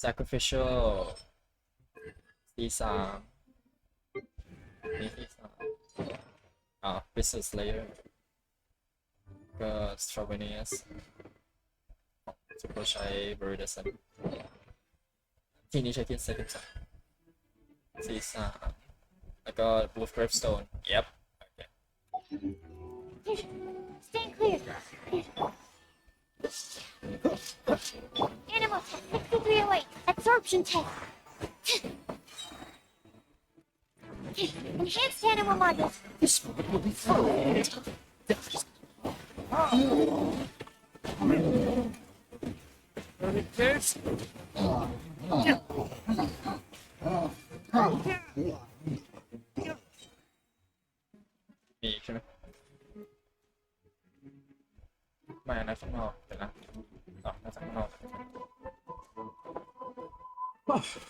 Sacrificial. C3 นี่C3 Business Layer ก็ Strawberries สุดก็ใช้ Viridescent ที่นี้ใช้ที่ Second C3 แล้วก็ Blue Gravestone Yep okay. Stand clear. Animal test 6308. Absorption test. Enhanced animal modules. This will be fun.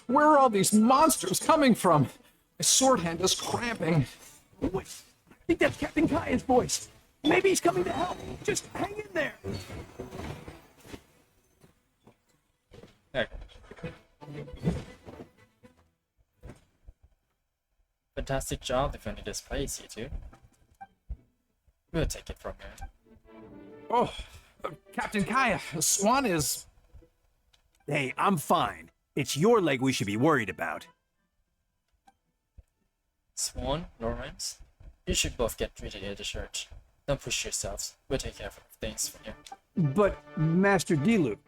Where are all these monsters coming from? My sword hand is cramping. Wait, think that's Captain Kaya's voice. Maybe he's coming to help. Just hang in there. Okay. Fantastic job defending this place, you two. We'll take it from here. Oh, Captain Kaya, Swan is... Hey, I'm fine. It's your leg we should be worried about. Swan, Lawrence, you should both get treated at the church. Don't push yourselves. We'll take care of things for you. But, Master Diluc,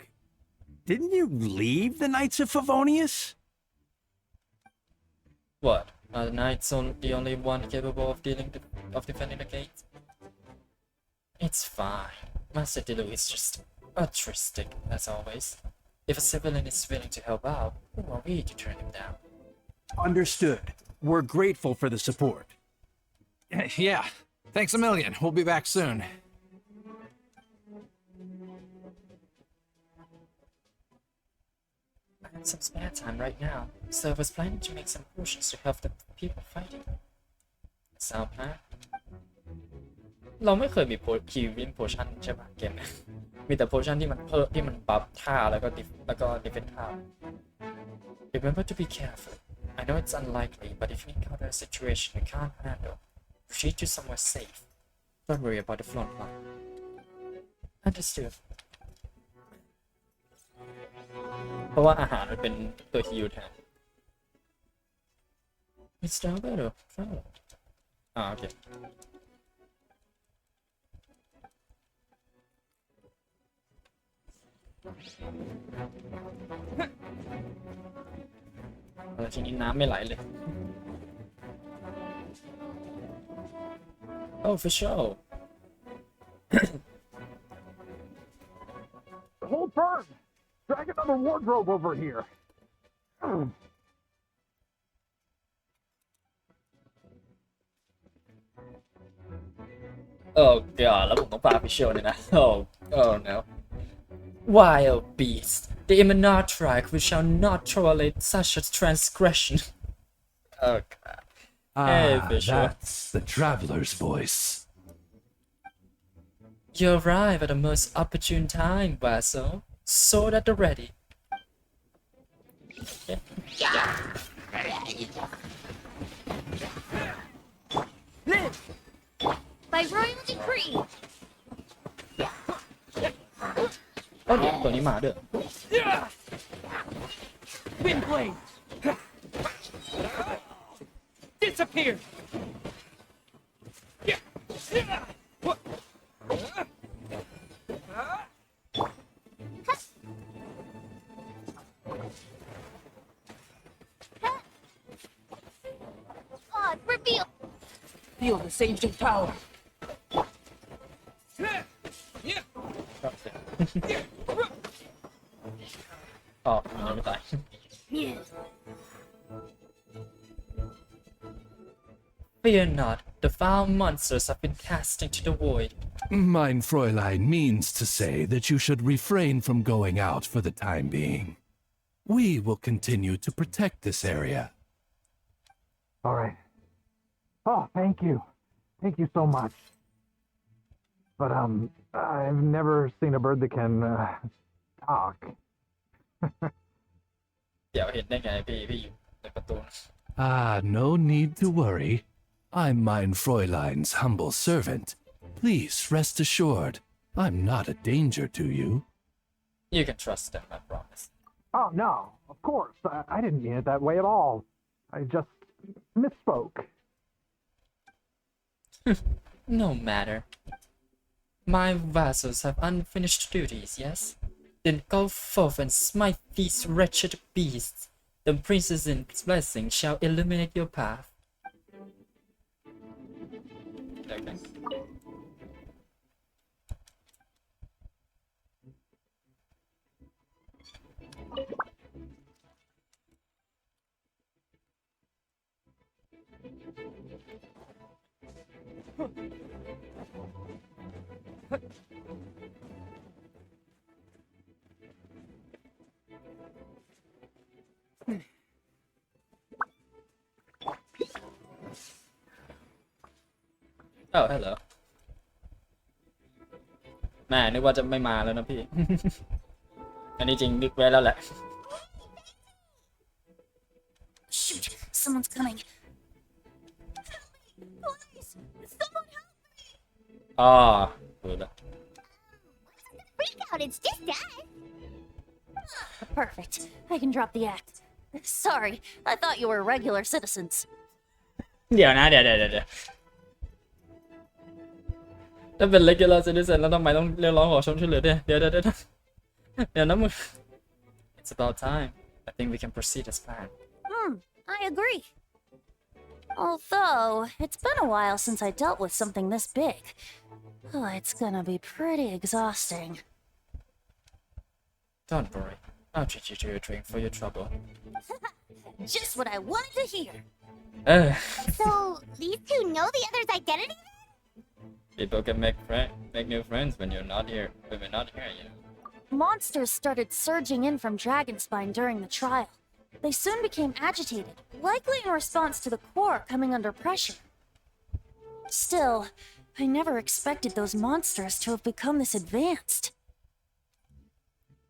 didn't you leave the Knights of Favonius? What? Are the knights the only one capable of defending the gate? It's fine. Master Diluc is just altruistic, as always. If a civilian is willing to help out, who are we to turn him down? Understood. We're grateful for the support. Yeah, thanks a million. We'll be back soon. I have some spare time right now, so I was planning to make some potions to help the people fighting. Sound plan? เราไม่เคยมีคีวินโพชั่นใช่ปะเกมนี้ มีแต่โพชั่นที่มันเพิ่มที่มันบัฟท่าแล้วก็ดิเฟนท่า Remember to be careful. I know it's unlikely, but if you encounter a situation you can't handle, retreat to somewhere safe. Don't worry about the front line. Understood. เพราะว่าอาหารมันเป็นตัวฮิลแทน Mr. Alberto, follow. โอเค ทีนี้น้ำไม่ไหลเลย Oh, for sure. Hold firm. Drag another wardrobe over here. Oh god, แล้วผมต้องพาไปโชว์เนี่ยนะ Oh no. Wild beast, the Immunotric we shall not tolerate such a transgression. Oh god. Hey, Bishop. That's the traveler's voice. You arrive at the most opportune time, Vassal. Sword at the ready. Live! By royal decree! เดี๋ยวตัวนี้มาด้วย Wind blade! Disappear! God, reveal! Feel this ancient power. Oh, ยังไม่ตาย Fear not, the foul monsters have been cast into the void. Mein Fräulein means to say that you should refrain from going out for the time being. We will continue to protect this area. All right. Oh, thank you. Thank you so much. But, I've never seen a bird that can, talk. เดี๋ยวเห็นได้ไงพี่อยู่ในประตู Ah, no need to worry. I'm Mein Fräulein's humble servant. Please rest assured, I'm not a danger to you. You can trust them, I promise. Oh, no. Of course. I didn't mean it that way at all. I just misspoke. No matter. My vassals have unfinished duties, yes? Then go forth and smite these wretched beasts. The princess's blessing shall illuminate your path. Okay. Oh hello แม่นึกว่าจะไม่มาแล้วนะพี่ อันนี้จริงนึกไว้แล้วแหละ Shoot, someone's coming. Please, someone help! อ๋อดูละ Freak out, it's just us. Perfect. I can drop the act. Sorry, I thought you were regular citizens. เดี๋ยวนะเดี๋ยวถ้าเป็น regular citizen แล้วทำไมต้องเรียกร้องขอความช่วยเหลือด้วยเดี๋ยวนะมึง It's about time I think we can proceed as planned I agree. Although, it's been a while since I dealt with something this big. Oh, it's gonna be pretty exhausting. Don't worry I'll treat you to a drink for your trouble Just what I wanted to hear. So, these two know the other's identity? People can make new friends when you're not here when we're not here you know Monsters started surging in from Dragonspine during the trial. They soon became agitated, likely in response to the core coming under pressure. Still, I never expected those monsters to have become this advanced.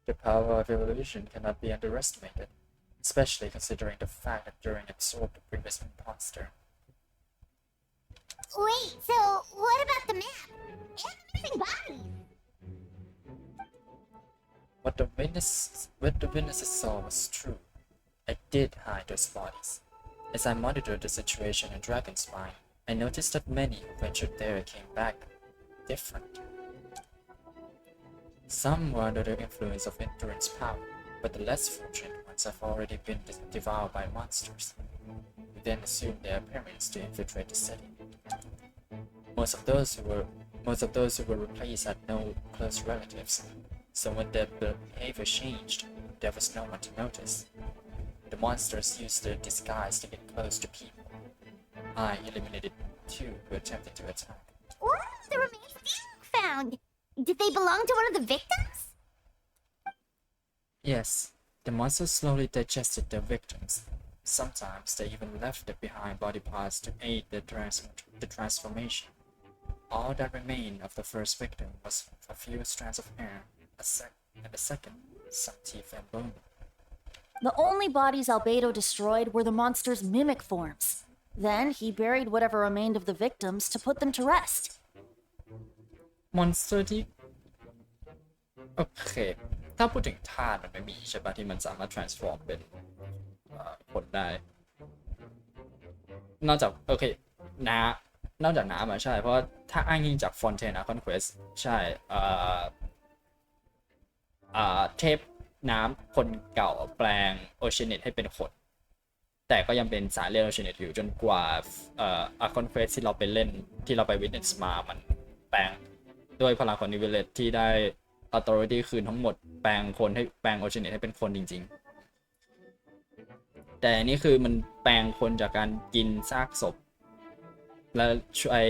The power of evolution cannot be underestimated especially considering the fact that Durin absorbed the previous monster Wait, so what about the map? And the missing bodies? What the witnesses saw was true. I did hide those bodies. As I monitored the situation in Dragonspine, I noticed that many who ventured there came back different. Some were under the influence of Durin's power, but the less fortunate ones have already been devoured by monsters. We then assumed their appearance to infiltrate the city. Most of those who were replaced had no close relatives, so when their behavior changed, there was no one to notice. The monsters used their disguise to get close to people. I eliminated two who attempted to attack. What are the remains you found? Did they belong to one of the victims? Yes, the monsters slowly digested their victims. Sometimes they even left behind body parts to aid the transformation. All that remained of the first victim was a few strands of hair, and the second, some teeth and bone. The only bodies Albedo destroyed were the monster's mimic forms. Then he buried whatever remained of the victims to put them to rest. Monster ที่โอเคถ้าพูดถึงธาตุมันไม่มีใช่ปะที่มันสามารถ transform เป็นคนได้นอกจากโอเคนอกจากน้ำอ่ะใช่เพราะถ้าอ้างอิงจาก Fontaine Conquest ใช่เทพน้ำคนเก่าแปลงโอเชียนิตให้เป็นคนแต่ก็ยังเป็นสายเลือดโอเชียนิตอยู่จนกว่าConquest ที่เราไปเล่นที่เราไป Witness มามันแปลงด้วยพลังของนิเวเลตที่ได้ authority คืนทั้งหมดแปลงคนให้แปลงโอเชียนิตให้เป็นคนจริงๆแต่นี่คือมันแปลงคนจากการกินซากศพและใช้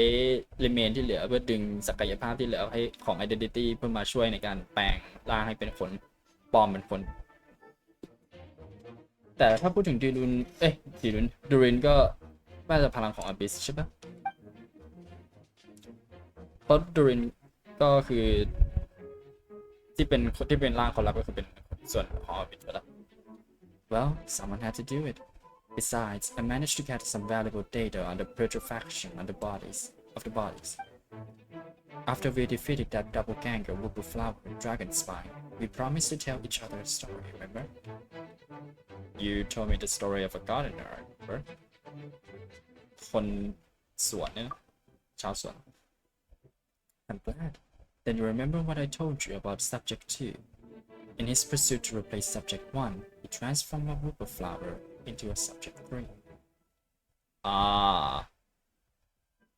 ลิเมนที่เหลือเพื่อดึงศักยภาพที่เหลือให้ของ identity เพื่อมาช่วยในการแปลงร่างให้เป็นคนปลอมเป็นคนแต่ถ้าพูดถึงดูรินก็น่าจะพลังของ Abyss ใช่ปะเพราะดูรินก็คือที่เป็นร่างคนรับก็คือเป็นส่วนของ Abyss ไปแล้ว Well someone had to do it Besides, I managed to gather some valuable data on the putrefaction of the bodies. After we defeated that doppelganger Wooper Flower in Dragonspine, we promised to tell each other a story, remember? You told me the story of a gardener, remember? คนสวนเนี่ยชาวสวน I'm glad. Then you remember what I told you about Subject 2. In his pursuit to replace Subject 1, he transformed a Wooper Flower into a subject 3.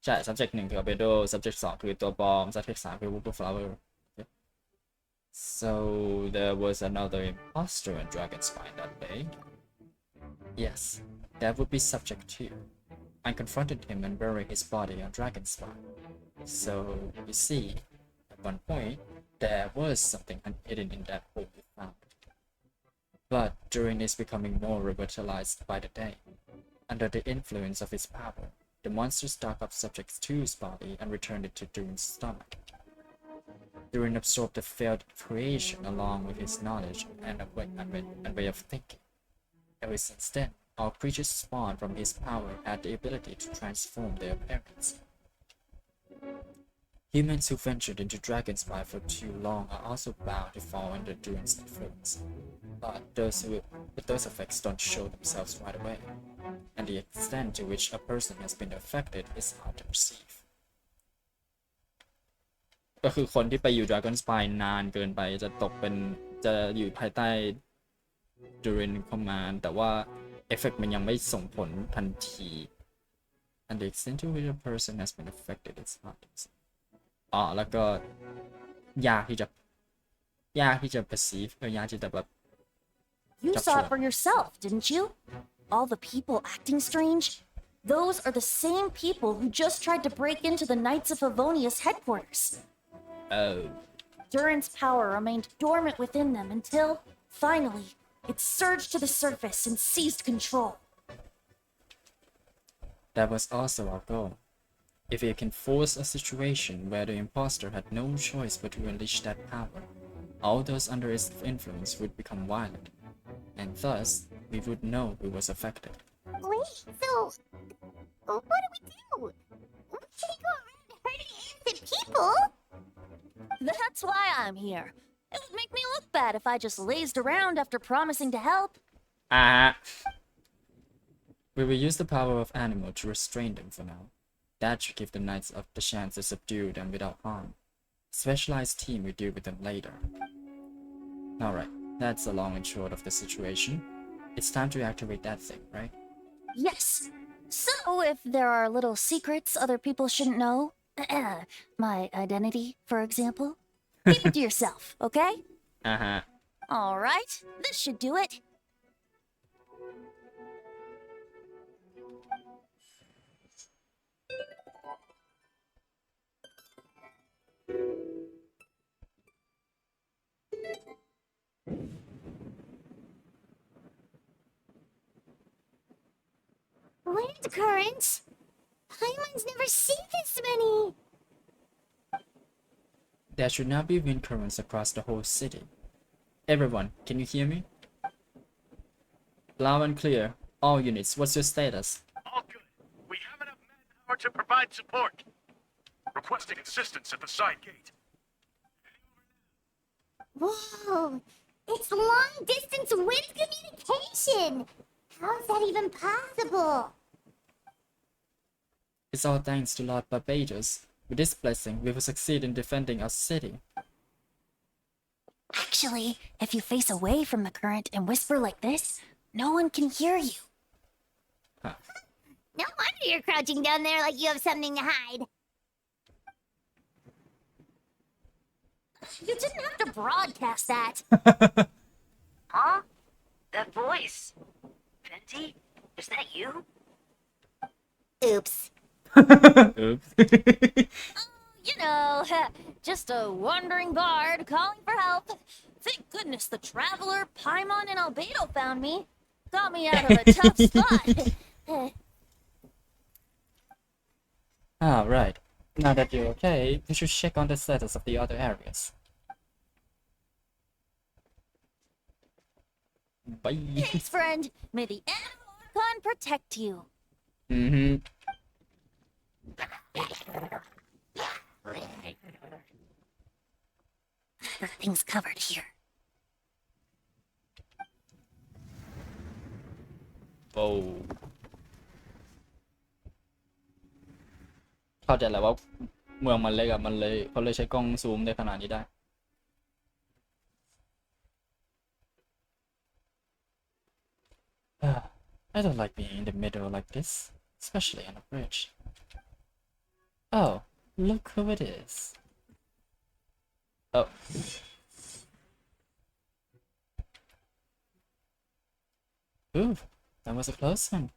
ใช่ subject 1 คือ Albedo subject 2 คือตัวปลอม subject 3 คือ Wooper Flower. Okay. So there was another imposter in Dragonspine that day. Yes, that would be subject 2. I confronted him and buried his body on Dragonspine. So you see, at one point there was something hidden in that hole we found. But Durin is becoming more revitalized by the day. Under the influence of his power, the monsters dug up Subject 2's body and returned it to Durin's stomach. Durin absorbed the failed creation along with his knowledge and way of thinking. Ever since then, all creatures spawned from his power had the ability to transform their appearance. Humans who ventured into Dragonspire for too long are also bound to fall under Durin's influence, but those effects don't show themselves right away, and the extent to which a person has been affected is hard to perceive. ก็คือคนที่ไปอยู่ Dragonspire นานเกินไปจะอยู่ภายใต้ Durin Command แต่ว่าเอฟเฟกต์มันยังไม่ส่งผลทันที and the extent to which a person has been affected is hard to perceive. แล้วก็ยากที่จะ perceive ยากที่จะแบบ You saw it for yourself, didn't you? All the people acting strange? Those are the same people who just tried to break into the Knights of Favonius headquarters. Oh. Durin's power remained dormant within them until, finally, it surged to the surface and seized control. That was also our goal. If we can force a situation where the imposter had no choice but to unleash that power, all those under its influence would become violent, and thus we would know who was affected. Wait, so what do we do? We can't go around hurting innocent people. That's why I'm here. It would make me look bad if I just lazed around after promising to help. We will use the power of animal to restrain them for now. That should give the knights the chance to subdue them without harm. A specialized team will deal with them later. Alright, that's the long and short of the situation. It's time to activate that thing, right? Yes. So if there are little secrets other people shouldn't know, my identity, for example, keep it to yourself, okay? Alright, this should do it. Wind currents? Paimon's never seen this many. There should now be wind currents across the whole city. Everyone, can you hear me? Loud and clear. All units, what's your status? All good. We have enough manpower to provide support. Requesting assistance at the side gate. Whoa! It's long-distance wind communication! How is that even possible? It's all thanks to Lord Barbados. With this blessing, we will succeed in defending our city. Actually, if you face away from the current and whisper like this, no one can hear you. No wonder you're crouching down there like you have something to hide. You didn't have to broadcast that. Huh? That voice. Venti? Is that you? Oops. Oops. You know, just a wandering bard calling for help. Thank goodness the traveler, Paimon, and Albedo found me. Got me out of a tough spot. Right. Now that you're okay, we should check on the status of the other areas. Bye. Thanks, friend. May the Animal Archon protect you. Everything's covered here. Oh. เข้าใจแล้วว่าเมืองมันเล็กอะเขาเลยใช้กล้องซูมได้ขนาดนี้ได้ I don't like being in the middle like this, especially on a bridge. Oh, look who it is. Oh. Ooh, that was a close one.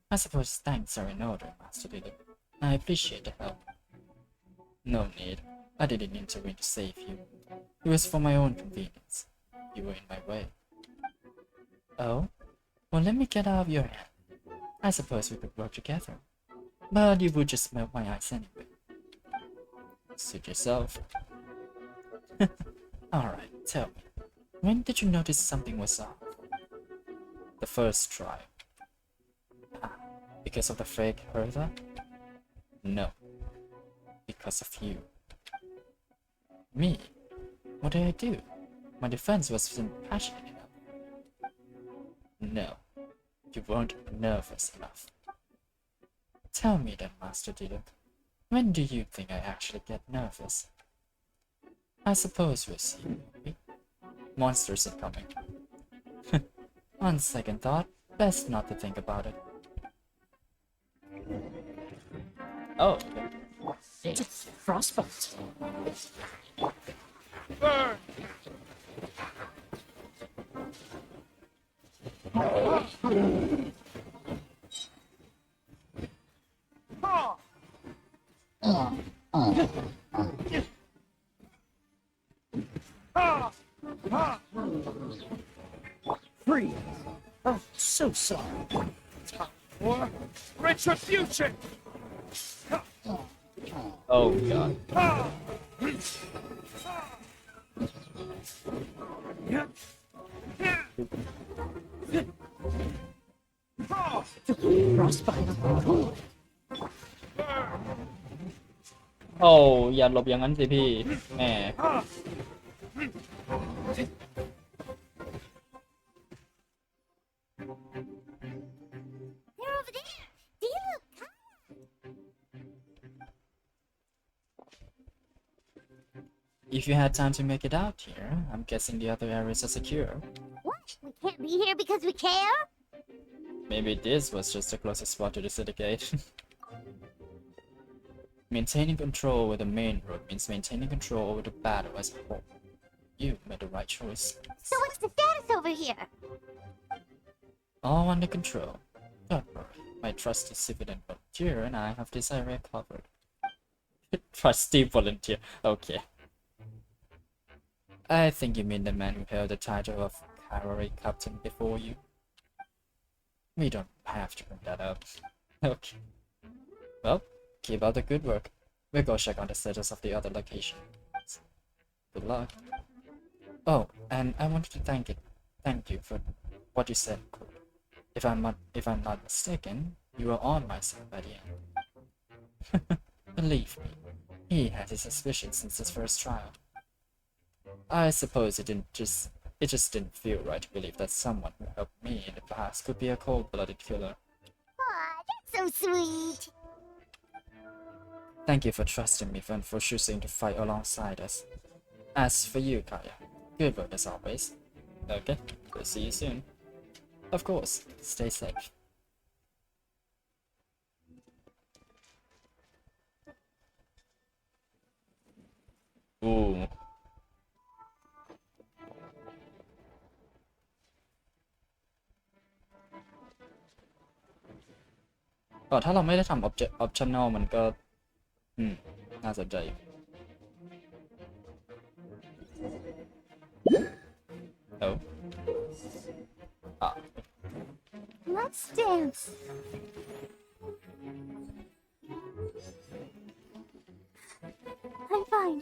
I suppose thanks are in order, Master Lily. I appreciate the help. No need. I didn't intervene to save you. It was for my own convenience. You were in my way. Oh? Well, let me get out of your hand. I suppose we could work together. But you would just melt my ice anyway. Suit yourself. Alright, tell me. When did you notice something was off? The first try. Ah, because of the fake Hertha? No. Because of you. Me? What did I do? My defense wasn't passionate enough. No. You weren't nervous enough. Tell me then, Master Diluc. When do you think I actually get nervous? I suppose we'll see. Monsters are coming. On second thought, best not to think about it. Oh. It's frostbite. Burn! Free. Oh, so sorry. Time for retribution! Oh god. Frostbite. โอ้อย่าหลบอย่างนั้นสิพี่แหม They're over there. Diluc, come. If you had time to make it out here, I'm guessing the other areas are secure. What? We can't be here because we care? Maybe this was just the closest spot to the city gate. Maintaining control over the main road means maintaining control over the battle as a whole. You made the right choice. So what's the status over here? All under control. Don't worry, my trusty civilian volunteer and I have this area covered. Trusty volunteer, okay. I think you mean the man who held the title of cavalry captain before you. We don't have to bring that up. Okay. Well, keep up the good work. We'll go check on the status of the other location. Good luck. Oh, and I wanted to thank you for what you said. If I'm not mistaken, you were on my side by the end. Believe me, he had his suspicions since his first trial. I suppose it just didn't feel right to believe that someone who helped me in the past could be a cold-blooded killer. Aw, that's so sweet. Thank you for trusting me and for choosing to fight alongside us. As for you, Kaya, good work as always. Okay, we'll see you soon. Of course, stay safe. Ooh. ก็ถ้าเราไม่ได้ทำ optional มันก็น่าสนใจอยู่ Oh. Ah. Let's dance. I'm fine.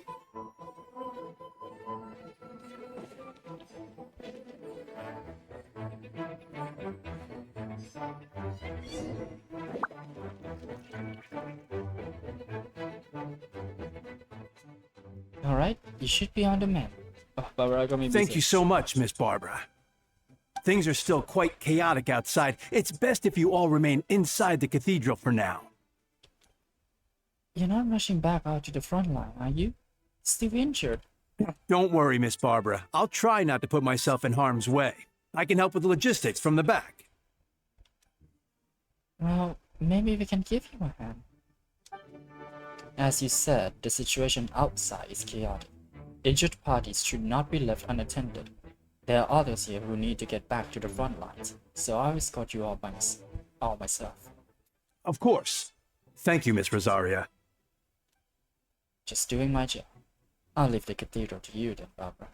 Alright, you should be on the mend. Oh, Barbara got me busy. Thank you so much, Miss Barbara. Things are still quite chaotic outside. It's best if you all remain inside the cathedral for now. You're not rushing back out to the front line, are you? Still injured. Don't worry, Miss Barbara. I'll try not to put myself in harm's way. I can help with the logistics from the back. Well, maybe we can give you a hand. As you said, the situation outside is chaotic. Injured parties should not be left unattended. There are others here who need to get back to the front lines, so I'll escort you all myself. Of course. Thank you, Miss Rosaria. Just doing my job. I'll leave the cathedral to you then, Barbara.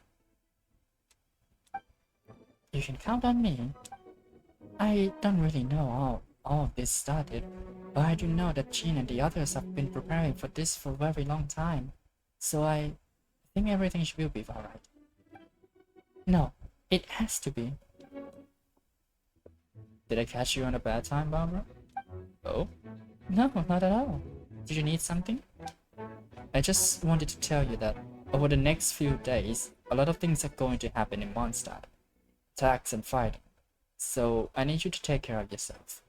You can count on me. I don't really know how all of this started, But I do know that Jean and the others have been preparing for this for a very long time, so I think everything will be alright. No, it has to be. Did I catch you on a bad time, Barbara? Oh? No, not at all. Did you need something? I just wanted to tell you that over the next few days, a lot of things are going to happen in Mondstadt. Attacks and fighting. So I need you to take care of yourself.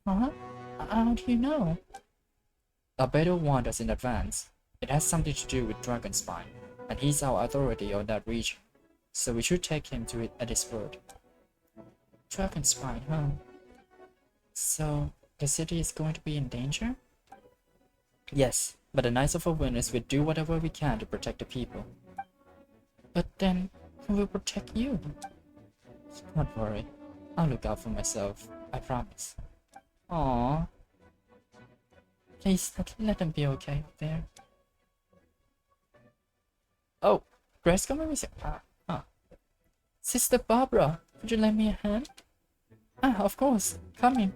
Huh? How do you know? Albedo warned us in advance. It has something to do with Dragonspine, and he's our authority on that region. So we should take him to it at his word. Dragonspine, huh? So the city is going to be in danger? Yes, but the Knights of Awareness will do whatever we can to protect the people. But then, who will protect you? Don't worry, I'll look out for myself, I promise. Aww. Please let them be okay up there. Oh, Grace, come with me. Sister Barbara, could you lend me a hand? Of course, come in.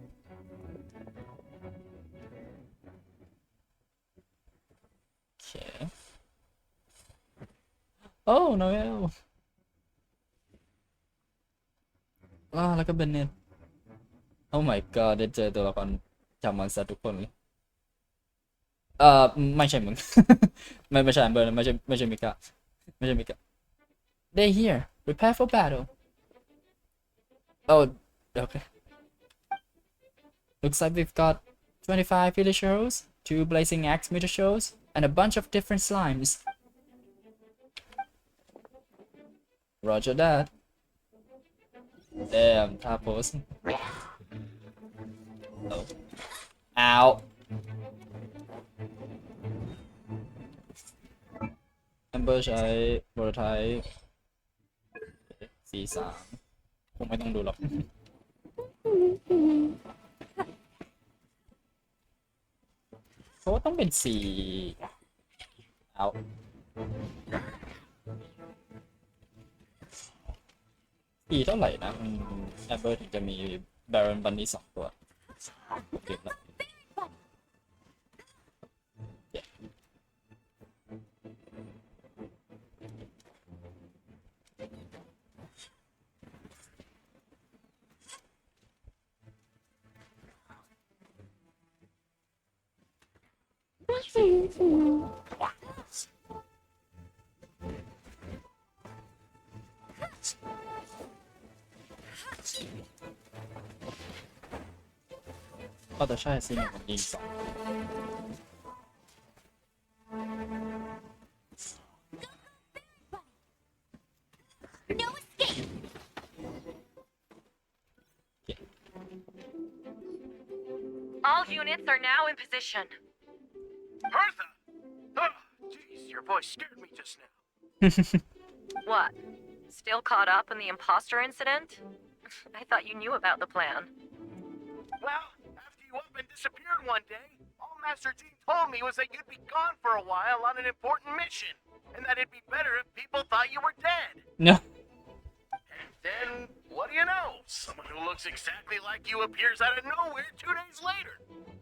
Okay. Oh, no. แล้วก็เบนเน็ต Oh my god ได้เจอตัวละครจากมอนสเตอร์ทุกคนเลยไม่ใช่มึง ไม่ใช่แอมเบอร์ไม่ใช่มิกะไม่ใช่มิกะ They here prepare for battle. Oh, okay. Looks like we've got 25 village heroes, 2 blazing axe meter shows, and a bunch of different slimes. Roger that. Damn, top post. Oh. Ow. Amber ใช้โปรโตไทป์C3 คงไม่ต้องดูหรอก เพราะว่าต้องเป็น4เอาปีเท่าไหร่นะแอมเบอร์ถึงจะมีแบรอนบันนี่2ตัวเก็บแล้ว ก็จะใช่สิมันยิง2 No escape. All units are now in position. Bertha! Oh, jeez, your voice scared me just now. What? Still caught up in the imposter incident? I thought you knew about the plan. Well, after you up and disappeared one day, all Master Jean told me was that you'd be gone for a while on an important mission, and that it'd be better if people thought you were dead. No. And then, what do you know? Someone who looks exactly like you appears out of nowhere 2 days later.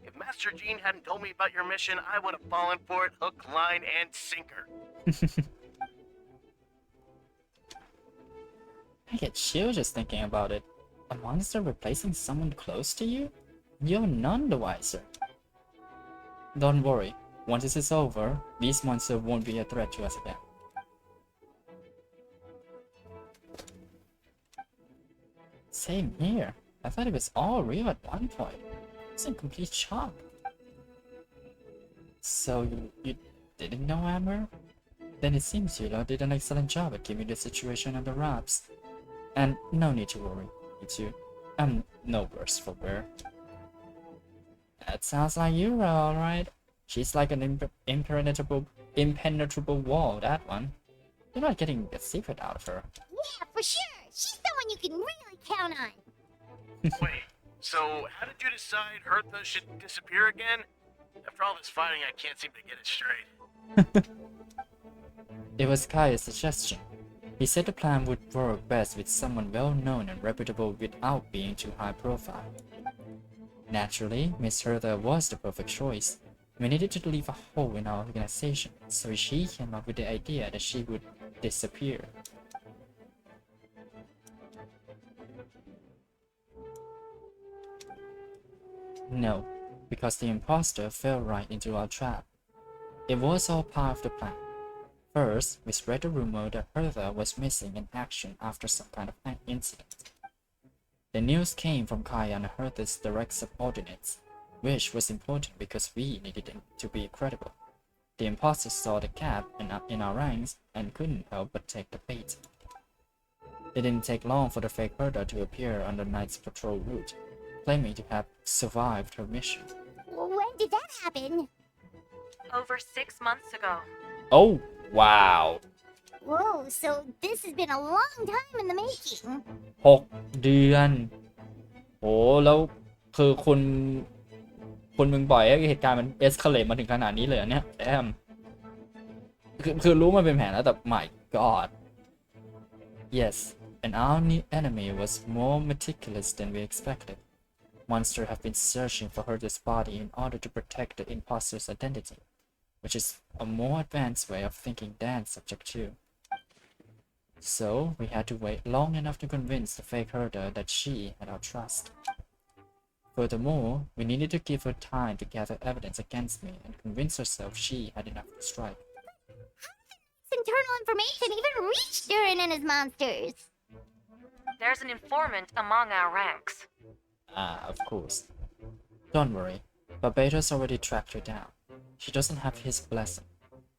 If Master Jean hadn't told me about your mission, I would have fallen for it hook, line, and sinker. I get chills just thinking about it. A monster replacing someone close to you? You're none the wiser. Don't worry. Once this is over, these monsters won't be a threat to us again. Same here. I thought it was all real at one point. I was in complete shock. So you didn't know Amber? Then it seems you did an excellent job at keeping the situation under wraps. And no need to worry, you two. I'm no worse for wear. That sounds like you, alright. She's like an impenetrable wall, that one. You're not getting a secret out of her. Yeah, for sure. She's someone you can really count on. Wait, so how did you decide Hertha should disappear again? After all this fighting, I can't seem to get it straight. It was Kaya's suggestion. He said the plan would work best with someone well known and reputable without being too high profile. Naturally, Miss Hertha was the perfect choice. We needed to leave a hole in our organization, so she came up with the idea that she would disappear. No, because the imposter fell right into our trap. It was all part of the plan. First, we spread the rumor that Hertha was missing in action after some kind of an incident. The news came from Kaya and Hertha's direct subordinates, which was important because we needed it to be credible. The imposters saw the gap in our ranks and couldn't help but take the bait. It didn't take long for the fake Hertha to appear on the night's patrol route, claiming to have survived her mission. When did that happen? Over 6 months ago. Oh, wow. Whoa, so this has been a long time in the making. 6 เดือนโอ้แล้วคือคุณมึงปล่อยให้เหตุการณ์มันเอสคาเลตมาถึงขนาดนี้เลยเนี่ยแอมคือรู้มันเป็นแผนแล้วแต่ my god yes and our new enemy was more meticulous than we expected. Monsters have been searching for Hertha's body in order to protect the imposter's identity, which is a more advanced way of thinking than Subject 2. So, we had to wait long enough to convince the fake Hertha that she had our trust. Furthermore, we needed to give her time to gather evidence against me and convince herself she had enough to strike. Internal information even reached Durin and his monsters. There's an informant among our ranks. Ah, of course. Don't worry, Barbados already tracked her down. She doesn't have his blessing,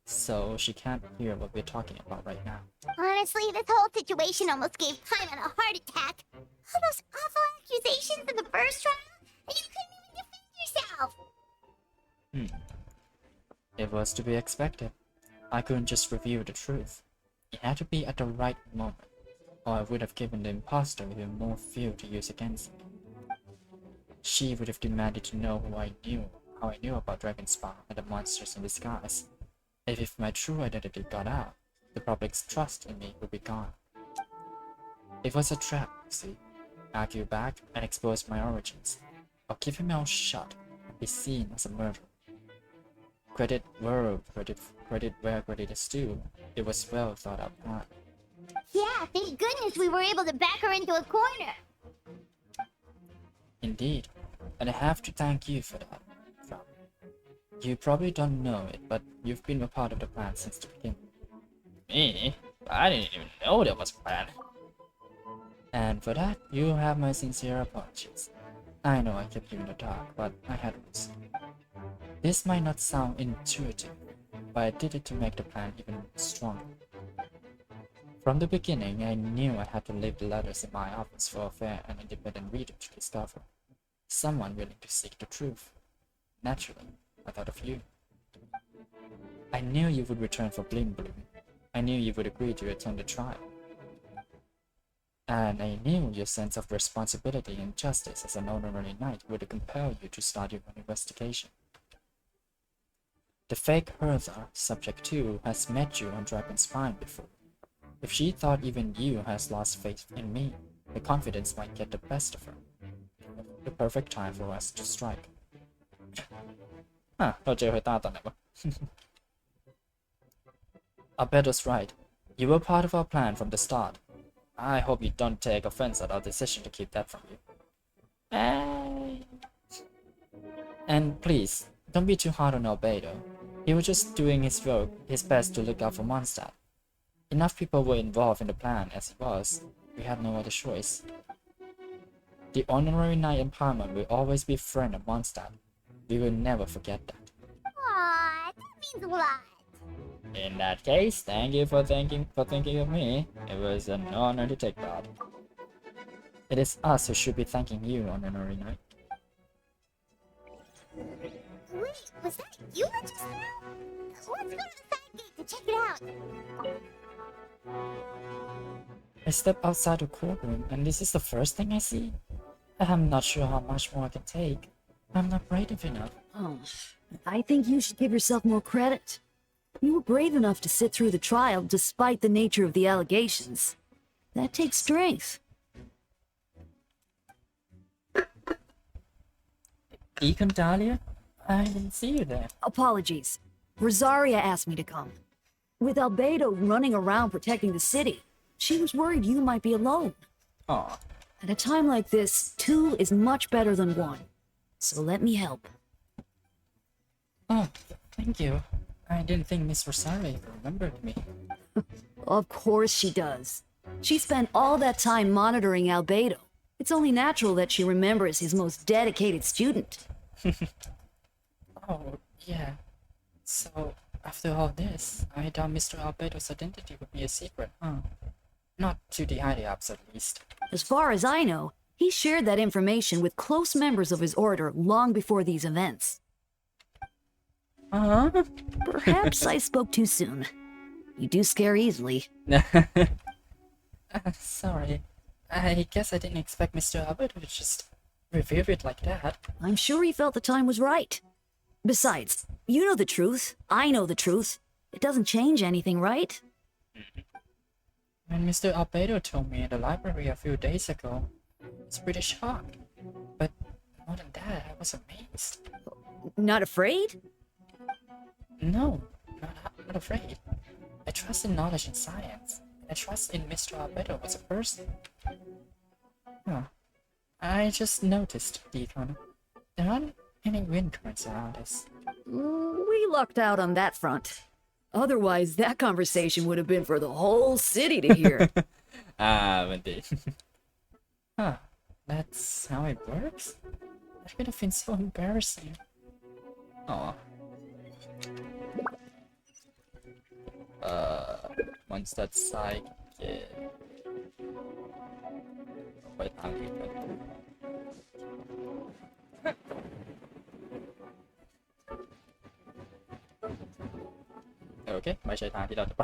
so she can't hear what we're talking about right now. Honestly, this whole situation almost gave Paimon a heart attack. All those awful accusations in the first trial, and you couldn't even defend yourself. It was to be expected. I couldn't just reveal the truth. It had to be at the right moment, or I would have given the imposter even more fuel to use against me. She would have demanded to know how I knew about Dragonspawn and the monsters in disguise. If my true identity got out, the public's trust in me would be gone. It was a trap, see. Argue back and expose my origins, or keep him mouth shut and be seen as a murderer. Credit where credit is due. It was well thought out plan. Yeah, thank goodness we were able to back her into a corner. Indeed, and I have to thank you for that. You probably don't know it, but you've been a part of the plan since the beginning. Me? I didn't even know there was a plan. And for that, you have my sincere apologies. I know I kept you in the dark, but I had rules. This might not sound intuitive, but I did it to make the plan even stronger. From the beginning, I knew I had to leave the letters in my office for a fair and independent reader to discover. Someone willing to seek the truth. Naturally, I thought of you. I knew you would return for Bling Bloom. I knew you would agree to attend the trial. And I knew your sense of responsibility and justice as an honorary knight would compel you to start your own investigation. The fake Hertha, Subject 2, has met you on Dragonspawn before. If she thought even you has lost faith in me, the confidence might get the best of her. The perfect time for us to strike. เราเจอเฮอร์ต้าตอนไหนวะ Alberto's right. You were part of our plan from the start. I hope you don't take offense at our decision to keep that from you. And please, don't be too hard on Albedo. He was just doing his best to look out for Mondstadt. Enough people were involved in the plan as it was. We had no other choice. The honorary knight and Paimon will always be friend of Mondstadt. We will never forget that. Aww, that means a lot. In that case, thank you for thinking of me. It was an honor to take part. It is us who should be thanking you, honorary knight. Wait, was that you were just now? Let's go to the side gate to check it out. I step outside the courtroom and this is the first thing I see. I'm not sure how much more I can take. I'm not brave enough. Oh, I think you should give yourself more credit. You were brave enough to sit through the trial despite the nature of the allegations. That takes strength. Deacon Dahlia? I didn't see you there. Apologies. Rosaria asked me to come. With Albedo running around protecting the city, she was worried you might be alone. Aw. At a time like this, 2 is much better than 1. So let me help. Oh, thank you. I didn't think Miss Rosario remembered me. Of course she does. She spent all that time monitoring Albedo. It's only natural that she remembers his most dedicated student. Oh, yeah. So, after all this, I thought Mr. Albedo's identity would be a secret, huh? Not to the higher-ups, at least. As far as I know, he shared that information with close members of his order long before these events. Uh-huh. Perhaps I spoke too soon. You do scare easily. Sorry. I guess I didn't expect Mr. Albedo to just reveal it like that. I'm sure he felt the time was right. Besides, you know the truth. I know the truth. It doesn't change anything, right? When Mr. Albedo told me in the library a few days ago, I was pretty shocked. But more than that, I was amazed. Not afraid? No, not afraid. I trust in knowledge and science. I trust in Mr. Albedo as a person. Huh. I just noticed, Deacon. There aren't any wind currents around us. We lucked out on that front. Otherwise, that conversation would have been for the whole city to hear. Indeed. Huh. That's how it works? That could have been so embarrassing. Aw. Once that psychic... Wait,โอเคไม่ใช่ทางที่เราจะไป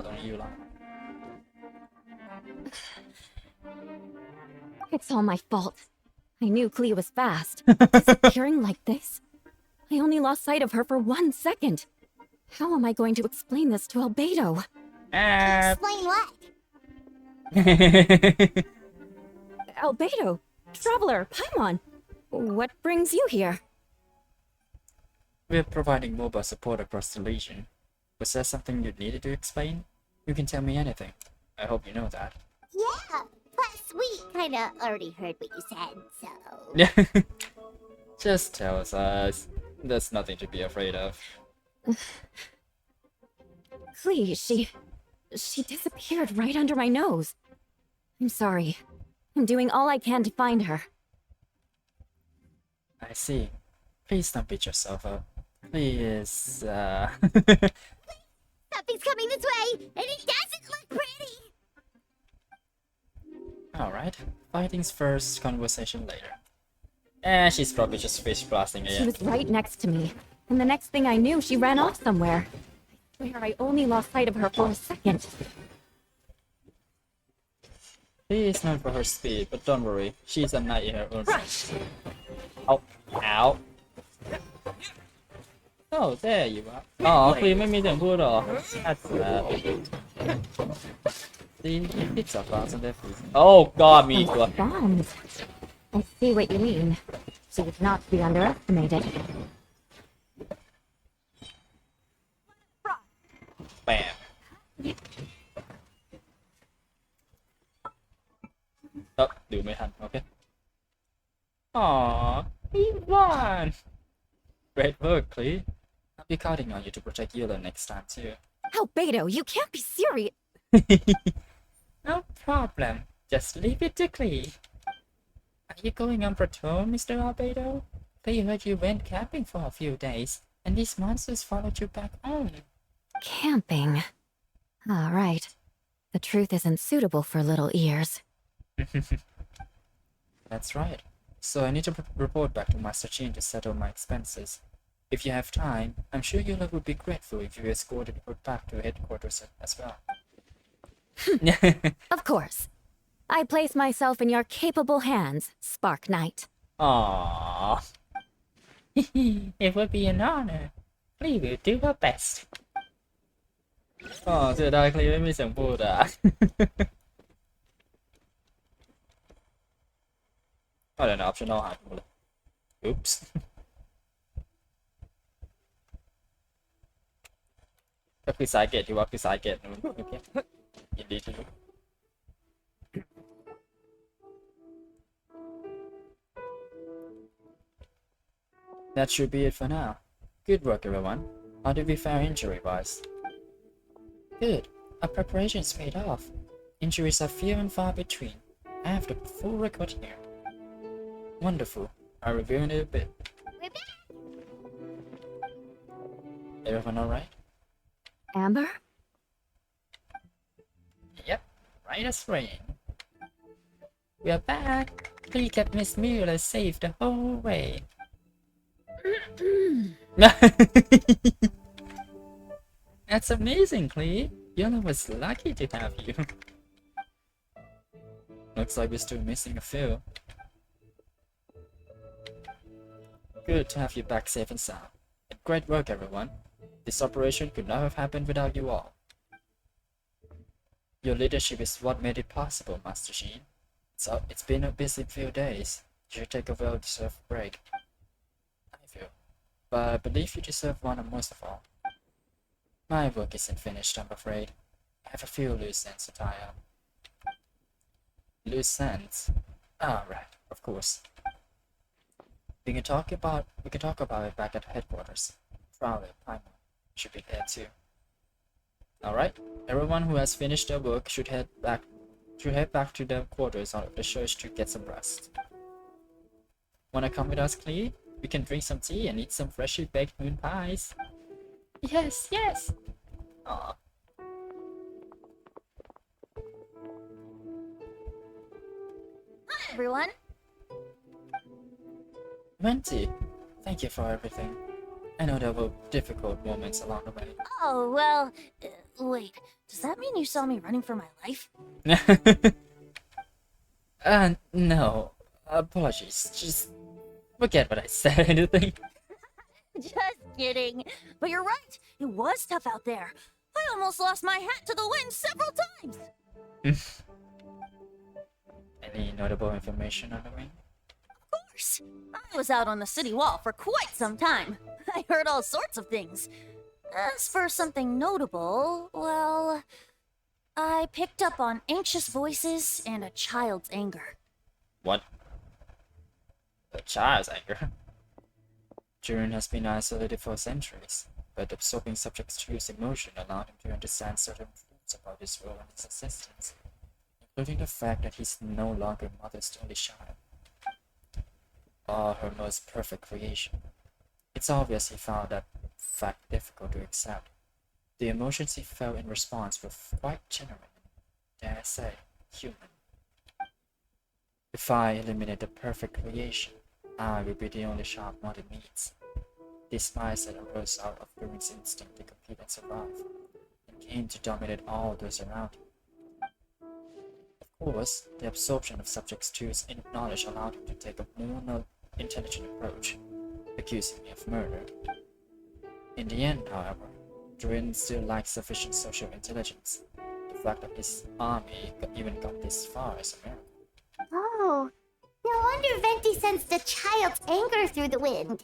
ตรงนี้อยู่ละ It's all my fault. I knew Clea was fast. Disappearing like this? I only lost sight of her for 1 second. How am I going to explain this to Albedo? Explain what? Albedo, Traveler, Paimon, what brings you here? We're providing mobile support across the region. Was there something you needed to explain? You can tell me anything. I hope you know that. Yeah, plus we kinda already heard what you said, so... Just tell us. There's nothing to be afraid of. Clea, she disappeared right under my nose. I'm sorry. I'm doing all I can to find her. I see. Please don't beat yourself up. Please, Something's coming this way, and it doesn't look pretty! Alright. Fighting's first, conversation later. She's probably just fish blasting again. She was right next to me, and the next thing I knew, she ran off somewhere. I swear I only lost sight of her for a second. She is known for her speed, but don't worry, she's a knight in her own right. Ow. Ow. Oh, there you are. Oh, คลีไม่มีเสียงพูดหรอ That's sad. The hits are fast on their feet. Oh god, me too. Bombs. I see what you mean. She is not to be underestimated. Bam. Oh, ดูไม่ทัน okay. Aww, he won! Great work, Clee. I'll be counting on you to protect Yula next time too. Albedo, you can't be serious. No problem. Just leave it to Clee. Are you going on patrol, Mr. Albedo? Clee heard you went camping for a few days, and these monsters followed you back home. Camping. All right. The truth isn't suitable for little ears. That's right. So I need to report back to Master Chin to settle my expenses. If you have time, I'm sure Yula would be grateful if you escorted her back to headquarters as well. Of course. I place myself in your capable hands, Spark Knight. Aww. It would be an honor. Clee will do her best อ๋อเสียดายคลีไม่มีเสียงพูดอ่ะ ก็เดี๋ยวนะ optional หายไปหมดเลย oops ก็คือสายเกตที่ว่าคือสายเกตนู้นโอเคยินดีที่รู้ That should be it for now. Good work, everyone. How did we fare injury-wise? Good. Our preparations paid off. Injuries are few and far between. I have the full record here. Wonderful. I'll review in a bit. Everyone alright? Amber? Yep, right as rain. We are back. Clee kept Miss Mueller safe the whole way. That's amazing, Clee. Yellow was lucky to have you. Looks like we're still missing a few. Good to have you back safe and sound. Great work, everyone. This operation could not have happened without you all. Your leadership is what made it possible, Master Jean. It's been a busy few days. You should take a well-deserved break. I feel. But I believe you deserve one most of all. My work isn't finished, I'm afraid. I have a few loose ends to tie up. Loose ends? Ah, right, of course. We can talk about it back at headquarters. Probably Paimon should be there too. Alright, everyone who has finished their work should head back to their quarters of the church to get some rest. Wanna come with us, Clee? We can drink some tea and eat some freshly baked moon pies. Yes, yes! Aww. Hi, everyone. Venti, thank you for everything. I know there were difficult moments along the way. Oh, well, wait. Does that mean you saw me running for my life? No. Apologies. Just forget what I said, anything. Just kidding. But you're right. It was tough out there. I almost lost my hat to the wind several times. Any notable information on the wing? Of course. I was out on the city wall for quite some time. I heard all sorts of things. As for something notable, well, I picked up on anxious voices and a child's anger. What? A child's anger? Jiren has been isolated for centuries, but absorbing subject Chu's emotion allowed him to understand certain truths about his role and his existence, including the fact that he's no longer Mother's only child, or her most perfect creation. It's obvious he found that fact difficult to accept. The emotions he felt in response were quite genuine, dare I say, human. If I eliminate the perfect creation, I will be the only child Mother needs. This mindset arose out of Jiren's instinct to compete and survive, and came to dominate all those around him. Of course, the absorption of subject Chu's knowledge allowed him to take a more intelligent approach, accusing me of murder. In the end, however, Jiren still lacks sufficient social intelligence. The fact that his army even got this far is a miracle. Oh, no wonder Venti sensed a child's anger through the wind.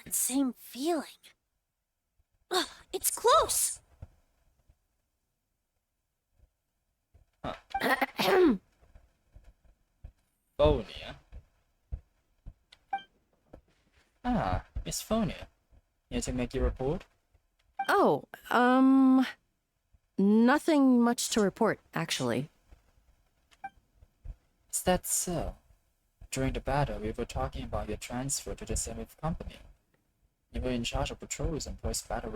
That same feeling. Ugh, it's close! Huh. Phonia? Ah, Miss Phonia. Here to make your report? Oh, nothing much to report, actually. Is that so? During the battle, we were talking about your transfer to the 7th Company. You were in charge of patrols and post-battle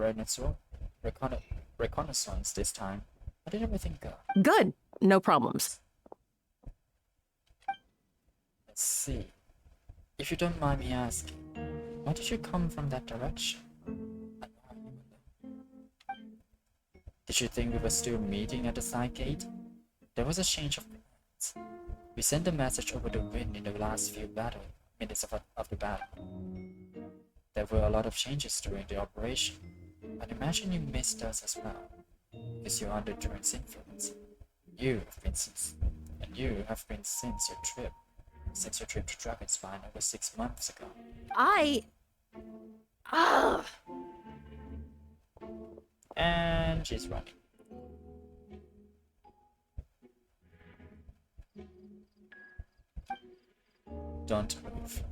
reconnaissance this time. How did everything go? Good. No problems. Let's see. If you don't mind me asking, why did you come from that direction? Did you think we were still meeting at the side gate? There was a change of plans. We sent a message over the wind in the last few minutes of the battle. There were a lot of changes during the operation. I'd imagine you missed us as well, because you're under Duran's influence. You have been since your trip to Dragonspine over 6 months ago. And she's running. Don't move.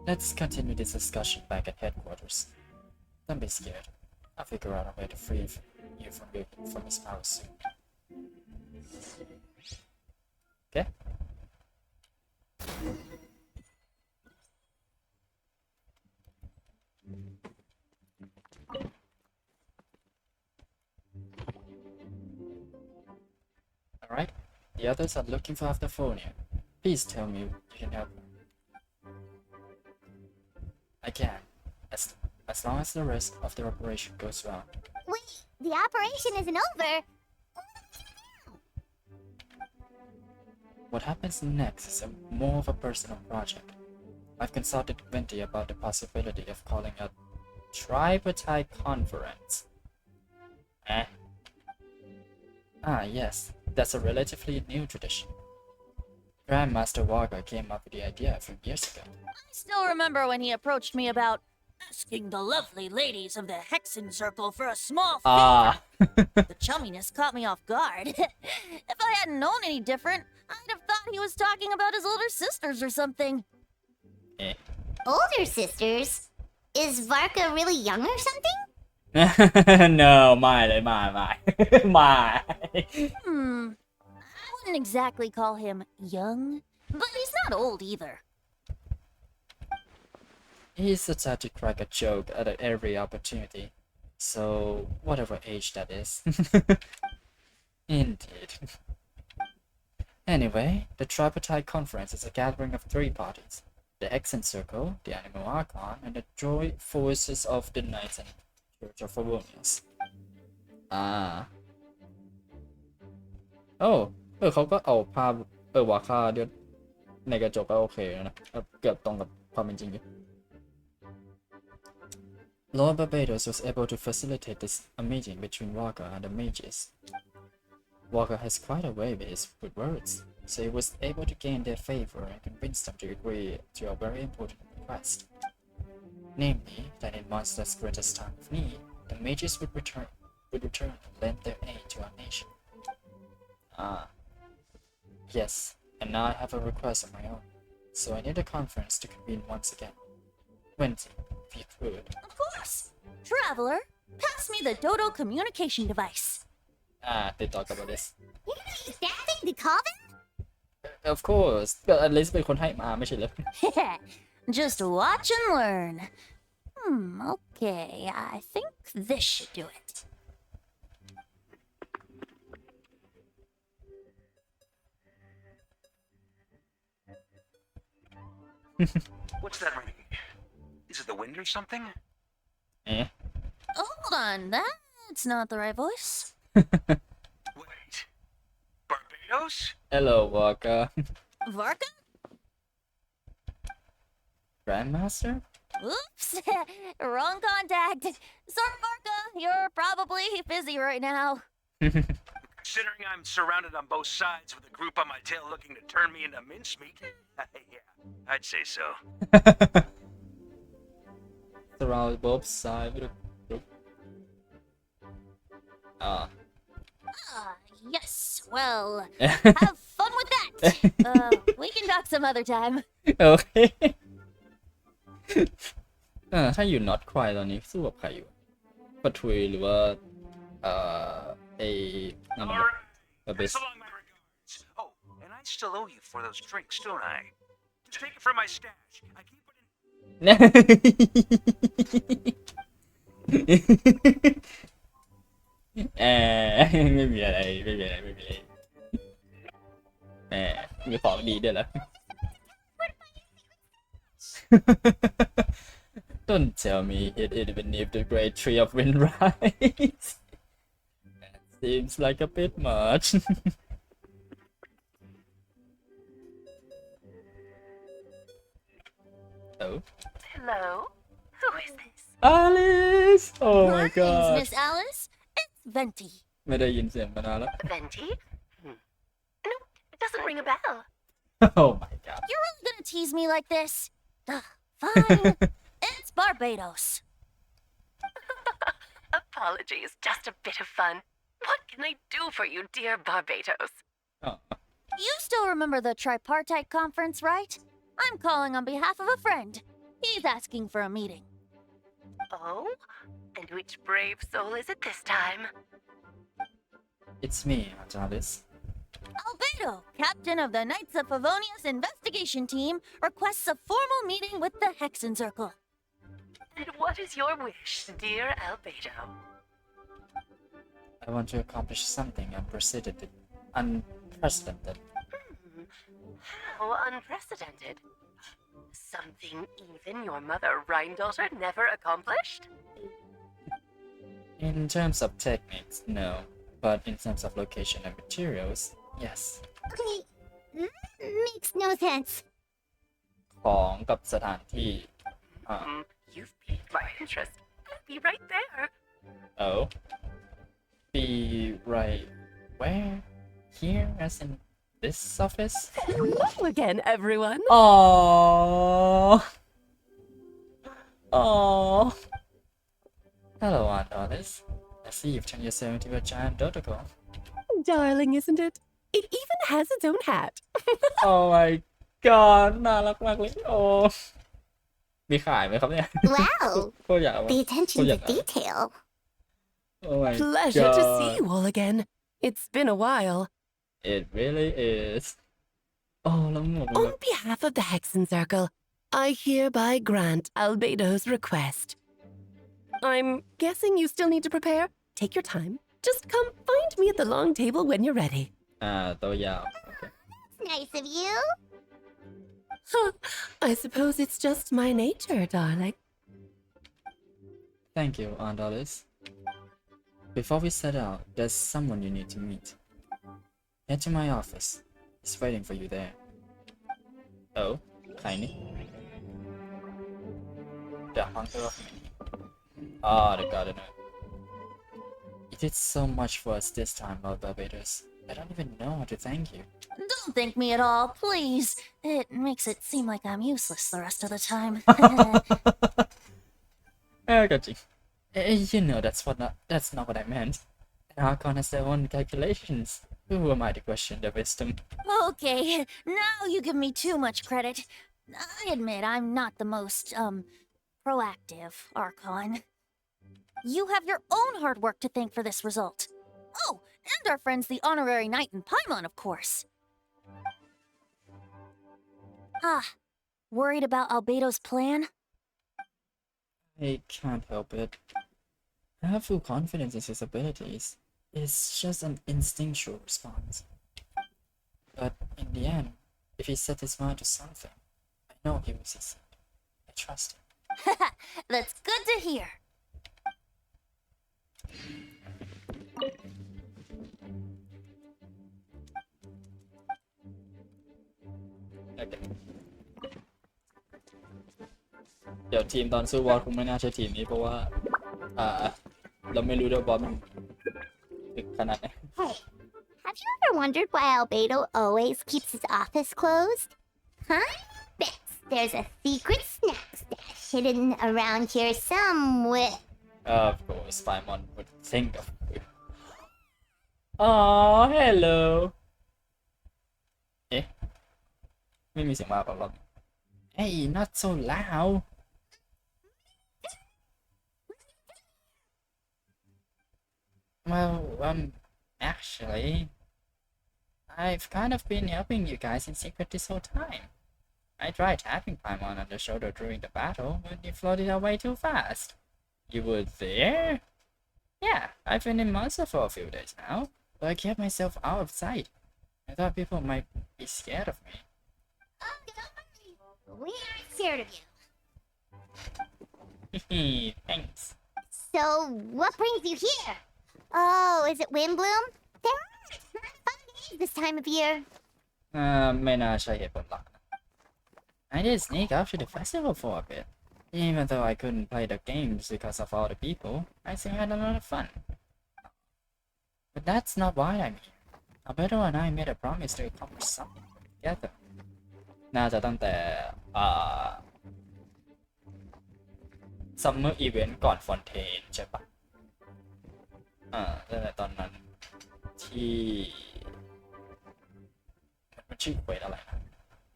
Let's continue this discussion back at headquarters. Don't be scared. I'll figure out a way to free you from his power soon. Okay? Alright, the others are looking for Aphtophonia. Please tell me you can help them. I can, as long as the rest of the operation goes well. Wait, the operation isn't over. What happens next is more of a personal project. I've consulted Venti about the possibility of calling a tripartite conference. Ah, yes, that's a relatively new tradition. Grandmaster Walker came up with the idea a few years ago. I still remember when he approached me about asking the lovely ladies of the Hexen Circle for a small favor. The chumminess caught me off guard. If I hadn't known any different, I'd have thought he was talking about his older sisters or something. Older sisters? Is Varka really young or something? No, my. I wouldn't exactly call him young, but he's not old either. He's the type to crack a joke at every opportunity, so whatever age that is. Indeed. Anyway, the Tripartite Conference is a gathering of 3 parties. The Hexen Circle, the Animal Archon, and the joint forces of the Knights and Church of Favonius. เขาก็เอาภาพวาค่าเดียวในกระจกก็โอเคนะเกือบตรงกับความเป็นจริงอยู่ Lord Barbados was able to facilitate a meeting between Walker and the mages. Walker has quite a way with words, so he was able to gain their favor and convince them to agree to a very important request. Namely, that in Monster's greatest time of need, the mages would return and lend their aid to our nation. Yes, and now I have a request of my own, so I need a conference to convene once again. Venti, if you could. Of course! Traveler, pass me the Dodo communication device. They talk about this. You're gonna use that thing to call them? Of course, but at least เป็นคนให้มาไม่ใช่เหรอ Just watch and learn. Okay, I think this should do it. What's that ringing? Is it the wind or something? Hold on, that's not the right voice. Wait. Barbados? Hello, Walker. Varka? Grandmaster? Oops, wrong contact. Sorry, Varka, you're probably busy right now. Considering I'm surrounded on both sides with a group on my tail looking to turn me into mincemeat, yeah, I'd say so. Surrounded both sides with a group. Yes, well, have fun with that. We can talk some other time. Okay. ถ้าอยู่ not quite ตอนนี้สู้กับใครอยู่ปะทุยหรือว่านั่นมันแบบ Pass along my regards. Oh, and I still owe you for those drinks, don't I? Just take it from my stash. I keep it in. ไม่มีอะไรมีของดีด้วยเหรอ Don't tell me it beneath the great tree of windrise. That seems like a bit much. Oh. Hello? Who is this? Alice oh my Greetings, god Miss Alice. It's Venti. ไม่ได้ยินเสียงมานานแล้ว Venti? No, it doesn't ring a bell. Oh my god You're really gonna tease me like this? Ugh, fine. It's Barbados. Apologies, just a bit of fun. What can I do for you, dear Barbados? You still remember the tripartite conference, right? I'm calling on behalf of a friend. He's asking for a meeting. Oh? And which brave soul is it this time? It's me Alice Albedo, captain of the Knights of Favonius investigation team, requests a formal meeting with the Hexen Circle. And what is your wish, dear Albedo? I want to accomplish something unprecedented. How unprecedented. Something even your mother Rhine-daughter never accomplished? In terms of techniques, no. But in terms of location and materials, yes. Okay, that makes no sense. ของกับสถานที่ You've piqued my interest. I'll be right there. Oh. Be right where? Here, as in this office? Hello again, everyone. Oh. Oh. Hello, Aunt Alice. I see you've turned yourself into a giant dodoco. Darling, isn't it? It even has its own hat. Oh my god น่ารักมากเลยโอ้มีขายไหมครับเนี่ย Wow. โคตรอยาก The attention to detail. Oh my Pleasure god to see you all again. It's been a while. It really is โอ้แล้วหมวก On behalf of the Hexen Circle, I hereby grant Albedo's request. I'm guessing you still need to prepare. Take your time. Just come find me at the long table when you're ready. ตัวยาว Nice of you. I suppose it's just my nature, darling. Thank you, Aunt Alice. Before we set out, there's someone you need to meet. Head to my office. He's waiting for you there. Oh, Tiny. The hunter of me. Ah, the gardener. You did so much for us this time, Lord Barbados. I don't even know how to thank you. Don't thank me at all, please. It makes it seem like I'm useless the rest of the time. I got you. You know that's not what I meant. An Archon has their own calculations. Who am I to question their wisdom? Okay, now you give me too much credit. I admit I'm not the most, proactive Archon. You have your own hard work to thank for this result. Oh, and our friends the Honorary Knight and Paimon, of course. Ah, worried about Albedo's plan? I can't help it. I have full confidence in his abilities. It's just an instinctual response. But in the end, if he set his mind to something, I know he will succeed. I trust him. That's good to hear. Okay. เดี๋ยวทีมตอนสู้บอสคงไม่น่าใช่ทีมนี้เพราะว่าเราไม่รู้ด้วยบอสมันถึงขนาดไหน Hey, have you ever wondered why Albedo always keeps his office closed? Huh? Bets there's a secret snack stash hidden around here somewhere. Of course, Paimon would think of you. Oh, hello. เอ๊ะไม่มีเสียงมาเปล่าหรอก Hey, not so loud. Well, actually, I've kind of been helping you guys in secret this whole time. I tried tapping Paimon on the shoulder during the battle, but you floated away too fast. You were there? Yeah, I've been in Monster for a few days now, but I kept myself out of sight. I thought people might be scared of me. Oh, don't worry. We aren't scared of you. Thanks. So, what brings you here? Oh, is it Windbloom? There are not fun days this time of year. ไม่น่าใช่เหตุผลหลักนะ I did sneak up to the festival for a bit. Even though I couldn't play the games because of all the people, I still had a lot of fun. But that's not why I'm here. Alberto and I made a promise to accomplish something together. น่าจะตั้งแต่Summer Event ก่อนฟอนเทนใช่ปะตั้งแต่ตอนนั้นที่มันชื่อเควสอะไรนะ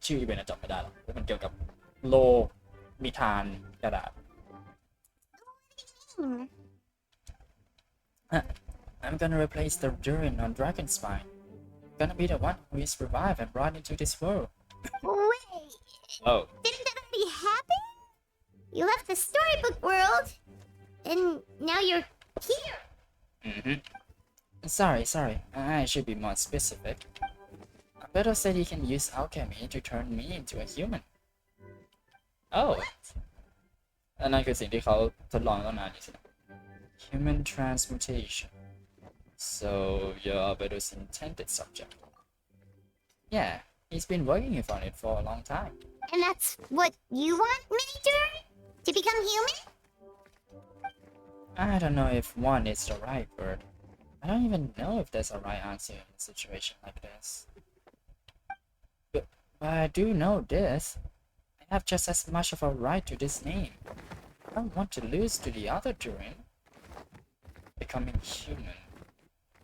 ชื่ออีเวนต์จำไม่ได้หรอกมันเกี่ยวกับโลกนิทานกระดาษ I'm gonna replace the Durin on Dragon's Spine. Gonna be the one who is revived and brought into this world. Wait. Oh. Didn't that already happen? You left the storybook world, and now you're here. Sorry. I should be more specific. Alberto said he can use alchemy to turn me into a human. Oh. อันนั้นคือสิ่งที่เขาทดลองตั้งนานอยู่สินะ Human transmutation. So you're Alberto's intended subject. Yeah, he's been working on it for a long time. And that's what you want, Mini Durin? To become human? I don't know if one is the right word. I don't even know if there's a right answer in a situation like this. But I do know this. I have just as much of a right to this name. I don't want to lose to the other Durin. Becoming human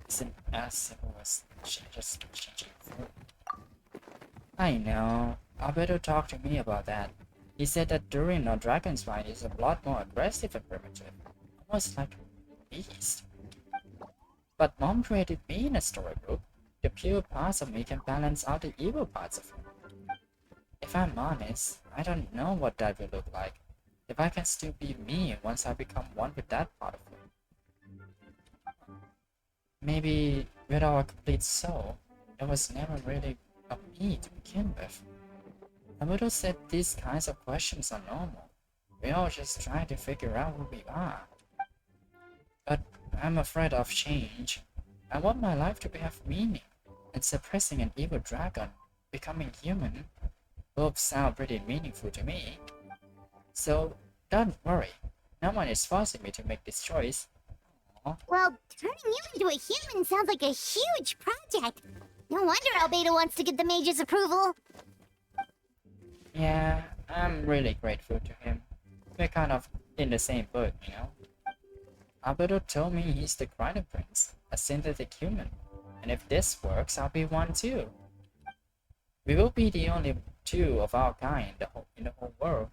isn't as simple as just changing food. I know. Alberto talked to me about that. He said that Durin or Dragonspine is a lot more aggressive and primitive, almost like a beast. But Mom created me in a storybook. The pure parts of me can balance out the evil parts of me. If I'm honest, I don't know what that will look like. If I can still be me once I become one with that part of me. Maybe without a complete soul, there was never really a me to begin with. Alberto said these kinds of questions are normal. We all just try to figure out who we are. But I'm afraid of change. I want my life to have meaning, and suppressing an evil dragon, becoming human, both sound pretty meaningful to me. So don't worry, no one is forcing me to make this choice. Well, turning you into a human sounds like a huge project. No wonder Albedo wants to get the mage's approval. Yeah, I'm really grateful to him. We're kind of in the same boat, you know? Alberto told me he's the Grinder Prince, a synthetic human. And if this works, I'll be one too. We will be the only two of our kind in the whole world.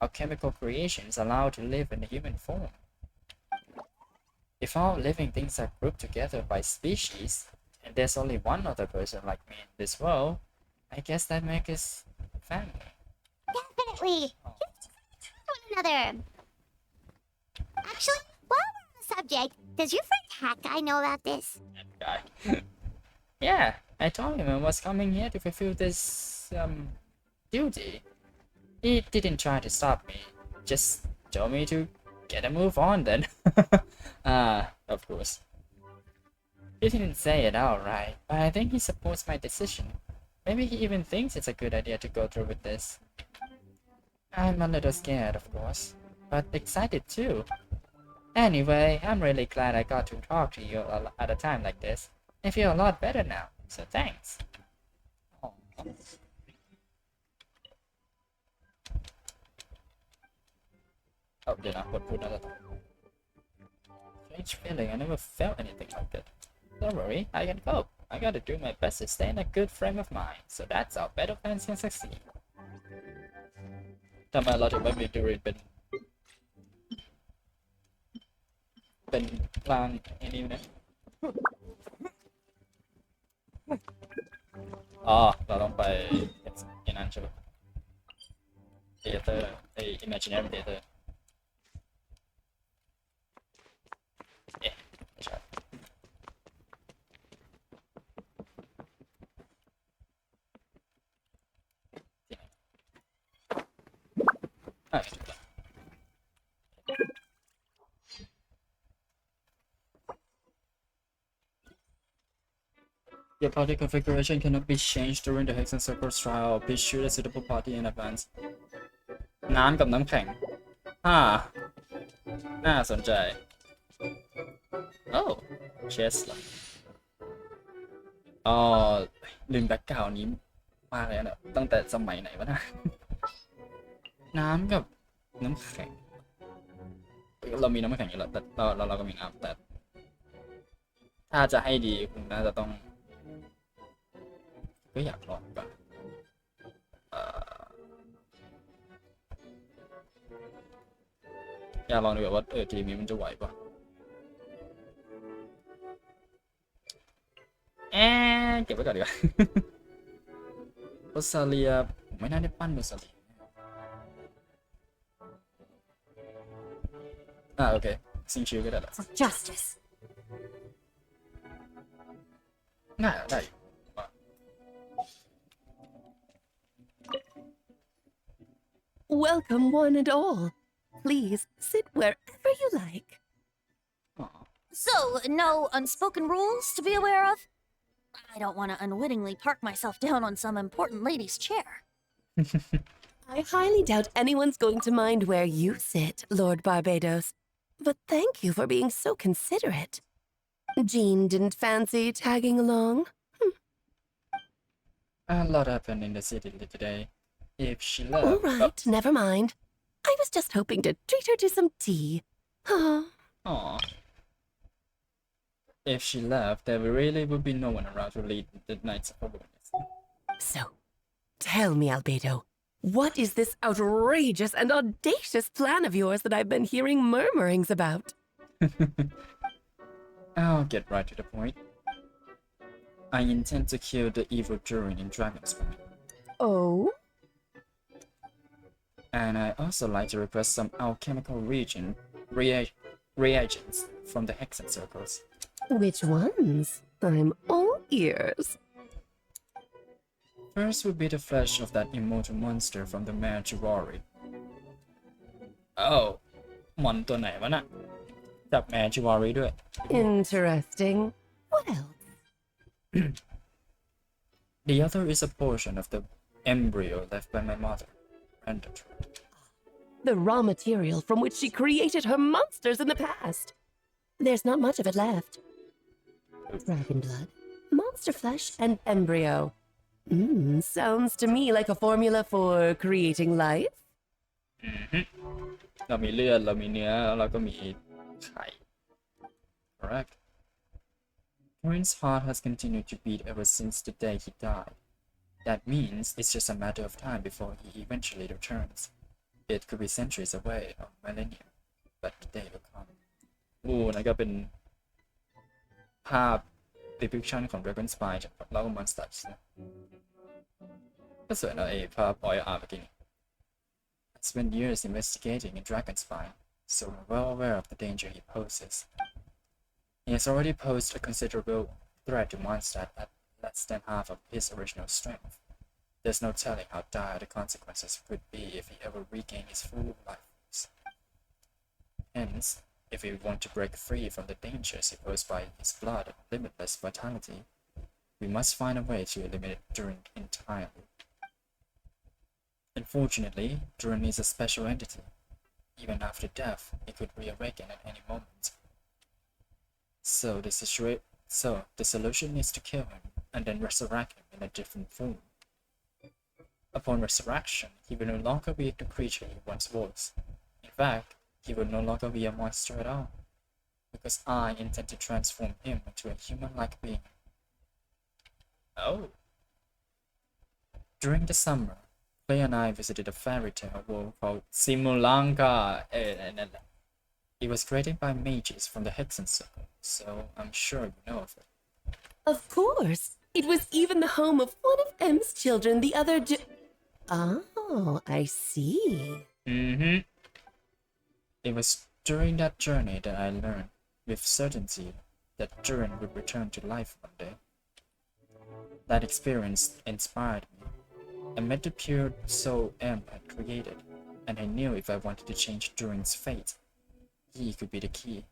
Our chemical creations allowed to live in the human form. If all living things are grouped together by species, and there's only one other person like me in this world, I guess that makes us family. Definitely. One another. Actually, while we're on the subject, does your friend Hat Guy know about this? Guy. Yeah, I told him I was coming here to fulfill this duty. He didn't try to stop me, just told me to get a move on then. Of course. He didn't say it outright, but I think he supports my decision. Maybe he even thinks it's a good idea to go through with this. I'm a little scared, of course, but excited too. Anyway, I'm really glad I got to talk to you at a time like this. I feel a lot better now, so thanks. Oh. Oh, did I put another? Strange feeling, I never felt anything like that. Don't worry, I can cope. I gotta do my best to stay in a good frame of mind, so that's how better fans can succeed. ทำไมเราถึงไม่มีดูรินเป็นกลางไอ้นี่นะอ๋อเราต้องไปไอ้นั่นใช่ปะ Theater ไอ้ Imaginary Theater เอ๊ะไม่ใช่ถูกแล้ว The party configuration cannot be changed during the Hex and Circles trial. Please choose a suitable party in advance. น้ำกับน้ำแข็งน่าสนใจ Oh chess เหรออ๋อลืมแบ็คกราวด์นี้มากเลยนะตั้งแต่สมัยไหนวะนะน้ำกับน้ำแข็งเรามีน้ำแข็งอยู่แล้วแต่เราก็มีน้ำแต่ถ้าจะให้ดีคุณน่าจะต้องก็อยากลองก่อนอยากลองดูว่าทีมนี้มันจะไหวปะเก็บไว้ก่อนดีกว่า โรซาเลียผมไม่น่าได้ปั้นโรซาเลียโอเคซิงชิวก็ได้ละ Justice. ง่ายได้อยู่ Welcome, one and all. Please sit wherever you like. So, no unspoken rules to be aware of? I don't want to unwittingly park myself down on some important lady's chair. I highly doubt anyone's going to mind where you sit, Lord Barbados. But thank you for being so considerate. Jean didn't fancy tagging along? A lot happened in the city today. If she left... All right, never mind. I was just hoping to treat her to some tea. Aww. If she left, there really would be no one around to lead the Knights of Awareness. So, tell me, Albedo, what is this outrageous and audacious plan of yours that I've been hearing murmurings about? I'll get right to the point. I intend to kill the evil Durin in Dragon's Point. Oh? And I also like to request some alchemical reagents from the Hexen circles. Which ones? I'm all ears. First would be the flesh of that immortal monster from the mare Chivalry. Oh, มอนตัวไหนวะน่ะจับแมร์ชิวารีด้วย Interesting. What else? The other is a portion of the embryo left by my mother, rendered. The raw material from which she created her monsters in the past. There's not much of it left. Dragon blood, monster flesh, and embryo. Sounds to me like a formula for creating life. เรามีเลือดเรามีเนื้อแล้วเราก็มีไข่ Correct. Prince's heart has continued to beat ever since the day he died. That means it's just a matter of time before he eventually returns. It could be centuries away or millennia, but the day will come. นั่นก็เป็นภาพ depiction ของ Dragon Spy จากแล้วก็ Monsters นะก็สวยนะไอ้ภาพ oil art เมื่อกี้นี้ I spent years investigating in Dragon Spy, so I'm well aware of the danger he poses. He has already posed a considerable threat to Mondstadt at less than half of his original strength. There's no telling how dire the consequences could be if he ever regained his full life force. Hence, if we want to break free from the dangers posed by his blood and limitless vitality, we must find a way to eliminate Durin entirely. Unfortunately, Durin is a special entity. Even after death, he could reawaken at any moment. So the solution is to kill him and then resurrect him in a different form. Upon resurrection, he will no longer be the creature he once was. In fact, he will no longer be a monster at all, because I intend to transform him into a human-like being. Oh. During the summer, Clay and I visited a fairy tale world called Simulanka. It was created by mages from the Hexen Circle, so I'm sure you know of it. Of course. It was even the home of one of M's children, the other Oh, I see. It was during that journey that I learned with certainty that Durin would return to life one day. That experience inspired me. I met the pure soul M had created, and I knew if I wanted to change Durin's fate, he could be the key.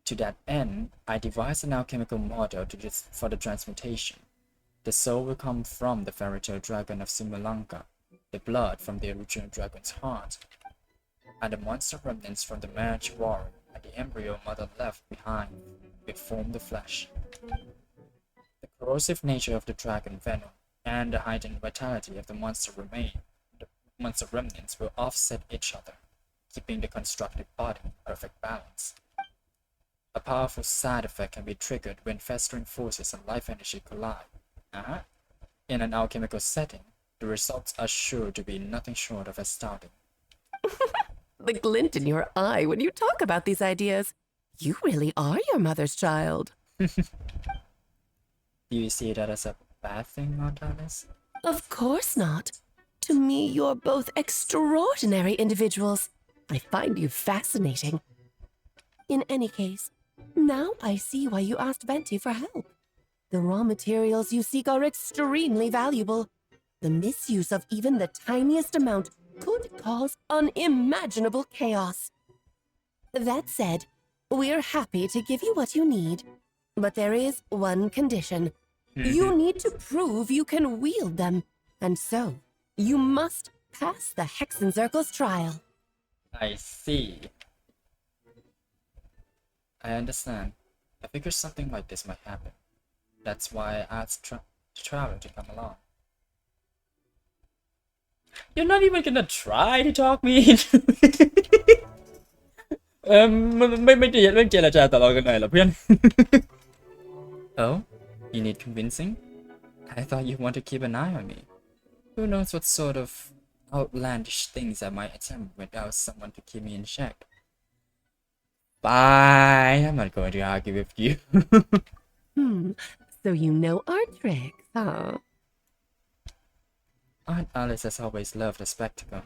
To that end, I devised an alchemical model for the transmutation. The soul will come from the fairy tale dragon of Simulanka, the blood from the original dragon's heart, and the monster remnants from the marriage warrior and the embryo mother left behind will form the flesh. The corrosive nature of the dragon venom and the heightened vitality of the monster remnants will offset each other, keeping the constructed body in perfect balance. A powerful side effect can be triggered when festering forces and life energy collide. In an alchemical setting, the results are sure to be nothing short of astounding. The glint in your eye when you talk about these ideas. You really are your mother's child. Do you see that as a bad thing, Montanis? Of course not. To me, you're both extraordinary individuals. I find you fascinating. In any case, now I see why you asked Venti for help. The raw materials you seek are extremely valuable. The misuse of even the tiniest amount could cause unimaginable chaos. That said, we're happy to give you what you need. But there is one condition. You need to prove you can wield them. And so, you must pass the Hexencircle's trial. I see. I understand. I figured something like this might happen. That's why I asked Travel to come along. You're not even gonna try to talk me into it. ไม่จะเรื่องเจรจาต่อรองกันหน่อยเหรอเพื่อน Oh, you need convincing? I thought you want to keep an eye on me. Who knows what sort of outlandish things I might attempt without someone to keep me in check. Bye. I'm not going to argue with you. So you know our tricks, huh? Aunt Alice has always loved a spectacle.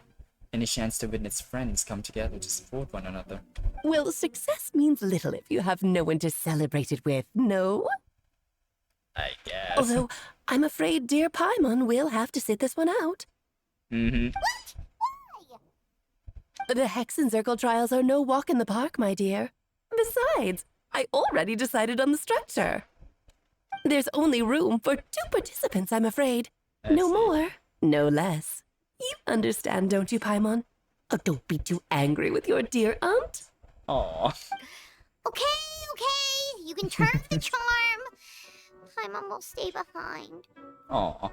Any chance to witness friends come together to support one another. Well, success means little if you have no one to celebrate it with, no? I guess. Although, I'm afraid dear Paimon will have to sit this one out. The Hexencircle trials are no walk in the park, my dear. Besides, I already decided on the structure. There's only room for 2 participants, I'm afraid. No more, no less. You understand, don't you, Paimon? Oh, don't be too angry with your dear aunt. Aww. Okay. You can turn the charm. Paimon will stay behind. Aww.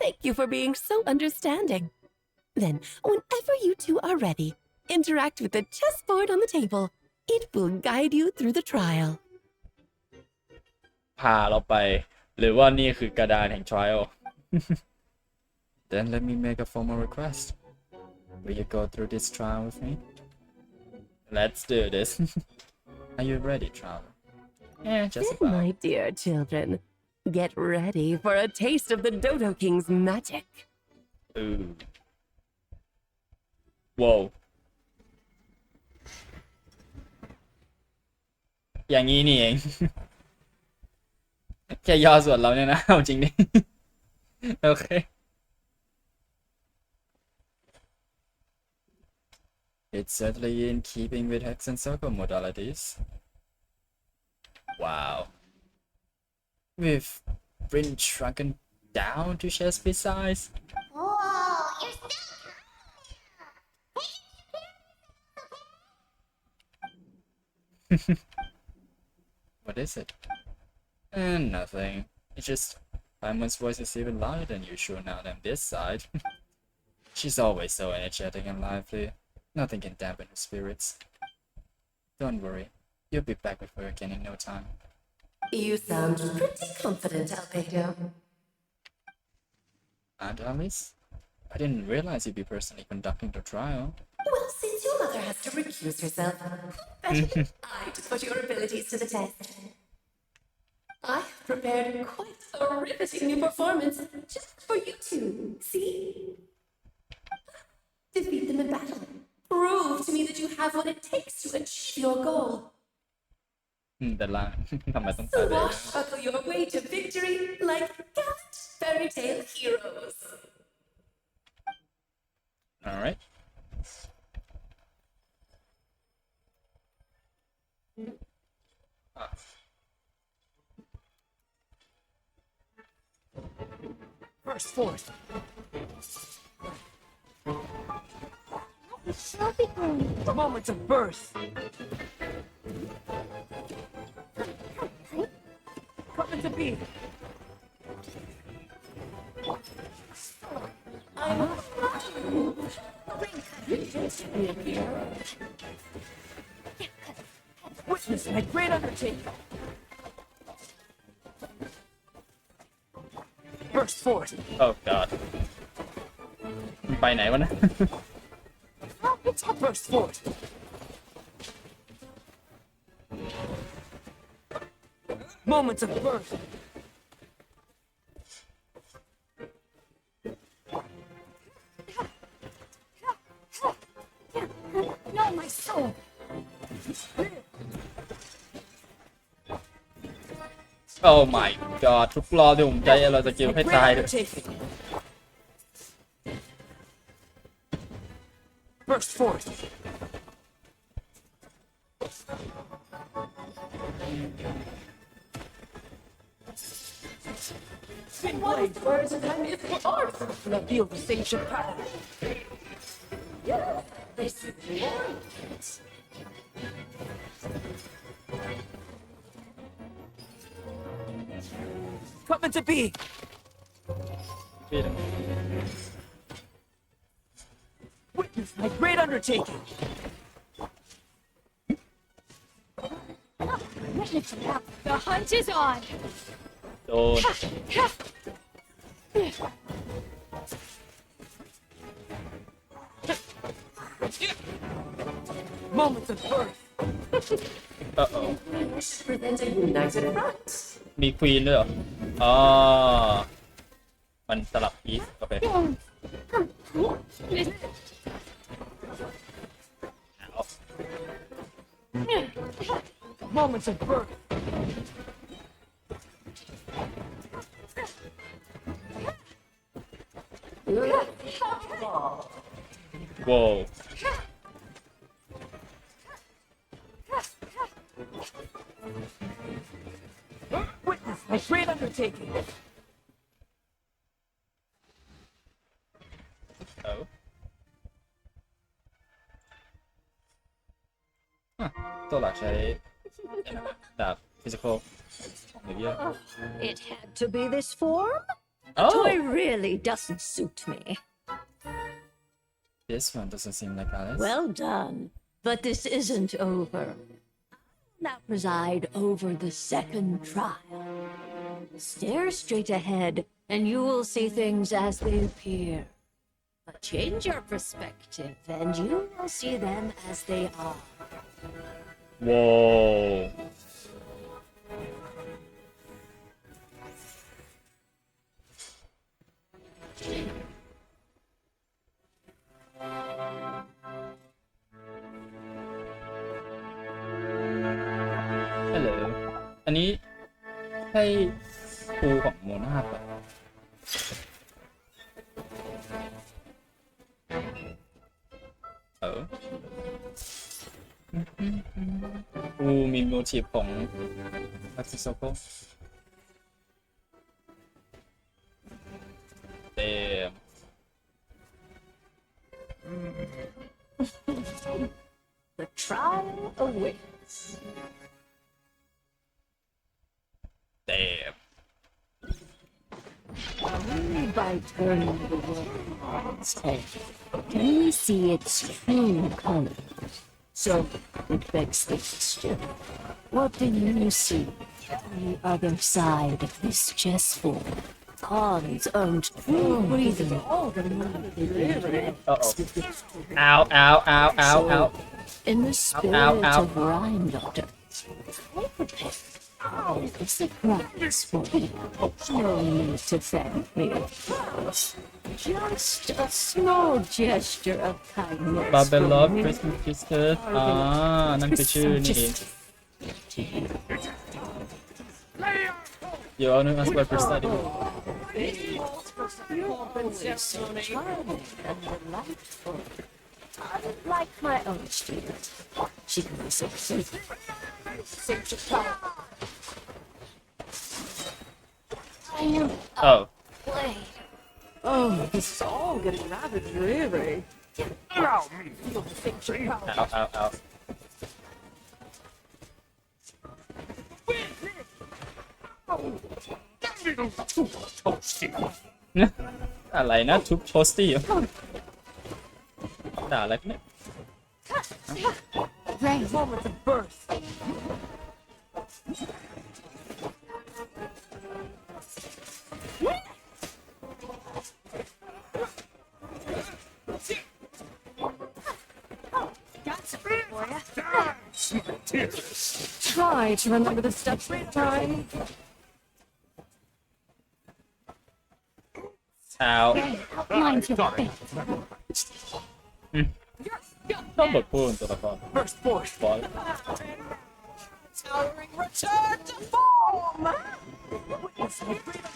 Thank you for being so understanding. Then, whenever you two are ready, interact with the chessboard on the table. It will guide you through the trial. พาเราไปหรือว่านี่คือกระดานแห่ง trial. Then let me make a formal request. Will you go through this trial with me? Let's do this. Are you ready, Traveler? Just about. My dear children, get ready for a taste of the Dodo King's magic. Ooh. Whoa. อย่างนี้นี่เอง แค่ย่อส่วนเราเนี่ยนะเอาจริงดิ โอเค It's certainly in keeping with Hexencircle modalities. Wow. We've been shrunken down to chest size. Whoa, you're still... What is it? Nothing. It's just Paimon's voice is even louder than usual now than this side. She's always so energetic and lively. Nothing can dampen her spirits. Don't worry. You'll be back with her again in no time. You sound pretty confident, Albedo. Aunt Alice? I didn't realize you'd be personally conducting the trial. Well, since your mother has to recuse herself, better than I to put your abilities to the test. I have prepared quite a riveting new performance just for you two. See? Defeat them in battle. Prove to me that you have what it takes to achieve your goal. แต่ละทำไมต้องตายเลย Swashbuckle your way to victory like gallant fairy tale heroes. Alright. Burst forth. The moment of birth. Come into being. Witness my great undertaking. Burst forth. Oh god มันไปไหนวะนะ Burst forth. Moments of birth. No, my soul. Oh my god ทุกรอบที่ผมใจเราจะเกี่ยวให้ตายเลย Burst forth. Spin blades, birds, and I'm if for art. Reveal the ancient power. Yeah, this is glorious. Come into being. Witness my great undertaking. The hunt is on. โดน Moments of birth. Uh-oh มี มี ควีนด้วยเหรอ อ๋อ มันสลับพีซโอเค Moments of birth. Whoa. Witness my great undertaking. Oh. Huh. ตัวหลักใช้ดาบ physical ของเยอะ It had to be this form? The Oh. toy really doesn't suit me. This one doesn't seem like Alice. Well done. But this isn't over. I'll now preside over the second trial. Stare straight ahead, and you will see things as they appear. But change your perspective, and you will see them as they are. Whoa. Hello อันนี้ใช่ครูของโมนาป่ะมีโมทีฟของอาร์ติสโกเต็ม The trial awaits. เต็ม Only by turning the world's head can we see its true color. So it begs the question, what do you see on the other side of this chessboard? Pawns earned true breathing all the money they Ow, ow, ow, ow, ow. In the spirit ow, ow. of Rhyme Doctor, I prepare a surprise for you. No need to thank me, of course. Just a small gesture of kindness. บาเบลล็อก from me. Christmas Kisses นั่นคือชื่อนี่เอง You all know us by presiding. Like my own student, she can be so I am Oh. blade. Oh, this is all getting rather dreary. Allow me to feel the sensation power. Ow, ow, ow.อะไรนะทุบโทสตี้ด่าอะไรเนี่ย Rain moment of birth. Try to remember the steps this time. เช้า Outlines your fate. ต้องบทพูดตัวละคร First force. บอล Towering return to form. Witness my freedom.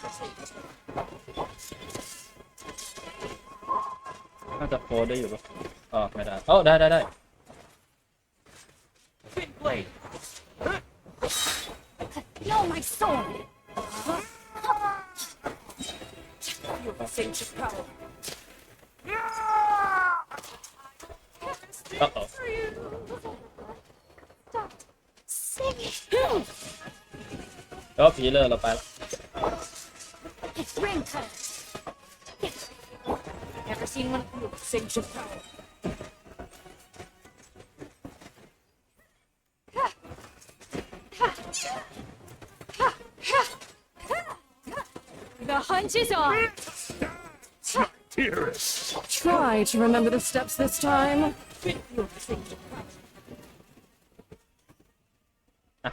น่าจะโพสได้อยู่ปะอ๋อไม่ได้อ๋อได้ Big blade. No, my sword. Feel the ancient power. อ๋อ ก็ผีเลยเราไปแล้ว Ring cut. Never seen one with the ancient power. The hunt is on. Dearest. Try to remember the steps this time. Feel the ancient power.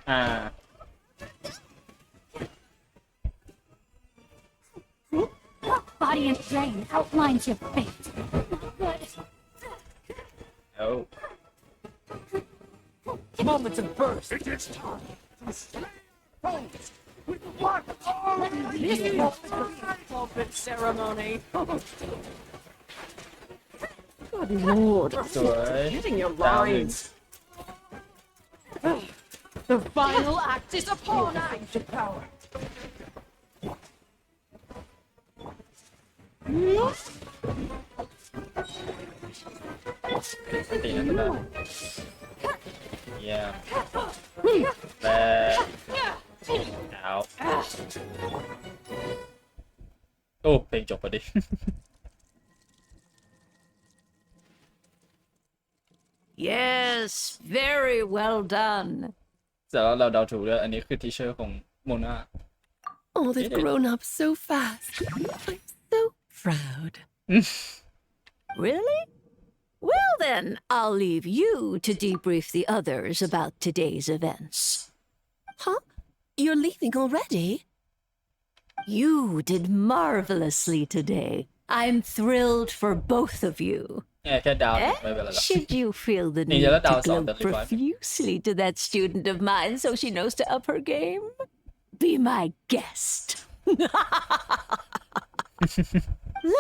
ฮ่า Body and brain outlines your fate. Good. โอ้ Moments of burst. It is time to slay foes with one arm. This is the pulpit ceremony. Good lord. สวย Hitting your ดาวหนึ่ง lines. The final act is upon us. Ancient power. ตีนั่นก็ได้เยี่ยมแต่ดาวโอ้เพลงจบพอดี Yes, very well done. แต่ว่าเราเดาถูกด้วยอันนี้คือทีเชอร์ของโมนา Oh, they've grown up so fast. I'm so proud. Really? Well then, I'll leave you to debrief the others about today's events. Huh? You're leaving already? You did marvelously today. I'm thrilled for both of you. เนี่ยแค่ดาวไม่เป็นไรหรอก Should you feel the Need need to let to down gloat something, right? profusely to that student of mine so she knows to up her game? Be my guest.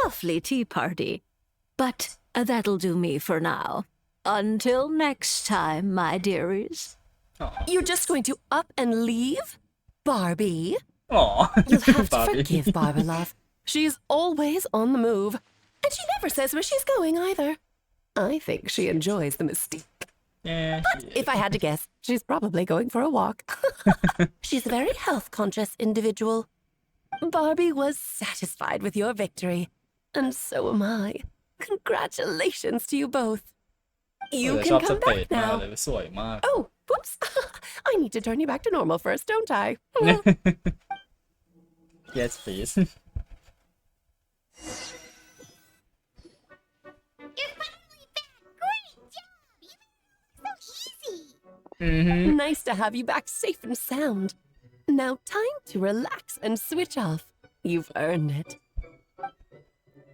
Lovely tea party. But that'll do me for now. Until next time, my dearies. You're just going to up and leave? Barbie? Aw. You'll have to Barbie. forgive Barbara, love. She's always on the move. And she never says where she's going either. I think she enjoys the mystique. Yeah, But if I had to guess, she's probably going for a walk. She's a very health-conscious individual. Barbie was satisfied with your victory. And so am I. Congratulations to you both. You ชอบ can ส come เตจ back มาก now. เลยสวยมาก Oh, whoops. I need to turn you back to normal first, don't I? Yes please You're finally back! Great job! You made it so easy! Nice to have you back safe and sound. Now time to relax and switch off. You've earned it.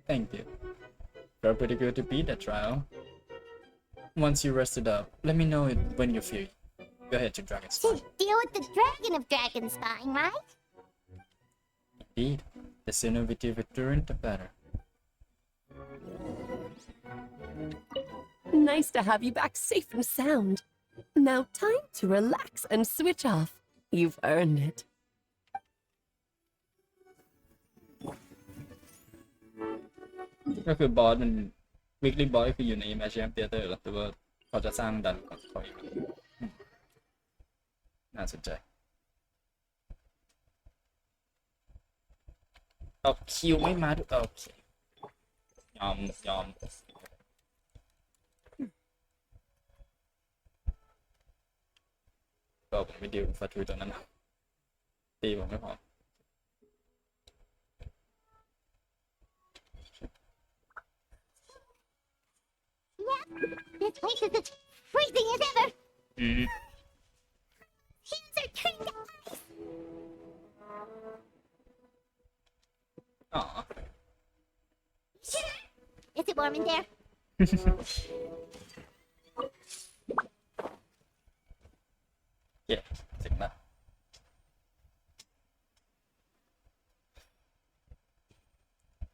Thank you. Felt pretty good to beat that trial. Once you rested up, let me know when you feel. Go ahead to Dragon's Spine. Deal with the dragon of Dragonspine, right? Indeed. The sooner we deal with Durin, the better. Nice to have you back safe and sound. Now time to relax and switch off. You've earned it. ก็คือบอสมัน weekly boss ก็คืออยู่ใน Imaginary Theater หรอหรือว่าเขาจะสร้างดันของเขาเองน่าสนใจเอาคิวไม่มาด้วยโอเคยอมก็ผมไม่ดิวฟาทูตัวนั้นตีผมไม่พอ This place is as freezing as ever. Hands are turning to ice. Aw. Sure. Is it warm in there? Yeah, take that.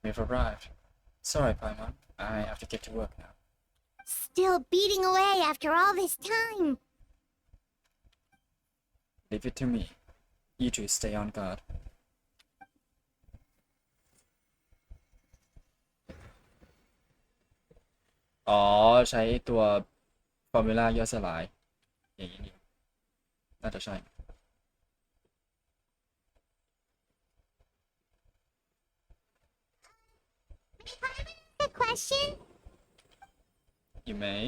We've arrived. Sorry, Paimon. I have to get to work now. Still beating away after all this time. Leave it to me. You two stay on guard. อ๋อใช้ตัวฟอร์มูล่าย่อยสลายอย่างนี้นี่น่าจะใช่ A question? You may.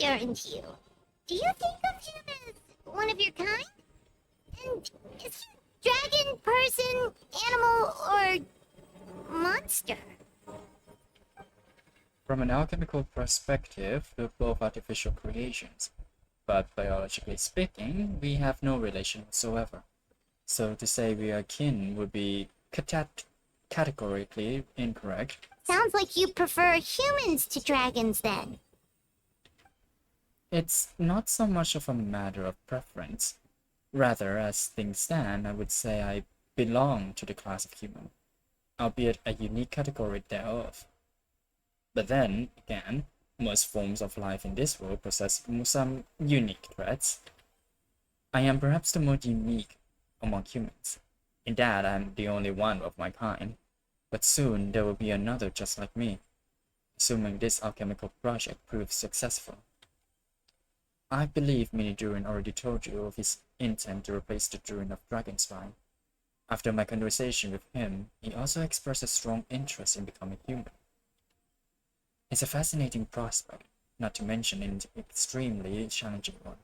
Aren't you? Do you think of him as one of your kind? And is he dragon, person, animal, or monster? From an alchemical perspective, we're both artificial creations, but biologically speaking, we have no relation whatsoever. So to say we are kin would be categorically incorrect. Sounds like you prefer humans to dragons then. It's not so much of a matter of preference. Rather, as things stand, I would say I belong to the class of human, albeit a unique category thereof. But then, again, most forms of life in this world possess some unique traits. I am perhaps the most unique among humans, in that I am the only one of my kind. But soon there will be another just like me, assuming this alchemical project proves successful. I believe Mini-Durin already told you of his intent to replace the Durin of Dragonspine. After my conversation with him, he also expressed a strong interest in becoming human. It's a fascinating prospect, not to mention an extremely challenging one,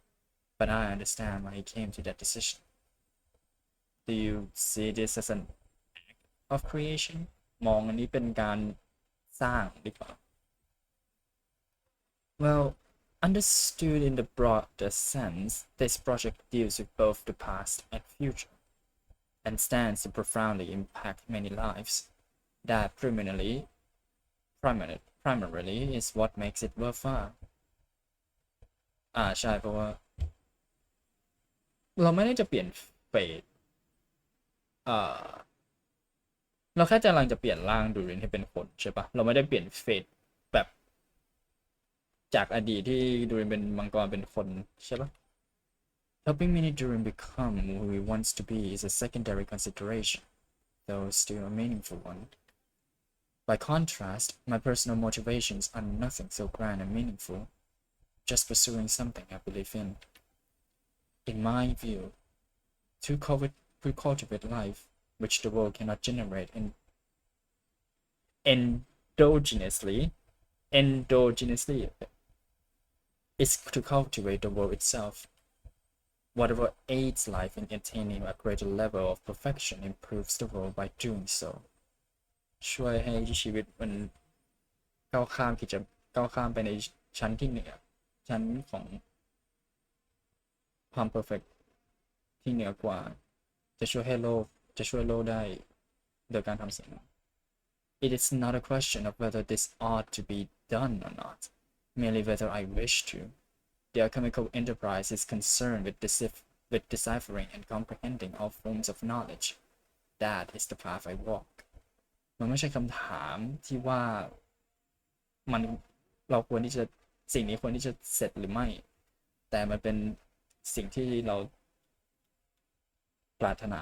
but I understand why he came to that decision. Do you see this as an act of creation? มองอันนี้เป็นการสร้างหรือเปล่า Well, understood in the broader sense, this project deals with both the past and future, and stands to profoundly impact many lives. That primarily is what makes it worthwhile. ใช่เพราะว่าเราไม่ได้จะเปลี่ยนเฟสเราแค่กำลังจะเปลี่ยนร่างดูรินให้เป็นคนใช่ปะเราไม่ได้เปลี่ยนเฟสแบบจากอดีตที่ดูรินเป็นมังกรเป็นคนใช่ปะ Helping Mini Durin become who he wants to be is a secondary consideration, though still a meaningful one. By contrast, my personal motivations are nothing so grand and meaningful, just pursuing something I believe in. In my view, to cultivate life, which the world cannot generate endogenously, is to cultivate the world itself. Whatever aids life in attaining a greater level of perfection improves the world by doing so. ช่วยให้ชีวิตมันก้าวข้ามไปในชั้นที่เหนือชั้นของความเพอร์เฟกต์ที่เหนือกว่าจะช่วยโลกได้โดยการทำสิ่งนั้น It is not a question of whether this ought to be done or not, merely whether I wish to. The alchemical enterprise is concerned with deciphering and comprehending all forms of knowledge. That is the path I walk. มันไม่ใช่คำถามที่ว่าเราควรที่จะสิ่งนี้ควรที่จะเสร็จหรือไม่แต่มันเป็นสิ่งที่เราปรารถนา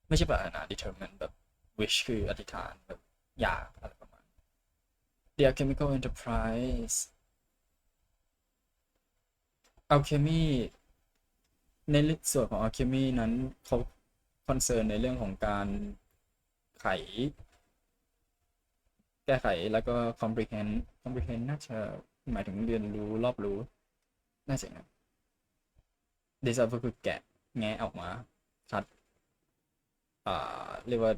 ไม่ใช่ปรารถนา determine แบบ wish คืออธิษฐานแบบอยากอะไร The Alchemical Enterprise Alchemy ในส่วนของ Alchemy นั้นเขาคอนเซิร์นในเรื่องของการไขแก้ไขแล้วก็ comprehend น่าจะหมายถึงเรียนรู้รอบรู้น่าจะนะ decipher คือแกะแงะออกมาคัดเรียกว่า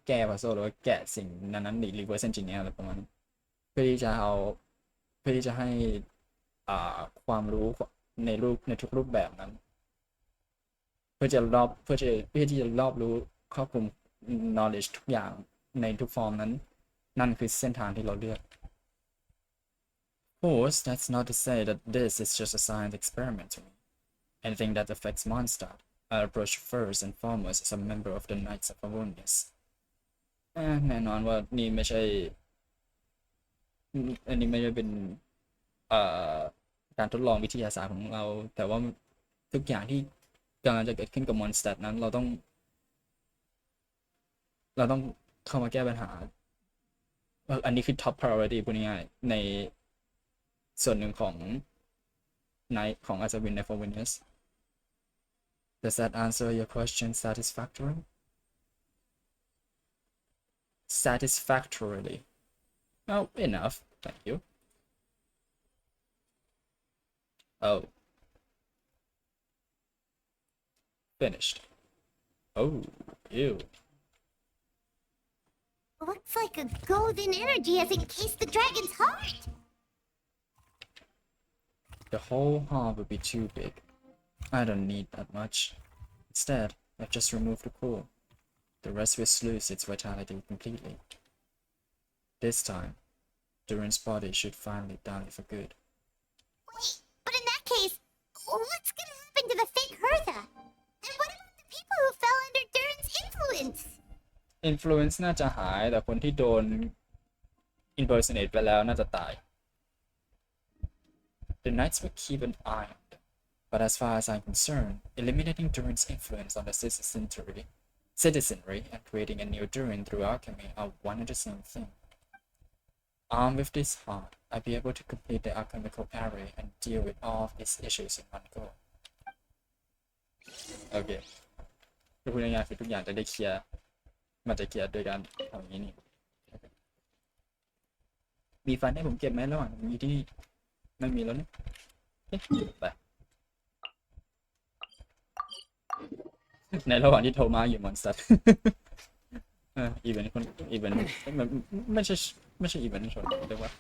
แก้พัซโซลหรือว่าแกะสิ่งนั้นหรือ reverse engineer อะไรประมาณนี้เพื่อที่จะให้ความรู้ในทุกรูปแบบนั้นเพื่อที่จะรอบรู้ครอบคลุม knowledge ทุกอย่างในทุกฟอร์มนั้นนั่นคือเส้นทางที่เราเลือก Of course, that's not to say that this is just a science experiment to me. Anything that affects Mondstadt, I approach first and foremost as a member of the Knights of Avonius. แน่นอนว่านี่ไม่ใช่อันนี้ไม่ได้เป็นการทดลองวิทยาศาสตร์ของเราแต่ว่าทุกอย่างที่กำลังจะเกิดขึ้นกับมอนสเตอร์นั้นเราต้องเข้ามาแก้ปัญหาอันนี้คือ top priority พูดง่ายๆในส่วนหนึ่งของอาจจะเป็นใน Avonius. Does that answer your question satisfactorily? Satisfactorily. Oh, enough. Thank you. Oh. Finished. Oh, ew. Looks like a golden energy has encased the dragon's heart. The whole hall would be too big. I don't need that much. Instead, I've just removed the core. The rest will lose its vitality completely. This time, Durin's body should finally die for good. Wait, but in that case, what's gonna happen to the fake Hertha? And what about the people who fell under Durin's influence? Influence น่าจะหายแต่คนที่โดน impersonate ไปแล้วน่าจะตาย The Knights will keep an eye on them, but as far as I'm concerned, eliminating Durin's influence on the citizenry and creating a new Durin through alchemy are one and the same thing. Armed with this heart, I'll be able to complete the alchemical array and deal with all of these issues in one go. Okay. พูดง่ายๆคือทุกอย่างจะได้เคลียร์มันจะเคลียร์โดยการทำอย่างนี้นี่มีฟันให้ผมเก็บไหมระหว่างมีที่นี่ไม่มีแล้วเนี่ยไปในระหว่างที่โทรมาอยู่มอนสเตอร์อีเวนต์มันไม่ใช่อีเวนต์ชนเรียกว่า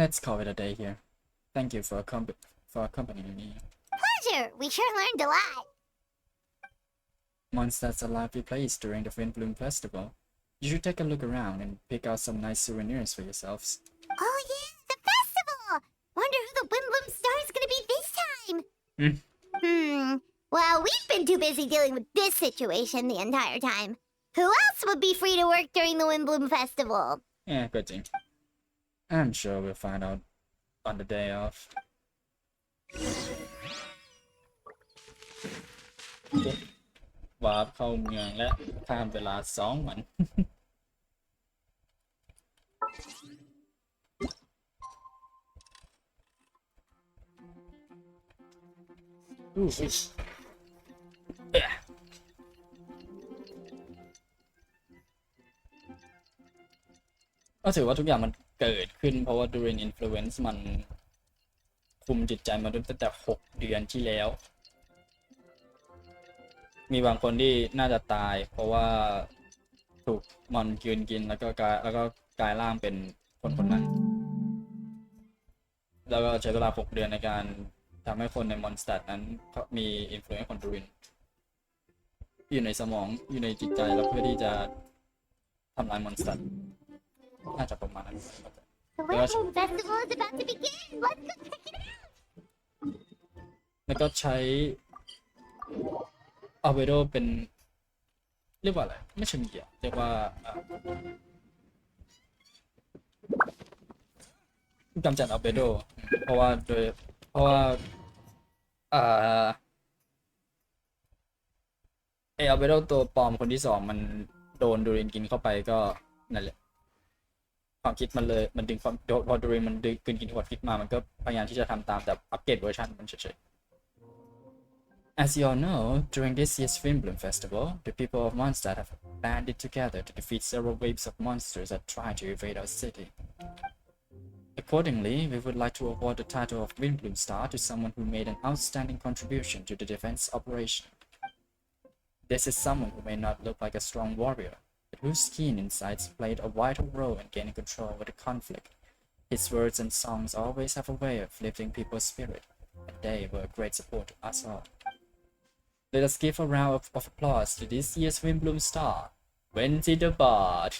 Let's call it a day here. Thank you for accompanying me. Pleasure! We sure learned a lot. Mondstadt's a lively place during the Windbloom Festival. You should take a look around and pick out some nice souvenirs for yourselves. Oh yeah, the festival! Wonder who the Windbloom star is gonna be this time. Well, we've been too busy dealing with this situation the entire time. Who else would be free to work during the Windbloom Festival? Yeah, good thing. I'm sure we'll find out on the day off. Okay. วาร์ปเข้าเมืองและข้ามเวลา2 วันก็ถือว่าทุกอย่างมันเกิดขึ้นเพราะว่า During Influence มันคุมจิตใจมาตั้งแต่6 เดือนที่แล้วมีบางคนที่น่าจะตายเพราะว่าถูกมอนกินแล้วก็กลายร่างเป็นคนนั้นแล้วก็ใช้เวลา6 เดือนในการทำให้คนในมอนสเตอร์นั้นมีอิทธิพลของดูรินอยู่ในสมองอยู่ในจิตใจแล้วเพื่อที่จะทำลายมอนสเตอร์น่าจะประมาณนั้น The Windbloom Festival is about to begin. Let's go check it out. แล้วก็ใช้อัลเบโดเป็นเรียกว่าอะไรไม่ใช่มีอ่ะเรียกว่ากำจัดอัลเบโดเพราะว่า ราะว่าอ่าเอาไปโดตัวปลอมคนที่สองมันโดนดูรินกินเข้าไปก็นั่นแหละความคิดมันเลยมันดึงความพอดูรินมันดึงกินความคิดมามันก็พยายามที่จะทำตามแต่อัปเกรดเวอร์ชันมันเฉยๆ As you all know, during this year's Windbloom Festival, the people of Mondstadt have banded together to defeat several waves of monsters that try to invade our city. Accordingly, we would like to award the title of Windbloom Star to someone who made an outstanding contribution to the defense operation. This is someone who may not look like a strong warrior, but whose keen insights played a vital role in gaining control over the conflict. His words and songs always have a way of lifting people's spirit, and they were a great support to us all. Let us give a round of applause to this year's Windbloom Star, Wendy the Bard.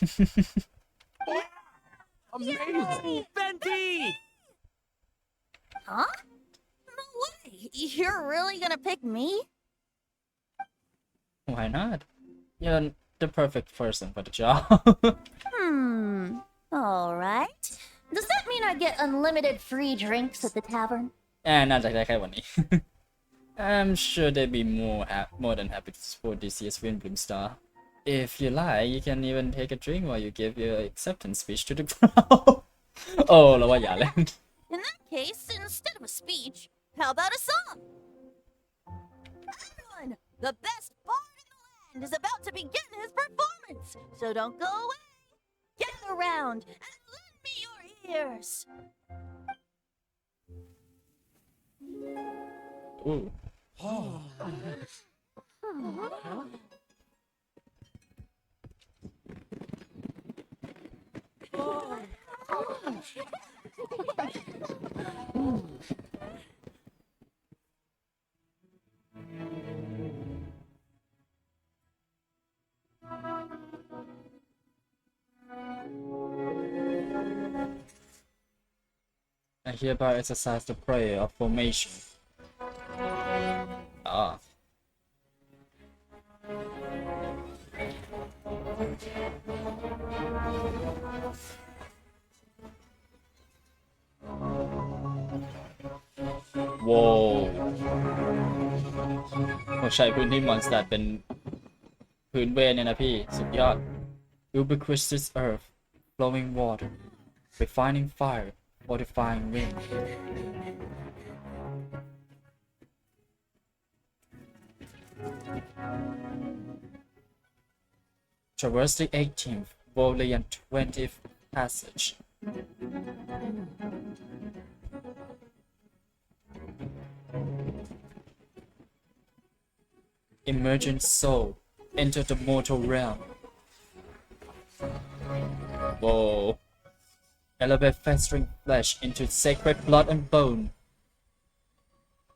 Amazing! Venti! Huh? No way! You're really gonna pick me? Why not? You're the perfect person for the job. Alright. Does that mean I get unlimited free drinks at the tavern? น่าจะได้แค่วันนี้ I'm sure they'd be more than happy to support this year's Windbloom Star. If you like, you can even take a drink while you give your acceptance speech to the crowd. Oh, เราว่าอย่าเล่น In that case, instead of a speech, how about a song? Everyone, the best bard in the land is about to begin his performance, so don't go away. Gather round and lend me your ears. Ooh. I hereby exercise the prayer of formation. Ah. Whoa. ผมใช้พื้นที่มอนสเตอร์เป็นพื้นเวทเนี่ยนะพี่สุดยอด Ubiquitous earth, flowing water, refining fire, fortifying wind. Traverse the 18th, Bowley and 20th passage. Emergent soul, enter the mortal realm. Whoa. Elevate festering flesh into sacred blood and bone.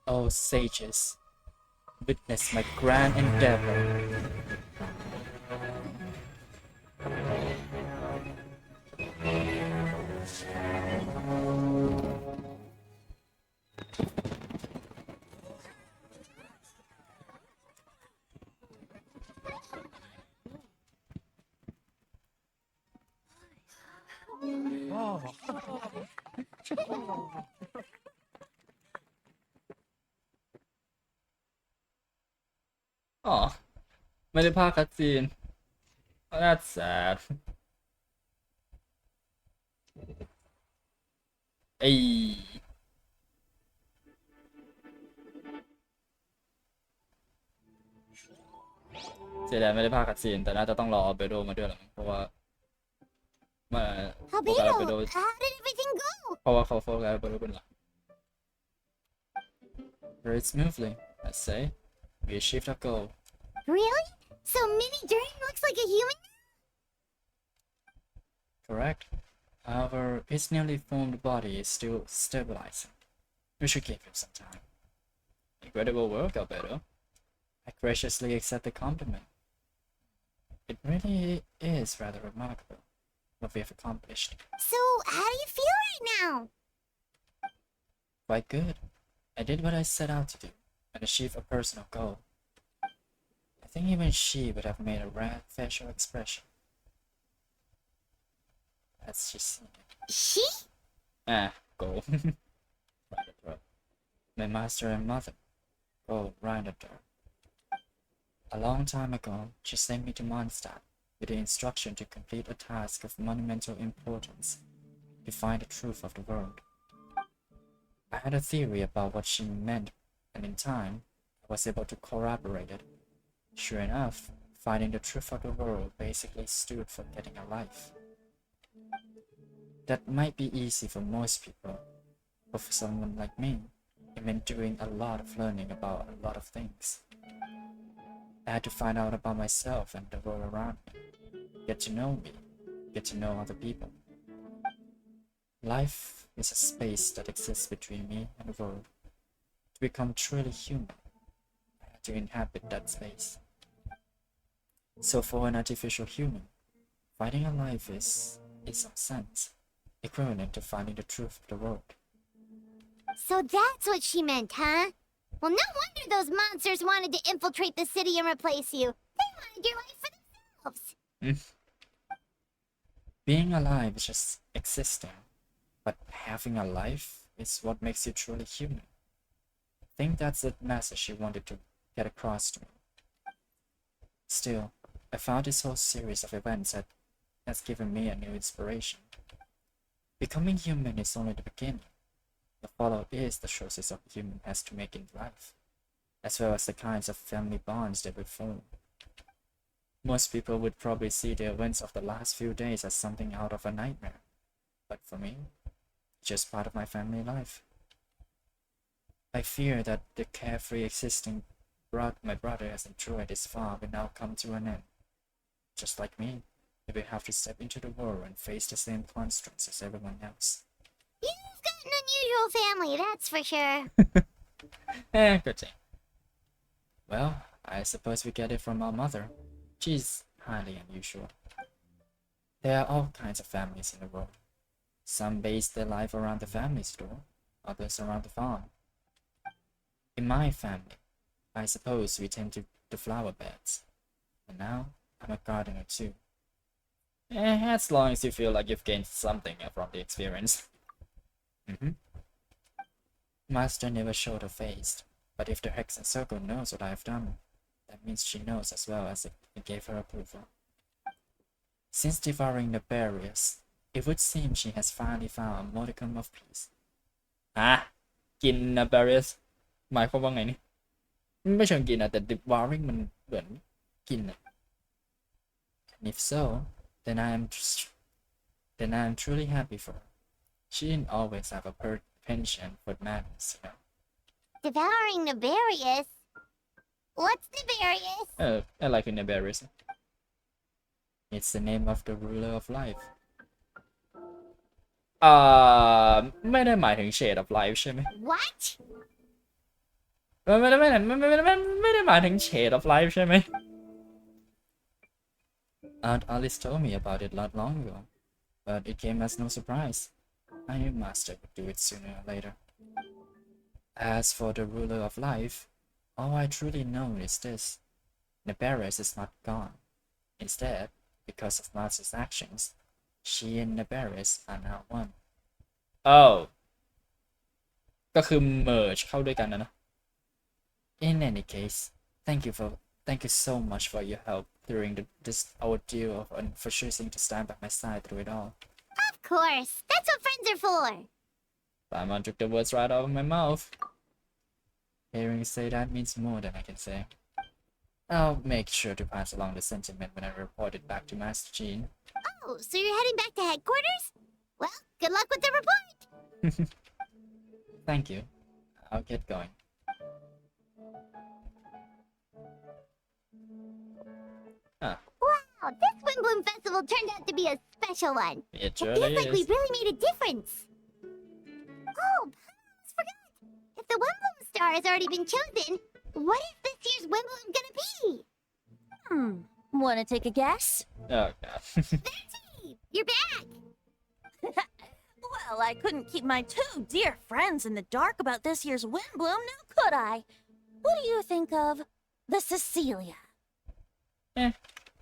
Oh sages, witness my grand endeavor. Oh, ไม่ได้พากย์คัตซีน That's sad. เอ้ยเสียดายไม่ได้พากย์คัตซีนแต่น่าจะต้องรอเบโดมาด้วยแหละเพราะว่ามาโฟกัสเบโด How did everything go? เพราะว่าเขาโฟกัสเบโดเป็นหลัก Very smoothly, I say. We achieved our goal. Really? So Mini Drain looks like a human? Correct. However, his newly formed body is still stabilizing. We should give him some time. Incredible work, Alberto. I graciously accept the compliment. It really is rather remarkable what we have accomplished. So, how do you feel right now? Quite good. I did what I set out to do and achieve a personal goal. I think even she would have made a rare facial expression. As she seen it. She? Go. Right, bro. My master and mother go right at her. A long time ago, she sent me to Mondstadt with the instruction to complete a task of monumental importance, to find the truth of the world. I had a theory about what she meant, and in time, I was able to corroborate it. Sure enough, finding the truth of the world basically stood for getting a life. That might be easy for most people, but for someone like me, it meant doing a lot of learning about a lot of things. I had to find out about myself and the world around me, get to know me, get to know other people. Life is a space that exists between me and the world. To become truly human, I had to inhabit that space. So for an artificial human, finding a life is, in some sense, equivalent to finding the truth of the world. So that's what she meant, huh? Well, no wonder those monsters wanted to infiltrate the city and replace you. They wanted your life for themselves. Being alive is just existing, but having a life is what makes you truly human. I think that's the message she wanted to get across to me. Still, I found this whole series of events that has given me a new inspiration. Becoming human is only the beginning. The fallout is the choices a human has to make in life, as well as the kinds of family bonds they will form. Most people would probably see the events of the last few days as something out of a nightmare, but for me, it's just part of my family life. I fear that the carefree existing my brother has enjoyed this far will now come to an end. Just like me, he will have to step into the world and face the same constraints as everyone else. You've got an unusual family, that's for sure. Good thing. Well, I suppose we get it from our mother. She's highly unusual. There are all kinds of families in the world. Some base their life around the family store, others around the farm. In my family, I suppose we tend to the flower beds. And now, I'm a gardener too. As long as you feel like you've gained something from the experience. Master never showed her face, but if the Hexen Circle knows what I have done, that means she knows as well as it gave her approval. Since devouring the barriers, it would seem she has finally found a modicum of peace. กิน barriers หมายความว่าไงนี่ไม่เชิงกินแต่ devouring มันเหมือนกิน And if so, then I am truly happy for her. She didn't always have a penchant for madness, you know. Devouring Nefarious? What's Nefarious? I like Nefarious. It's the name of the ruler of life. ไม่ได้หมายถึง Shade of Life ใช่ไหม What? ไม่ได้หมายถึง Shade of Life ใช่ไหม Aunt Alice told me about it not long ago, but it came as no surprise. I knew Master would do it sooner or later. As for the ruler of life, all I truly know is this. Nefarious is not gone. Instead, because of Master's actions, she and Nefarious are now one. Oh. ก็คือ merge เข้าด้วยกันนะ In any case, thank you so much for your help during this ordeal and for choosing to stand by my side through it all. Of course. That's what friends are for. Paimon took the words right out of my mouth. Hearing you say that means more than I can say. I'll make sure to pass along the sentiment when I report it back to Master Jean. Oh, so you're heading back to headquarters? Well, good luck with the report. Thank you. I'll get going. Wow, this Windbloom Festival turned out to be a special one. It feels really like we is. really made a difference. Oh, I almost forgot. If the Windbloom star has already been chosen, what is this year's Windbloom gonna be? Wanna take a guess? Oh god. Bertie, you're back. Well, I couldn't keep my two dear friends in the dark about this year's Windbloom, now could I? What do you think of the Cecilia?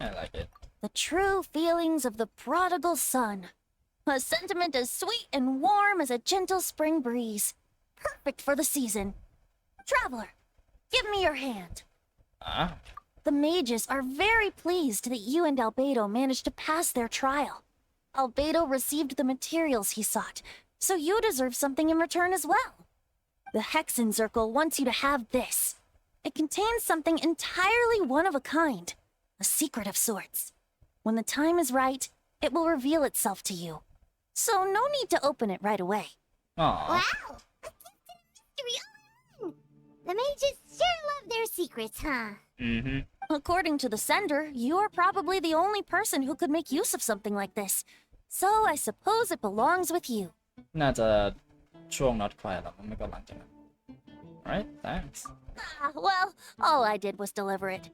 I like it. The true feelings of the prodigal son. A sentiment as sweet and warm as a gentle spring breeze. Perfect for the season. Traveler, give me your hand. Ah. The mages are very pleased that you and Albedo managed to pass their trial. Albedo received the materials he sought, so you deserve something in return as well. The Hexen Circle wants you to have this. It contains something entirely one of a kind, a secret of sorts. When the time is right, it will reveal itself to you. So no need to open it right away. Aww. Wow! A gift and mystery all in one! The mages sure love their secrets, huh? Mm-hmm. According to the sender, you are probably the only person who could make use of something like this. So I suppose it belongs with you. น่าจะช่วง not quite หรอกไม่ก็หลังจากนั้น Alright, thanks. Well, all I did was deliver it.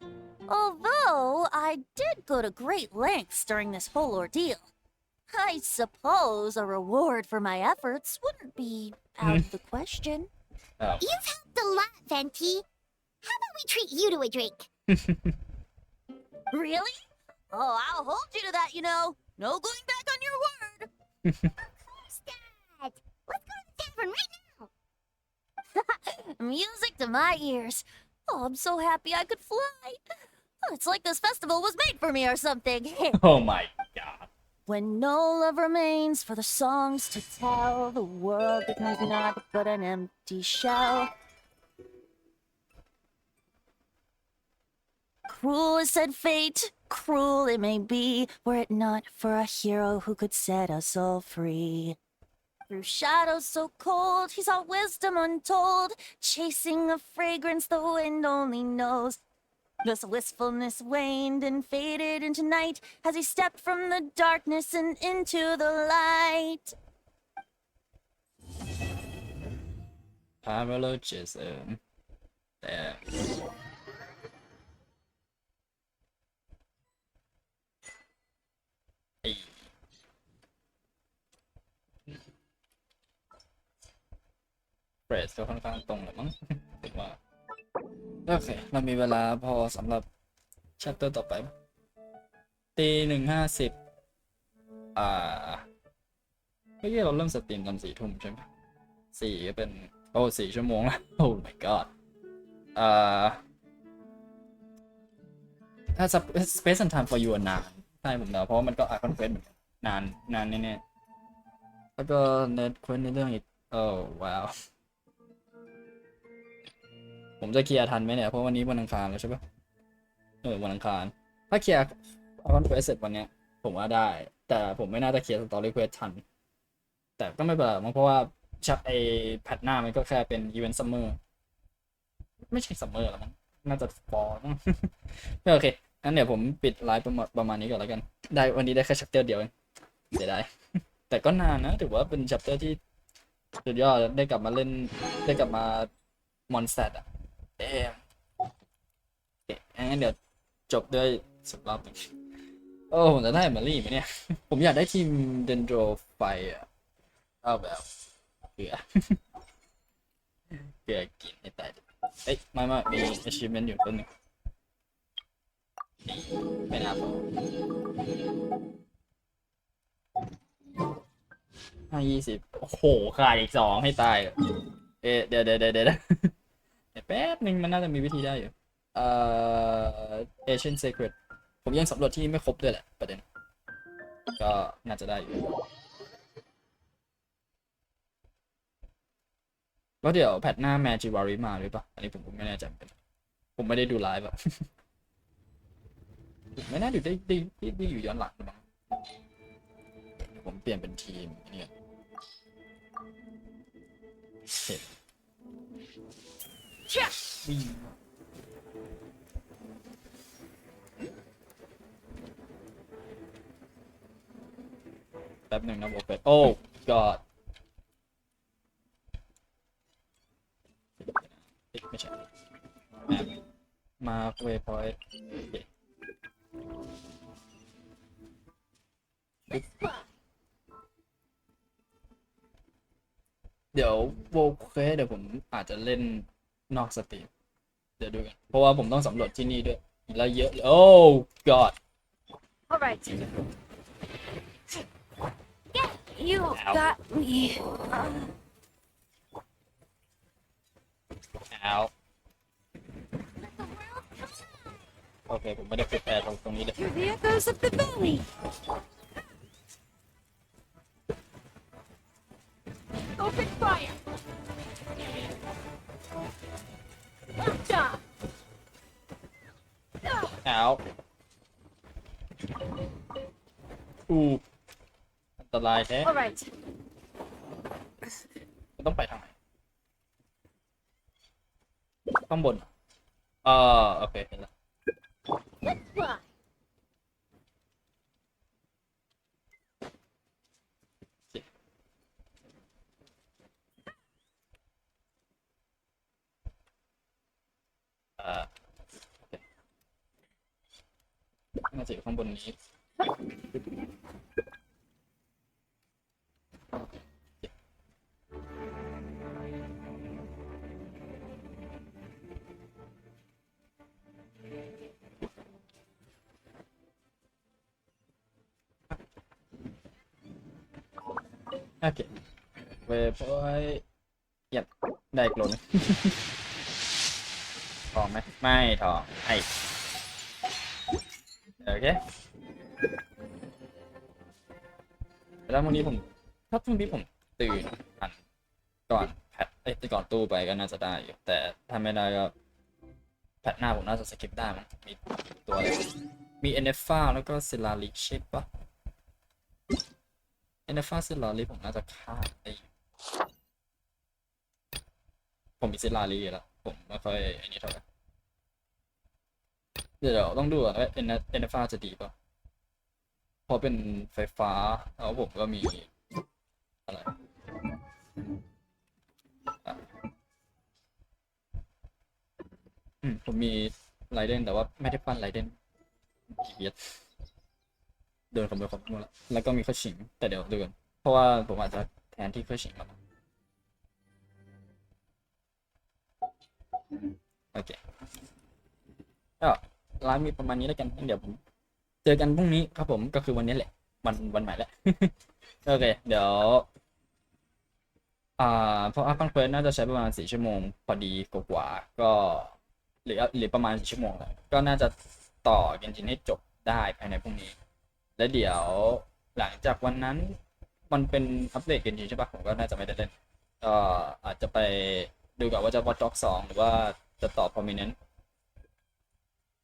Although I did go to great lengths during this whole ordeal. I suppose a reward for my efforts wouldn't be out of the question. Oh. You've helped a lot, Venti. How about we treat you to a drink? Really? Oh, I'll hold you to that, you know. No going back on your word. Dad, let's go to the tavern right now. Music to my ears. Oh, I'm so happy I could fly. It's like this festival was made for me or something. Oh my god. When no love remains for the songs to tell, the world becomes naught but an empty shell. Cruel is said fate, cruel it may be, were it not for a hero who could set us all free. Through shadows so cold, he saw wisdom untold, chasing a fragrance the wind only knows. This wistfulness waned and faded into night as he stepped from the darkness and into the light. Paralogism. There. Hey. เฟรสก็ค่อนข้างตรงเลยมั้ง คิดว่าโอเคเรามีเวลาพอสำหรับ chapter ต่อไปตี1:50เมื่อกี้เราเริ่มสตรีมตอน4 ทุ่มใช่ไหม4ก็เป็น4 ชั่วโมงแล้ว Oh my god ถ้า space and time for you นานใช่ผมเดาเพราะว่ามันก็คอนเฟสเหมือนกันนานแน่ๆแล้วก็เน็ตเควสในเรื่องอีกว้าวผมจะเคลียร์ทันไหมเนี่ยเพราะวันนี้วันอังคารแล้วใช่ปะวันอังคารถ้าเคลียร์คอนเฟสเสร็จวันเนี้ยผมว่าได้แต่ผมไม่น่าจะเคลียร์สตอรี่เควสทันแต่ก็ไม่เป็นไรมั้งเพราะว่าชักแพทหน้ามันก็แค่เป็นอีเวนต์ซัมเมอร์ไม่ใช่ซัมเมอร์แล้วมั้งน่าจะฟอร์มั้ง โอเคงั้นเดี๋ยวผมปิดไลฟ์ประมาณนี้ก่อนแล้วกันได้วันนี้ได้แค่ชัปเตอร์เดียวเองเสียดาย แต่ก็นานนะถือว่าเป็นชัปเตอร์ที่สุดยอดได้กลับมาเล่นได้กลับมามอนสเตอร์อะโอเคงั้นเดี๋ยวจบด้วยสุดรอบหนึ่งผมจะได้มารี่ไหมเนี่ย ผมอยากได้ทีมเดนโดรไฟอะเอาแบบเกลือ เกลือกินให้ตายไม่มี achievement อยู่ต้นหนึ่งไม่น่าพอ20โอ้โหขาดอีก2ให้ตายเดี๋ยวแป๊บนึงมันน่าจะมีวิธีได้อยู่Ancient Secret ผมยังสำรวจที่ไม่ครบด้วยแหละประเด็นก็น่าจะได้อยู่แล้วเดี๋ยวแพทหน้า Magiwari มาหรือเปล่าอันนี้ผมไม่แน่ใจผมไม่ได้ดูไลฟ์แบบไม่น่าดูได้อยู่ย้อนหลังหรือเปล่าผมเปลี่ยนเป็นทีมเนี่ยเห็นแป๊บหนึ่งนะโบเป็ดโอ้ god ไม่ใช่มาเวพอยต์เดี๋ยวโวเคเดี๋ยวผมอาจจะเล่นนอกสตรีมเดี๋ยวดูกันเพราะว่าผมต้องสำรวจที่นี่ด้วยแล้วเยอะเลยโอ้ god All right. You got me. เอาโอเคผมไม่ได้ฝึกแอร์ตรงนี้เลย Hear the echoes of the valley. Open fire! Shot! เอาอันตรายแท้ All right. ต้องไปทางไหนข้างบนโอเคเห็นแล้ว Let's fly! โอเคน่าจะอยู่ข้างบนนี้โอเคเว็บไว้เย็บได้อีกโลนึง ทองไหมไม่ทองไอโอเคแล้ววันนี้ผมถ้าพรุ่งนี้ผมตื่นทันก่อนแพทก่อนตู้ไปก็น่าจะได้อยู่แต่ถ้าไม่ได้ก็แพทหน้าผมน่าจะสกิปได้มั้งมีตัวอะไรมีเอเนฟ้าแล้วก็ซิลาลิใช่ปะเอเนฟ้าซิลาลิผมน่าจะฆ่าได้อยู่ผมมีซิลาลิแล้วผมไม่ค่อยอันนี้เท่าไหร่เดี๋ยวต้องดูว่าเอเนฟ้าจะดีป่ะพอเป็นไฟฟ้าแล้วผมก็มีอะไรผมมีไรเดนแต่ว่าไม่ได้ปั้นไรเดนเบียดเดินผมไปครบหมดแล้วก็มีข้อฉิงแต่เดี๋ยวดูกันเพราะว่าผมอาจจะแทนที่ข้อฉิงมาโอเคก็ไลฟ์มีประมาณนี้แล้วกันเดี๋ยวผมเจอกันพรุ่งนี้ครับผมก็คือวันนี้แหละวันใหม่แล้ว โอเคเดี๋ยวเพราะอัพคอนเควสน่าจะใช้ประมาณ4 ชั่วโมงพอดีกว่าก็หรือประมาณ4 ชั่วโมงแหละก็น่าจะต่อเกนจินให้จบได้ภายในพรุ่งนี้และเดี๋ยวหลังจากวันนั้นมันเป็นอัปเดตเกนจินใช่ปะผมก็น่าจะไม่ได้เล่นอาจจะไปดูก่อนว่าจะ Watch Dogs 2หรือว่าจะต่อ Prominent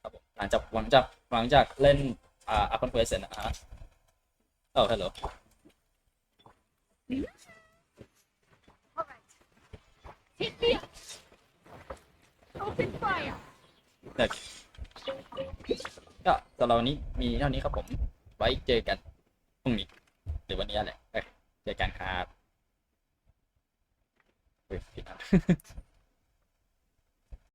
ครับผมหลังจากเล่นอัพคอนเควสเสร็จนะฮะฮัลโหล Hit me up! Open fire! ก็สำหรับวันนี้มีเท่านี้ครับผมไว้เจอกันพรุ่งนี้หรือวันนี้แหละเจอกันครับผิดนะ